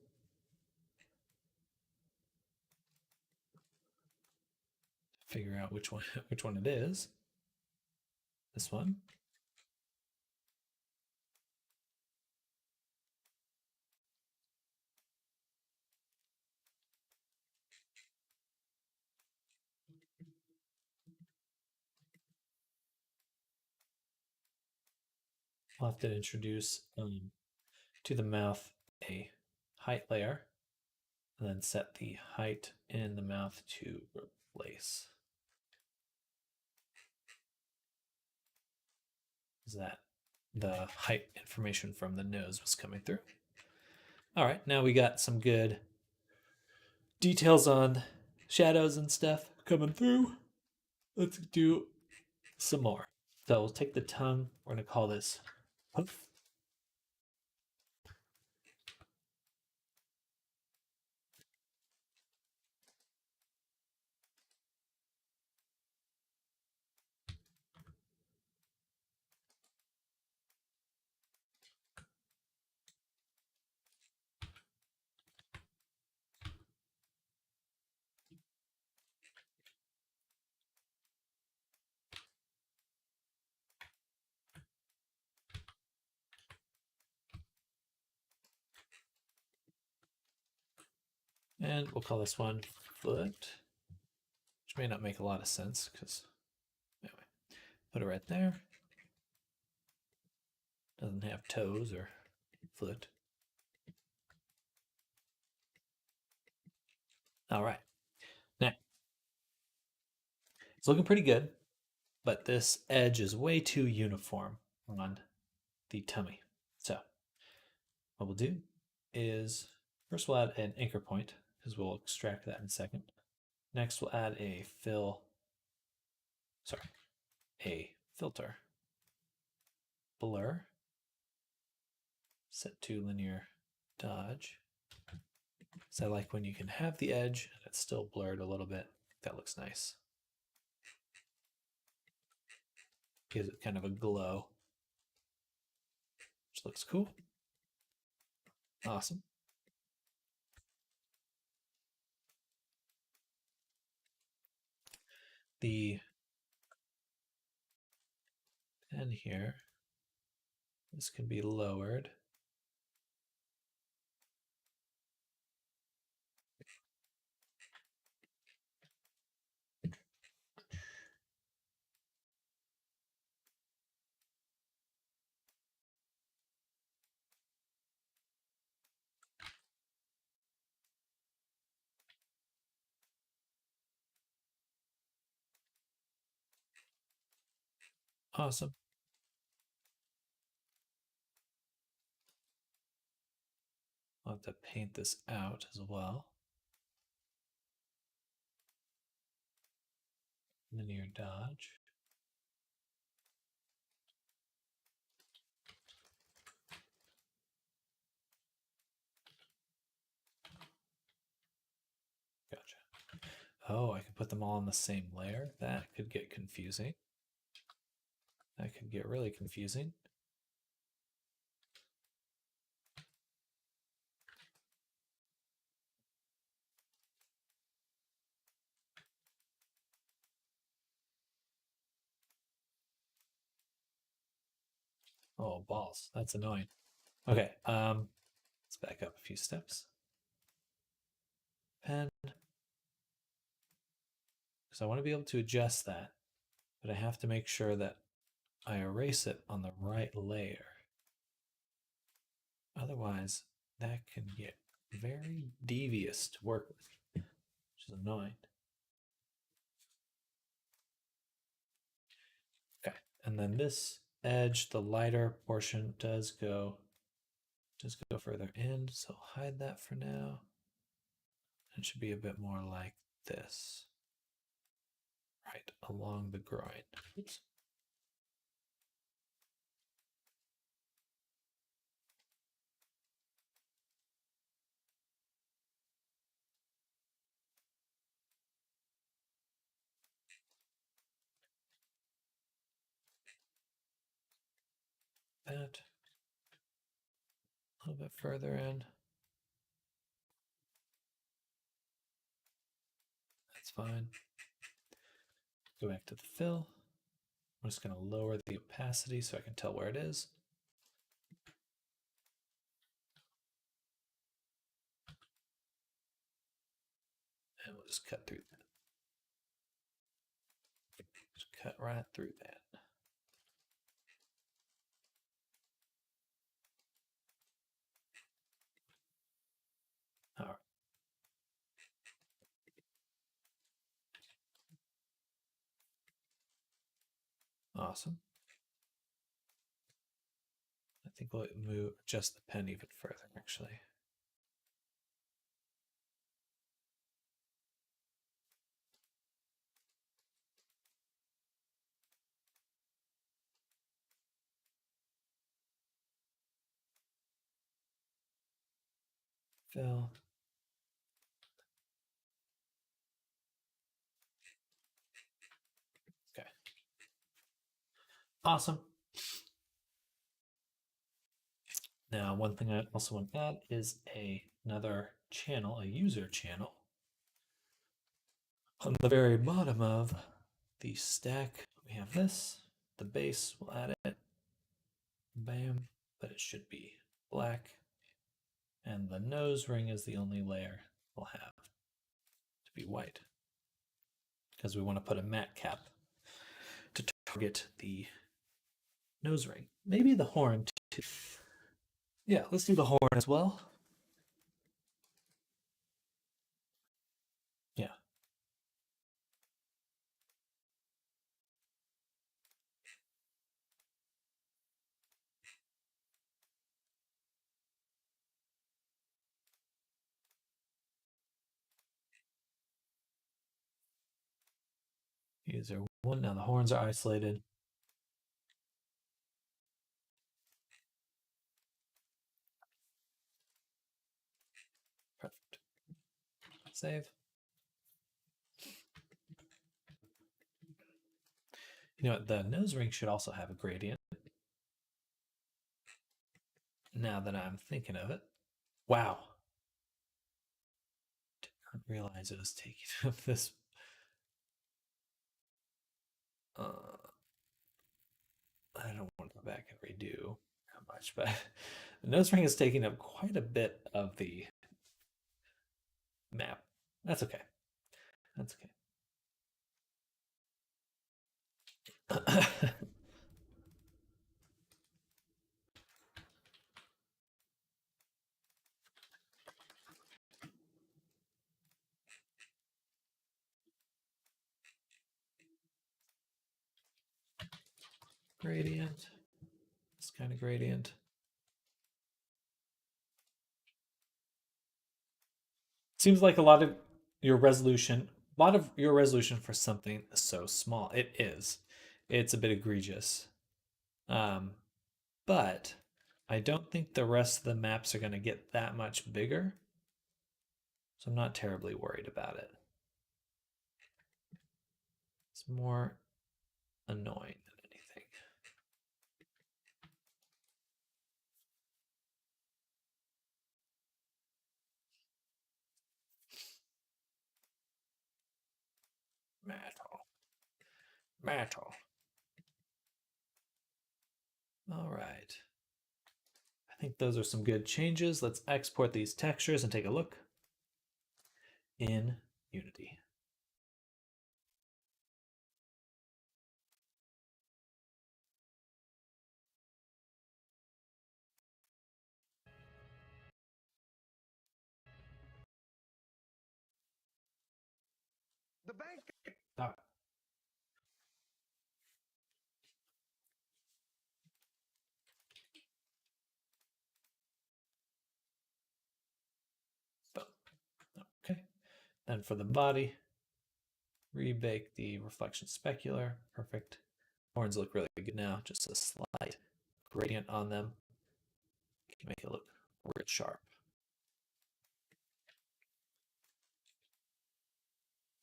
Figure out which one it is. This one. We'll have to introduce to the mouth a height layer, and then set the height in the mouth to replace. Is that the height information from the nose was coming through? All right, now we got some good details on shadows and stuff coming through. Let's do some more. So we'll take the tongue. We're going to call this hoof. And we'll call this one foot, which may not make a lot of sense because, anyway, put it right there. Doesn't have toes or foot. All right. Now, it's looking pretty good, but this edge is way too uniform on the tummy. So what we'll do is first we'll add an anchor point because we'll extract that in a second. Next we'll add a filter, blur, set to linear dodge. So I like when you can have the edge and it's still blurred a little bit. That looks nice. Gives it kind of a glow, which looks cool. Awesome. The pen here, this can be lowered. Awesome. I'll have to paint this out as well. Linear dodge. Gotcha. Oh, I could put them all on the same layer. That could get confusing. That could get really confusing. Oh, balls. That's annoying. Okay, let's back up a few steps. Pen. Because I want to be able to adjust that, but I have to make sure that I erase it on the right layer. Otherwise, that can get very devious to work with, which is annoying. Okay, and then this edge, the lighter portion, does go further in, so hide that for now. It should be a bit more like this, right along the groin. Oops. A little bit further in. That's fine. Go back to the fill. I'm just going to lower the opacity so I can tell where it is. And we'll just cut through that. Just cut right through that. All right. Awesome. I think we'll move just the pen even further, actually. Fill. Okay. Awesome. Now, one thing I also want to add is another channel, a user channel. On the very bottom of the stack, we have this. The base, we'll add it. Bam. But it should be black. And the nose ring is the only layer we'll have to be white, because we want to put a matte cap to target the nose ring. Maybe the horn too. Yeah, let's do the horn as well. Yeah. User one. Now the horns are isolated. Perfect. Save. You know what? The nose ring should also have a gradient. Now that I'm thinking of it. Wow. Did not realize it was taking up this. I don't want to go back and redo how much, but the nose ring is taking up quite a bit of the map. That's okay. That's okay. Gradient. This kind of gradient. Seems like a lot of your resolution for something so small. It is. It's a bit egregious. But I don't think the rest of the maps are going to get that much bigger. So I'm not terribly worried about it. It's more annoying than anything. Metal. All right. I think those are some good changes. Let's export these textures and take a look in Unity. The bank. All right. Okay. Then for the body, rebake the reflection specular. Perfect. Horns look really good now. Just a slight gradient on them can make it look real sharp.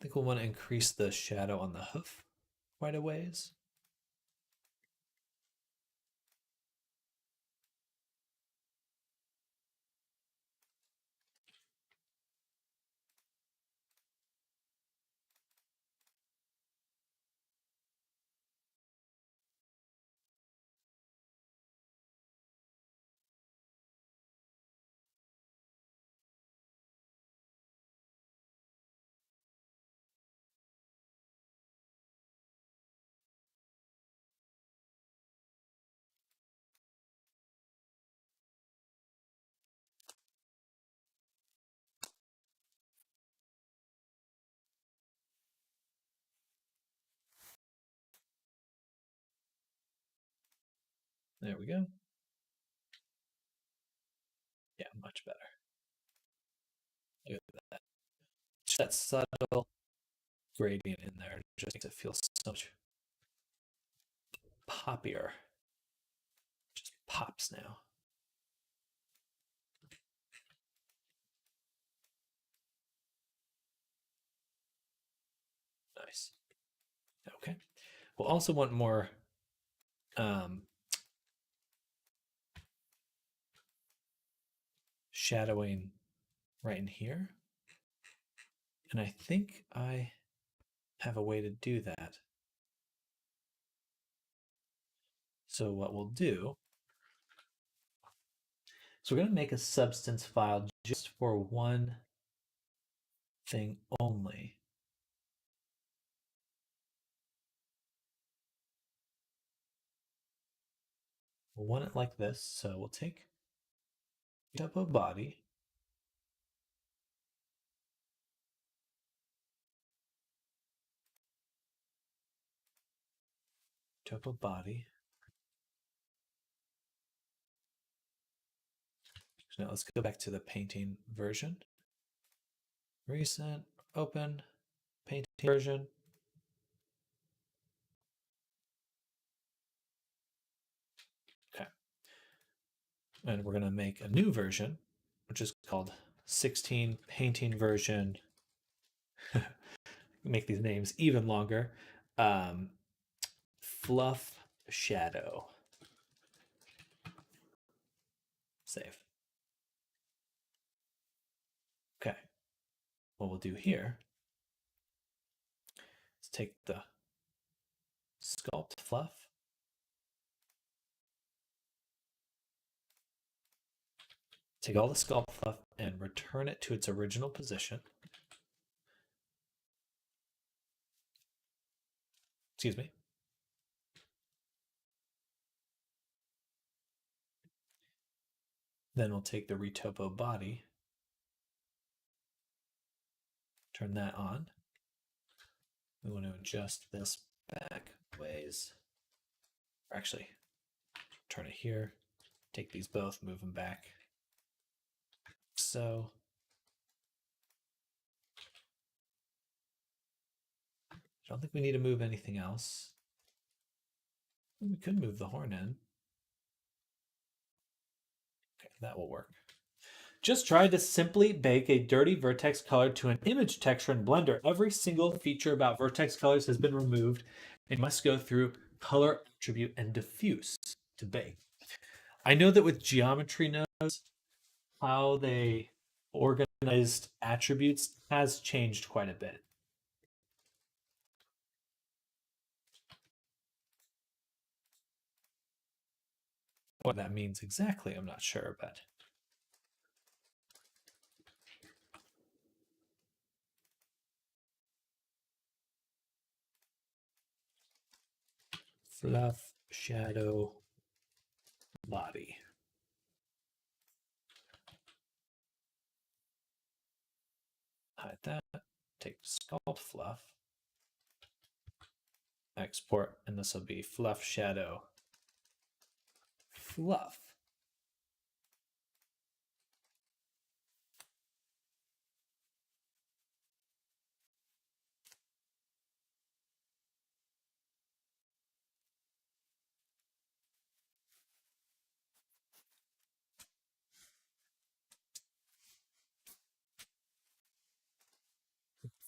I think we'll want to increase the shadow on the hoof quite a ways. There we go. Yeah, much better. Look at that. Just that subtle gradient in there just makes it feel so much poppier. Just pops now. Nice. Okay. We'll also want more shadowing right in here. And I think I have a way to do that. So what we'll do, so we're going to make a substance file just for one thing only. We'll want it like this. So we'll take topo body, topo body. So now let's go back to the painting version. Recent, open, painting version. Okay. And we're going to make a new version, which is called 16 painting version. Make these names even longer. Fluff shadow. Save. Okay. What we'll do here is take the sculpt fluff, take all the sculpt fluff and return it to its original position. Excuse me. Then we'll take the retopo body, turn that on. We want to adjust this back ways. Or actually, turn it here, take these both, move them back. So I don't think we need to move anything else. We could move the horn in. Okay, that will work. Just tried to simply bake a dirty vertex color to an image texture in Blender. Every single feature about vertex colors has been removed and must go through color attribute and diffuse to bake. I know that with geometry nodes, how they organized attributes has changed quite a bit. What that means exactly, I'm not sure, but fluff, shadow, body. Hide that, take sculpt fluff, export, and this will be fluff, shadow, fluff.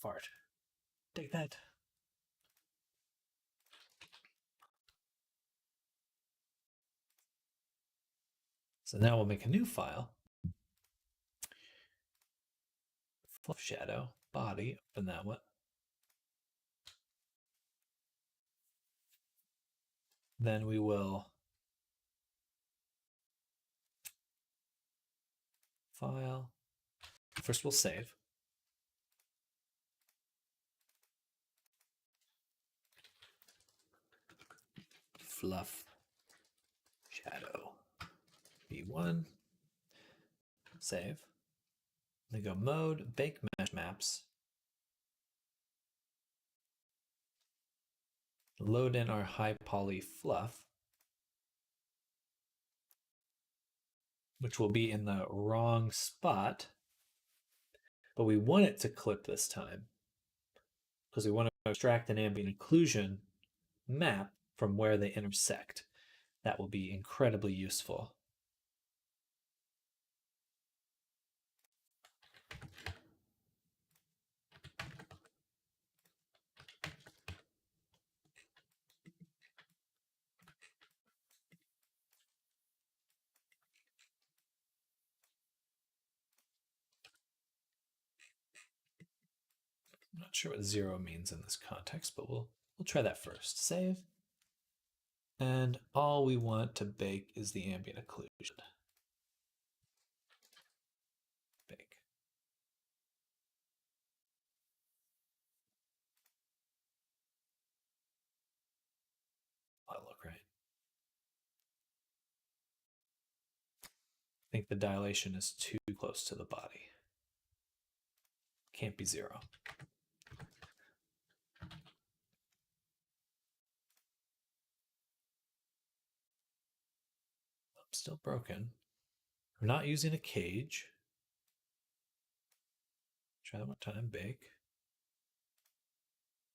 Fart. Take that. So now we'll make a new file. Fluff shadow, body, open that one. Then we will file. First we'll save. Fluff shadow v1. Save. Then go mode, bake mesh maps. Load in our high poly fluff. which will be in the wrong spot, but we want it to clip this time because we want to extract an ambient occlusion map from where they intersect. That will be incredibly useful. I'm not sure what 0 means in this context, but we'll try that first. Save. And all we want to bake is the ambient occlusion. Bake. That'll look right. I think the dilation is too close to the body. Can't be 0. Still broken. I'm not using a cage. Try that one time. Bake.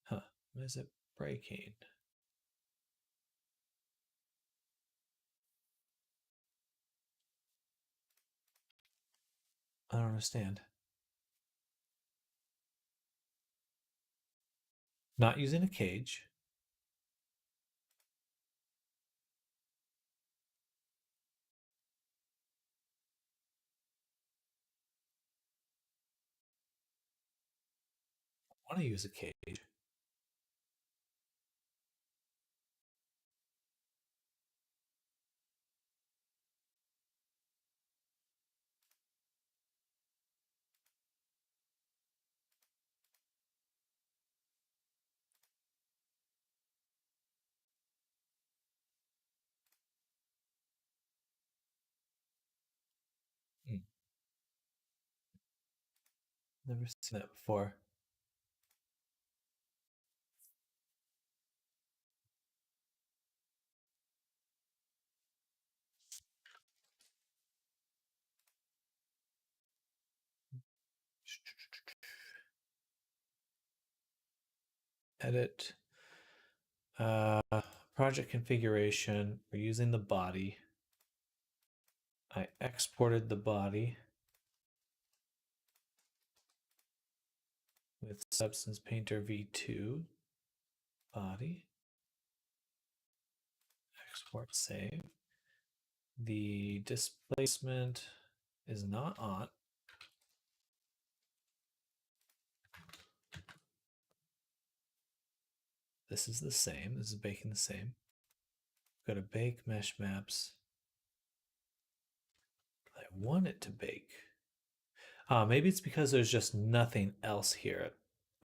Huh. Why is it breaking? I don't understand. Not using a cage. I want to use a cage. Never seen that before. Edit. Project configuration. We're using the body. I exported the body with Substance Painter V2. Body. Export, save. The displacement is not on. This is the same. This is baking the same. Go to bake mesh maps. I want it to bake. Maybe it's because there's just nothing else here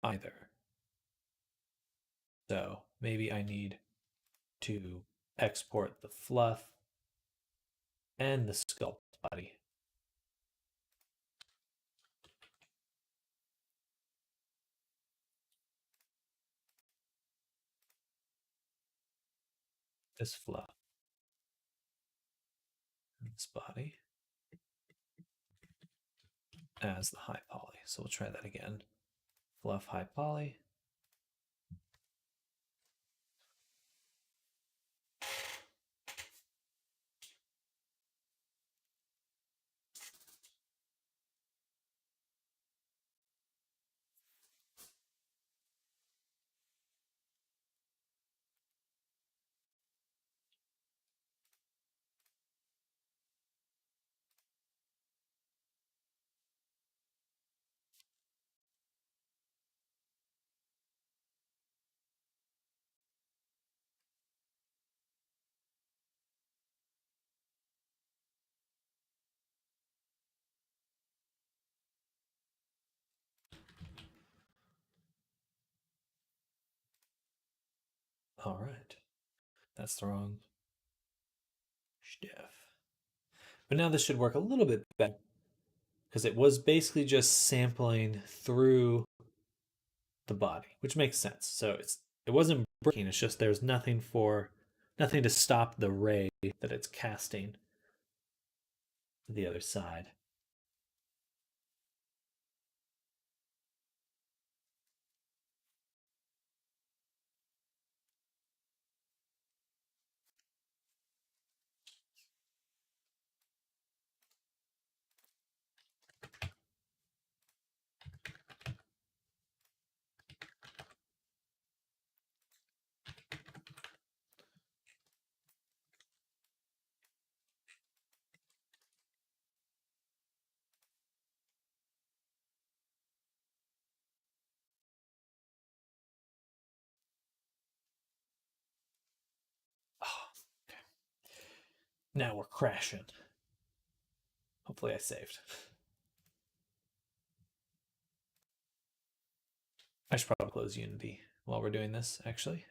either. So maybe I need to export the fluff and the sculpt body. This fluff and this body as the high poly. So we'll try that again. Fluff high poly. All right. That's the wrong stuff. But now this should work a little bit better because it was basically just sampling through the body, which makes sense. So it wasn't breaking, it's just there's nothing to stop the ray that it's casting. the other side. Oh, okay. Now we're crashing. Hopefully I saved. I should probably close Unity while we're doing this, actually.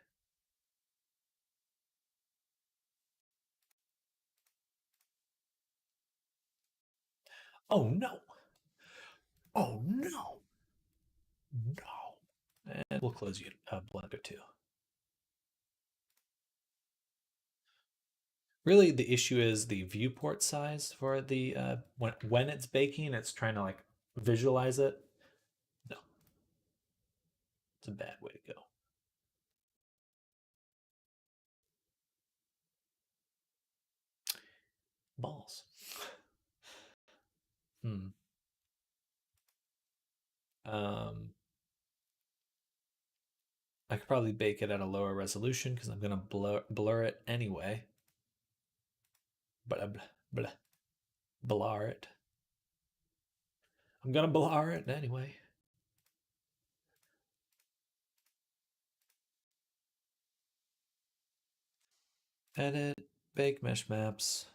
Oh no! Oh no! No! And we'll close Blender too. Really, the issue is the viewport size for the when it's baking, it's trying to like visualize it. No, it's a bad way to go. Balls. I could probably bake it at a lower resolution because I'm gonna blur it anyway. But blur it. I'm gonna blur it anyway. Edit, bake mesh maps.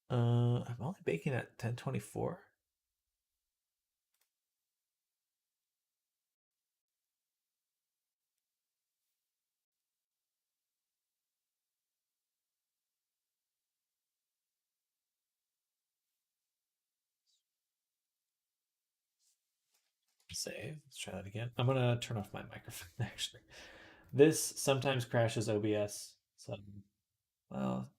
I'm only baking at 1024. Save. Let's try that again. I'm gonna turn off my microphone actually. This sometimes crashes OBS. So, well,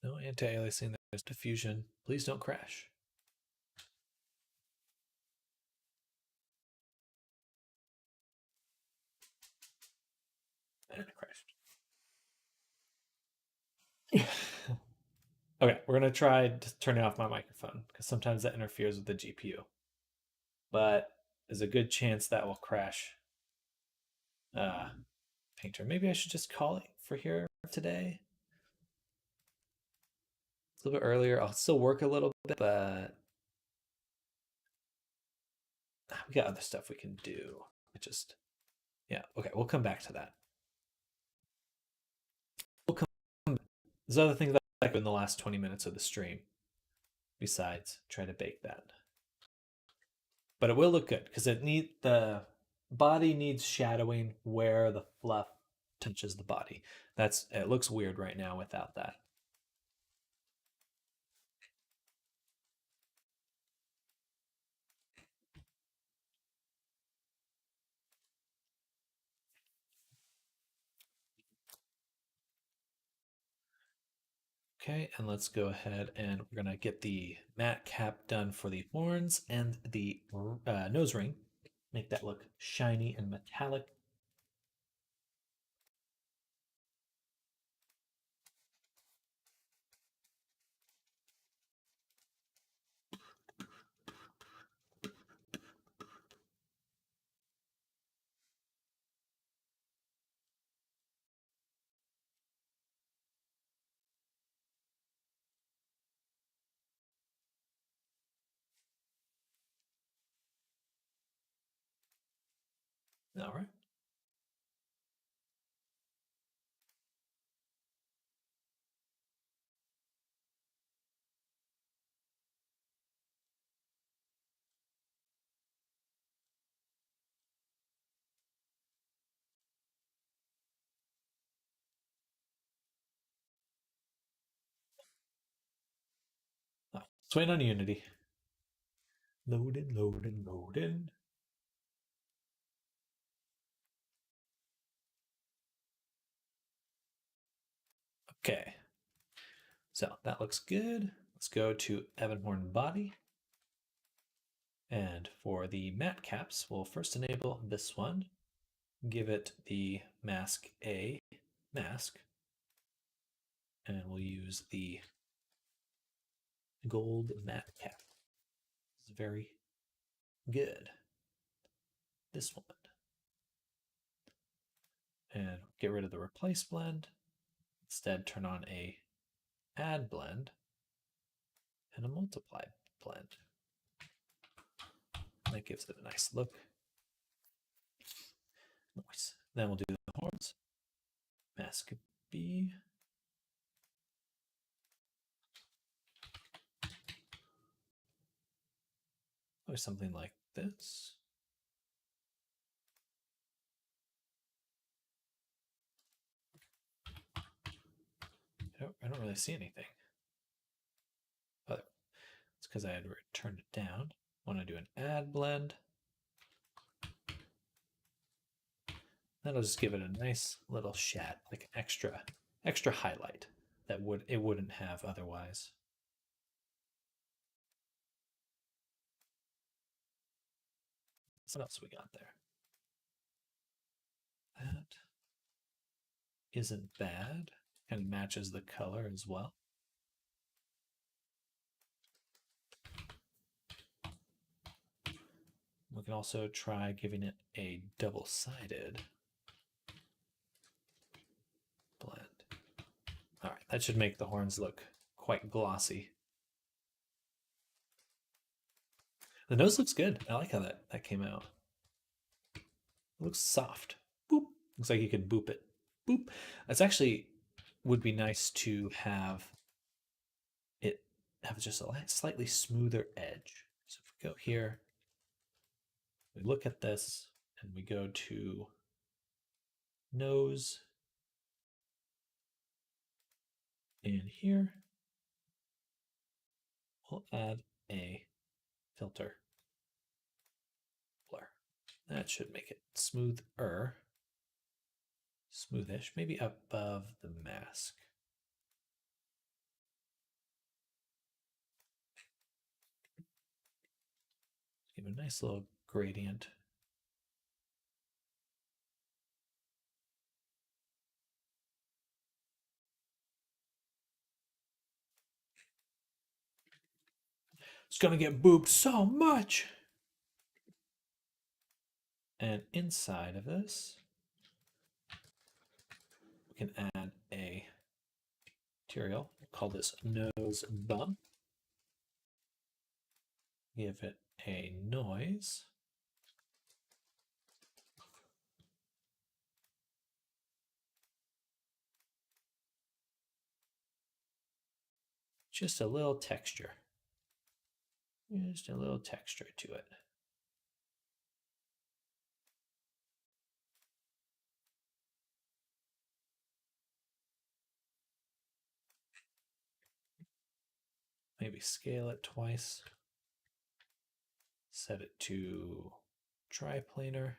no anti-aliasing. There's diffusion. Please don't crash. And it crashed. Okay, we're gonna try turning off my microphone because sometimes that interferes with the GPU. But there's a good chance that will crash Painter. Maybe I should just call it for here today. It's a little bit earlier. I'll still work a little bit, but we got other stuff we can do. Yeah, okay, we'll come back to that. There's other things that I do in the last 20 minutes of the stream besides try to bake that. But it will look good because the body needs shadowing where the fluff touches the body. It looks weird right now without that. Okay, and let's go ahead and we're gonna get the matte cap done for the horns and the nose ring. Make that look shiny and metallic. All right. Let's wait on Unity. Loading, loading, loading. Okay. So that looks good. Let's go to Evanhorn body. And for the matte caps, we'll first enable this one. Give it the mask A mask. And we'll use the gold matte cap. It's very good. This one. And get rid of the replace blend. Instead, turn on a add blend and a multiply blend. That gives it a nice look. Nice. Then we'll do the horns. Mask B. Or something like this. I don't really see anything. But it's because I had turned it down. I want to do an add blend. That'll just give it a nice little shad, like an extra highlight that it wouldn't have otherwise. What else we got there? That isn't bad. Kind of matches the color as well. We can also try giving it a double-sided blend. All right, that should make the horns look quite glossy. The nose looks good. I like how that came out. It looks soft. Boop. Looks like you could boop it. Boop. That's actually would be nice to have it have just a slightly smoother edge. So if we go here, we look at this and we go to nose and here we'll add a filter blur. That should make it smoother, smoothish, maybe above the mask. Give it a nice little gradient. It's gonna get booped so much. And inside of this, we can add a material. We'll call this nose bump. Give it a noise. Just a little texture. Just a little texture to it. Maybe scale it twice. Set it to triplanar.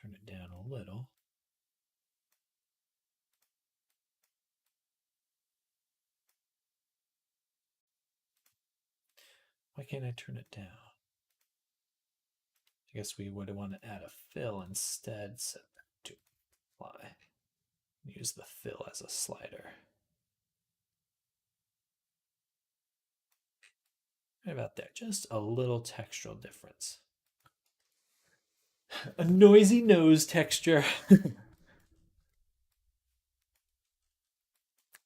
Turn it down a little. Why can't I turn it down? I guess we would want to add a fill instead. Set that to apply. Use the fill as a slider. Right about there. Just a little textural difference. A noisy nose texture.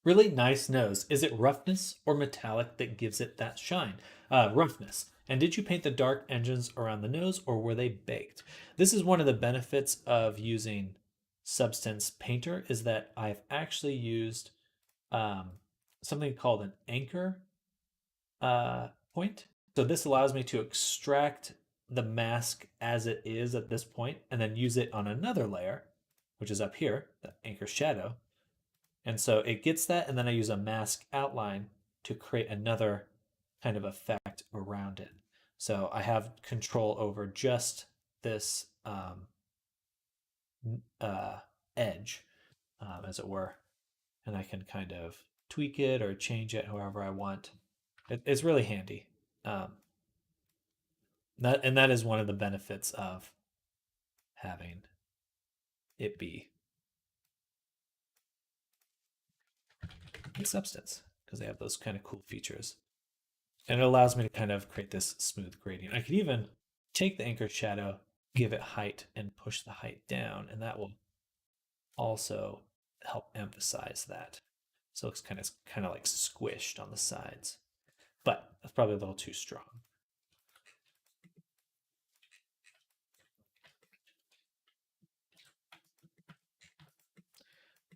Really nice nose. Is it roughness or metallic that gives it that shine? Roughness. And did you paint the dark engines around the nose or were they baked? This is one of the benefits of using Substance Painter is that I've actually used something called an anchor point. So this allows me to extract the mask as it is at this point and then use it on another layer which is up here, the anchor shadow. And so it gets that, and then I use a mask outline to create another kind of effect around it. So I have control over just this edge, as it were, and I can kind of tweak it or change it however I want. It's really handy. That is one of the benefits of having it be in Substance, because they have those kind of cool features. And it allows me to kind of create this smooth gradient. I could even take the anchor shadow, give it height, and push the height down, and that will also help emphasize that. So it looks kind of like squished on the sides. But that's probably a little too strong.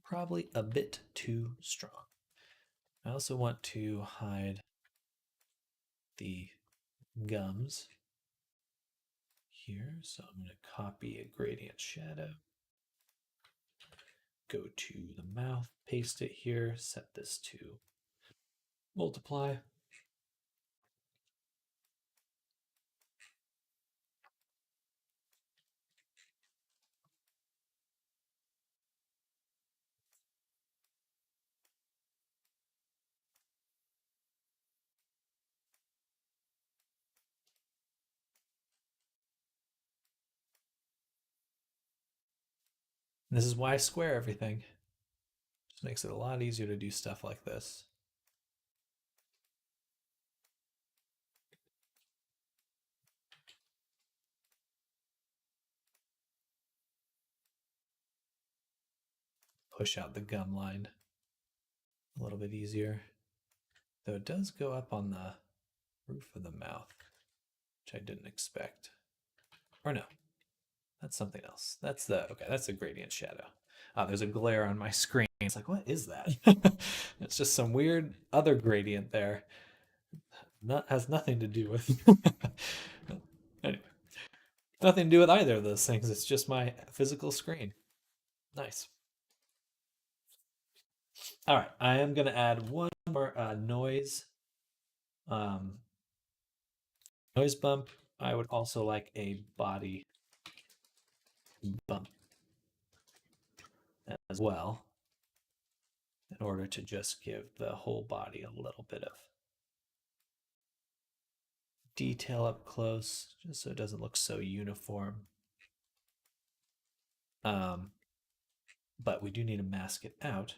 Probably a bit too strong. I also want to hide the gums here. So I'm going to copy a gradient shadow. Go to the mouth, paste it here, set this to multiply. And this is why I square everything. Just makes it a lot easier to do stuff like this. Push out the gum line a little bit easier. Though it does go up on the roof of the mouth, which I didn't expect. Or no, that's something else. That's a gradient shadow. There's a glare on my screen. It's like, what is that? It's just some weird other gradient there. Has nothing to do with anyway. Nothing to do with either of those things. It's just my physical screen. Nice. All right, I am gonna add one more noise noise bump. I would also like a body bump as well, in order to just give the whole body a little bit of detail up close, just so it doesn't look so uniform. But we do need to mask it out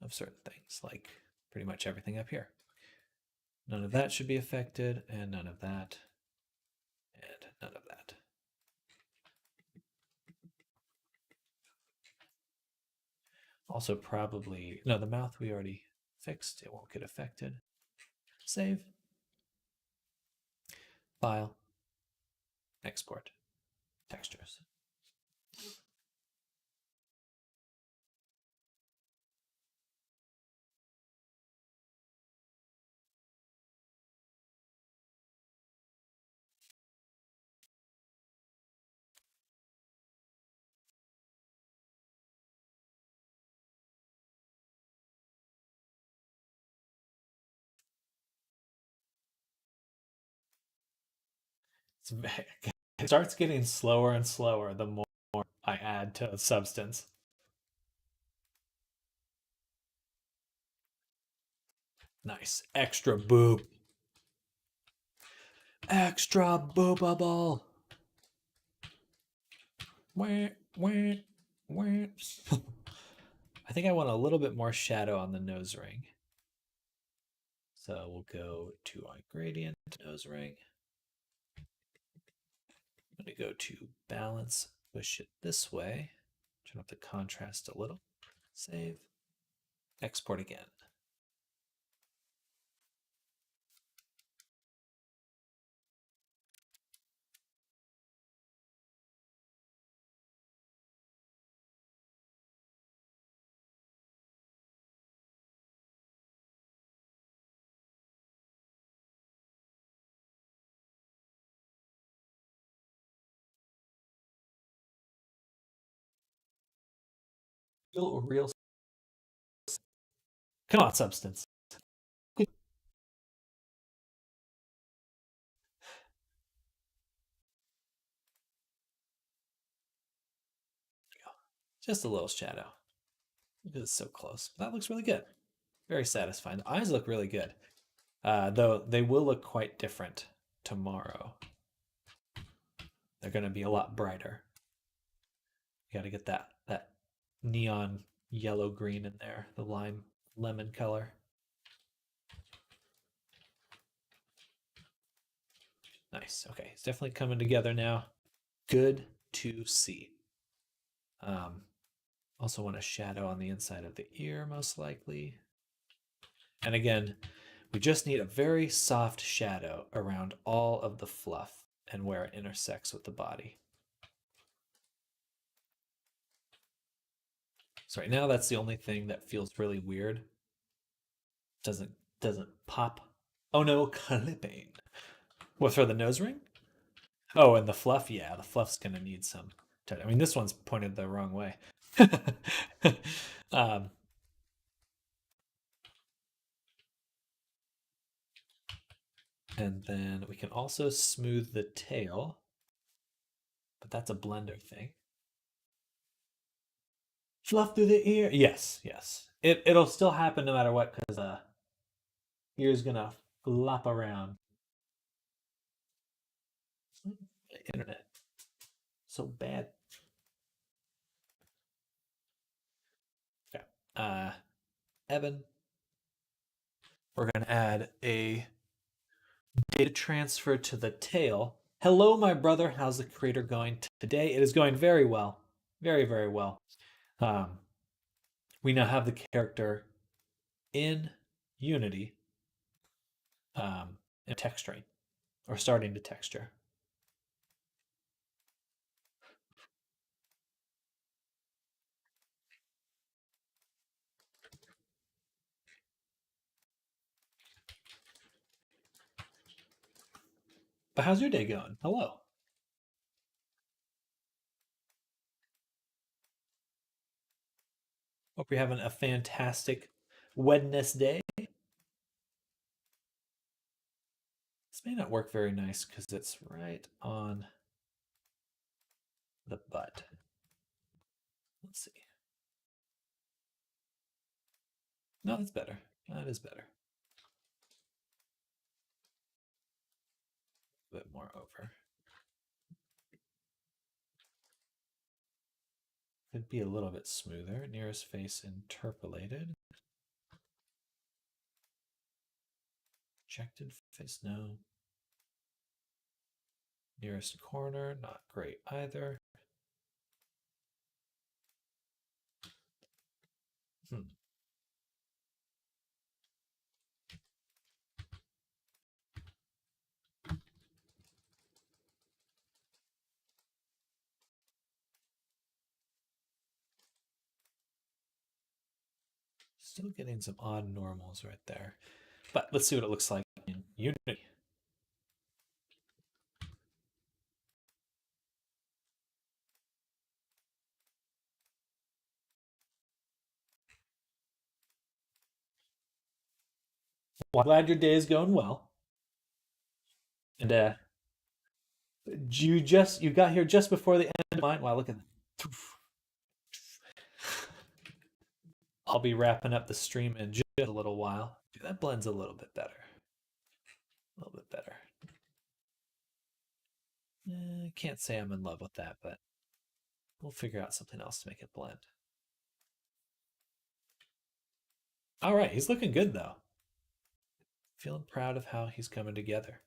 of certain things, like pretty much everything up here. None of that should be affected, and none of that, and none of that. Also probably, no, the mouth we already fixed. It won't get affected. Save. File. Export. Textures. It starts getting slower and slower the more I add to Substance. Nice. Extra boob. Extra boobable. Wah, wah, wah. I think I want a little bit more shadow on the nose ring. So we'll go to our gradient nose ring. I'm going to go to balance, push it this way, turn up the contrast a little, save, export again. Real. Come on, substance. Just a little shadow. Because it's so close. That looks really good. Very satisfying. The eyes look really good. Though they will look quite different tomorrow. They're going to be a lot brighter. You got to get that neon yellow green in there, the lime lemon color. Nice. Okay, it's definitely coming together now. Good to see. Also want a shadow on the inside of the ear, most likely. And again, we just need a very soft shadow around all of the fluff and where it intersects with the body. So right now, that's the only thing that feels really weird. Doesn't pop. Oh no, clipping. What, for the nose ring? Oh, and the fluff, yeah, the fluff's gonna need some. I mean, this one's pointed the wrong way. And then we can also smooth the tail, but that's a blender thing. Fluff through the ear. Yes, yes. It'll still happen no matter what, because ear's gonna flop around. Internet. So bad. Okay. Evan. We're gonna add a data transfer to the tail. Hello, my brother. How's the creator going today? It is going very well. Very, very well. We now have the character in Unity and texturing, or starting to texture. But how's your day going? Hello. Hope you're having a fantastic Wednesday. This may not work very nice because it's right on the butt. Let's see. No, that's better. That is better. A bit more over. Could be a little bit smoother. Nearest face interpolated. Projected face, no. Nearest corner, not great either. Still getting some odd normals right there. But let's see what it looks like in Unity. Well, I'm glad your day is going well. And you got here just before the end of mine. Wow, look at that. I'll be wrapping up the stream in just a little while. Dude, that blends a little bit better. A little bit better. I can't say I'm in love with that, but we'll figure out something else to make it blend. All right, he's looking good though. Feeling proud of how he's coming together.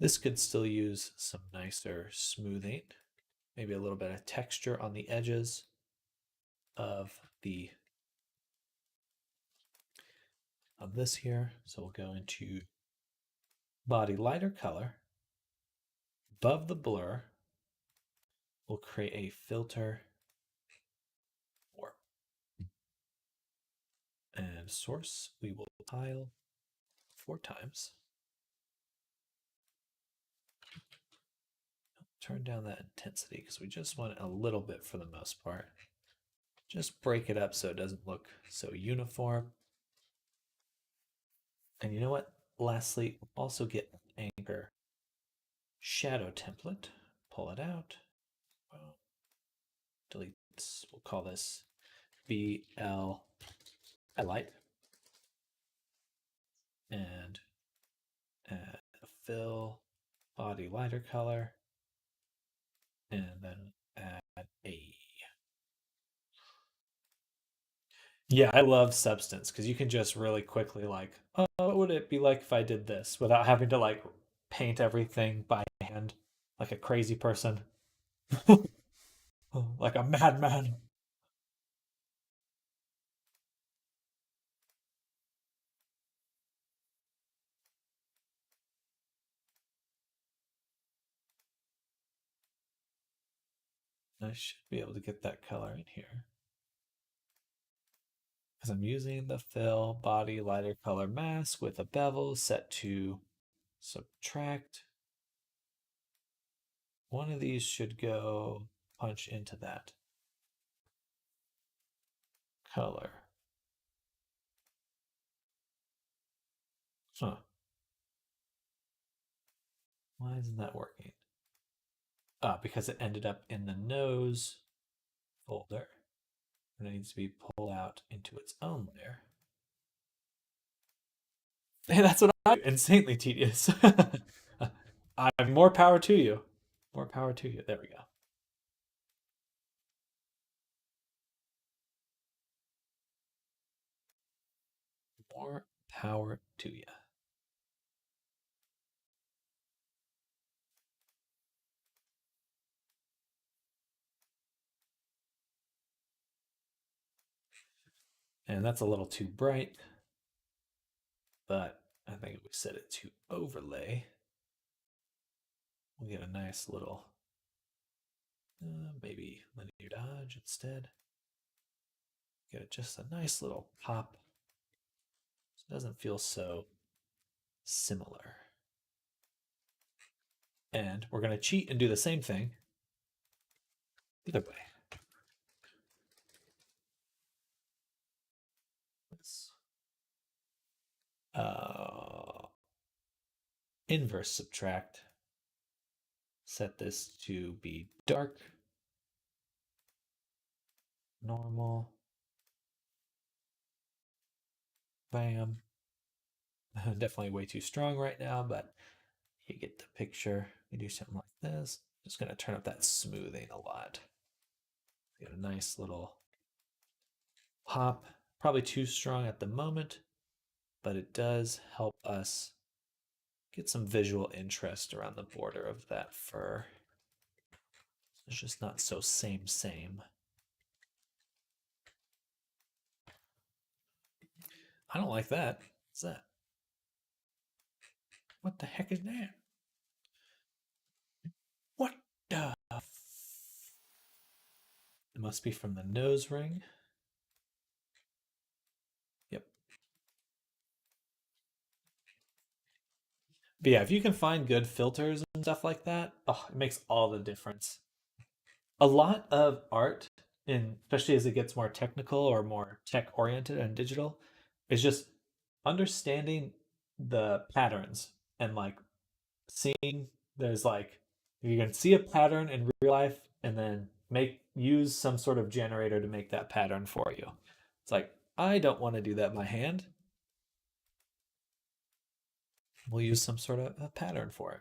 This could still use some nicer smoothing. Maybe a little bit of texture on the edges of this here. So we'll go into body lighter color. Above the blur, we'll create a filter warp. And source, we will tile 4 times. turn down that intensity because we just want it a little bit for the most part. Just break it up so it doesn't look so uniform. And you know what? Lastly, also get an anchor shadow template. Pull it out. Delete this. We'll call this BL highlight. And add a fill, body lighter color, and then add a. Yeah, I love Substance because you can just really quickly like, oh, what would it be like if I did this without having to like paint everything by hand like a crazy person, like a madman. I should be able to get that color in here because I'm using the fill body lighter color mask with a bevel set to subtract. One of these should go punch into that color. Huh. Why isn't that working? Because it ended up in the nose folder. And it needs to be pulled out into its own layer. Hey, that's what I do. Insanely tedious. I'm more power to you. More power to you. There we go. More power to you. And that's a little too bright, but I think if we set it to overlay, we'll get a nice little, maybe linear dodge instead. Get just a nice little pop. So it doesn't feel so similar. And we're going to cheat and do the same thing either way. Inverse subtract. Set this to be dark, normal, bam. Definitely way too strong right now, but you get the picture. We do something like this. Just going to turn up that smoothing a lot. Get a nice little pop. Probably too strong at the moment, but it does help us get some visual interest around the border of that fur. It's just not so same. I don't like that. What's that? What the heck is that? What the? It must be from the nose ring. Yep. But yeah, if you can find good filters and stuff like that, oh, it makes all the difference. A lot of art, especially as it gets more technical or more tech oriented and digital, is just understanding the patterns and like seeing there's like you can see a pattern in real life and then use some sort of generator to make that pattern for you. It's like, I don't want to do that by hand. We'll use some sort of a pattern for it.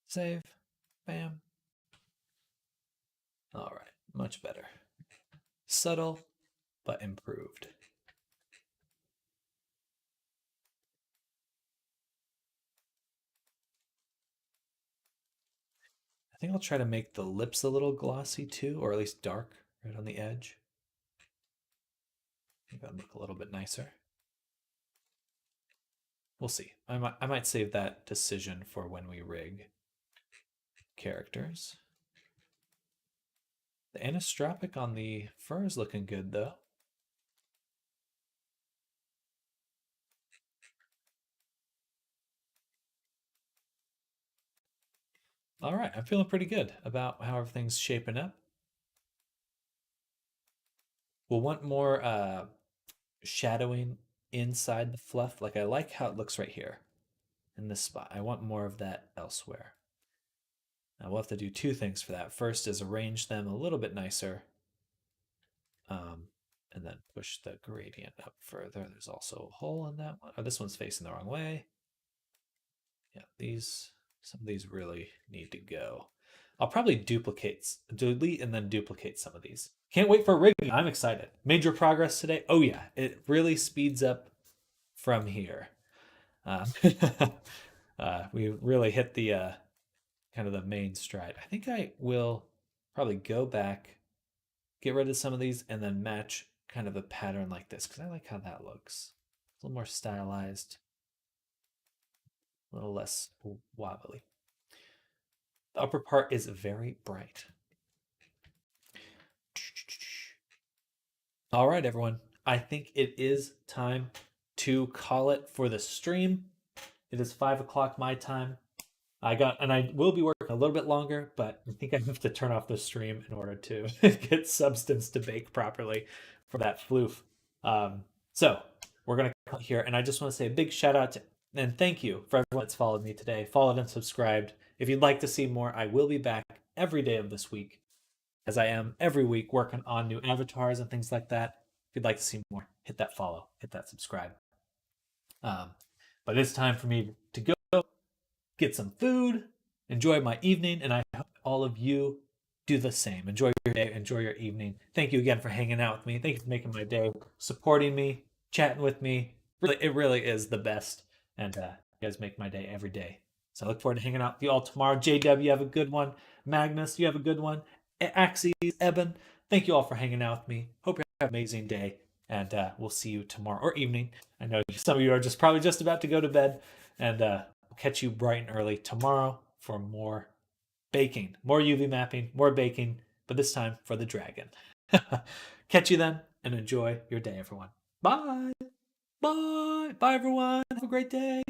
Save. Bam. All right, much better. Subtle, but improved. think I'll try to make the lips a little glossy too, or at least dark right on the edge. I think that'll look a little bit nicer. We'll see. I might save that decision for when we rig characters. The anisotropic on the fur is looking good though. All right, I'm feeling pretty good about how everything's shaping up. We'll want more shadowing inside the fluff. Like I like how it looks right here in this spot. I want more of that elsewhere. Now we'll have to do two things for that. First is arrange them a little bit nicer, and then push the gradient up further. There's also a hole in that one. Oh, this one's facing the wrong way. Yeah, some of these really need to go. I'll probably delete and then duplicate some of these. Can't wait for rigging. I'm excited. Major progress today. Oh yeah, it really speeds up from here. We really hit the kind of the main stride. I think I will probably go back, get rid of some of these, and then match kind of a pattern like this because I like how that looks. It's a little more stylized, a little less wobbly. The upper part is very bright. All right, everyone. I think it is time to call it for the stream. It is 5 o'clock my time. I will be working a little bit longer, but I think I have to turn off the stream in order to get substance to bake properly for that floof. So we're going to cut here, and I just want to say a big shout out to and thank you for everyone that's followed me today, followed and subscribed. If you'd like to see more, I will be back every day of this week, as I am every week working on new avatars and things like that. If you'd like to see more, hit that follow, hit that subscribe. But it's time for me to go get some food, enjoy my evening, and I hope all of you do the same. Enjoy your day, enjoy your evening. Thank you again for hanging out with me. Thank you for making my day, supporting me, chatting with me. It really is the best. And you guys make my day every day. So I look forward to hanging out with you all tomorrow. JW, you have a good one. Magnus, you have a good one. Axes, Eben, thank you all for hanging out with me. Hope you have an amazing day. And we'll see you tomorrow or evening. I know some of you are probably just about to go to bed. And we'll catch you bright and early tomorrow for more baking. More UV mapping, more baking. But this time for the dragon. Catch you then and enjoy your day, everyone. Bye. Bye. Bye, everyone. Have a great day.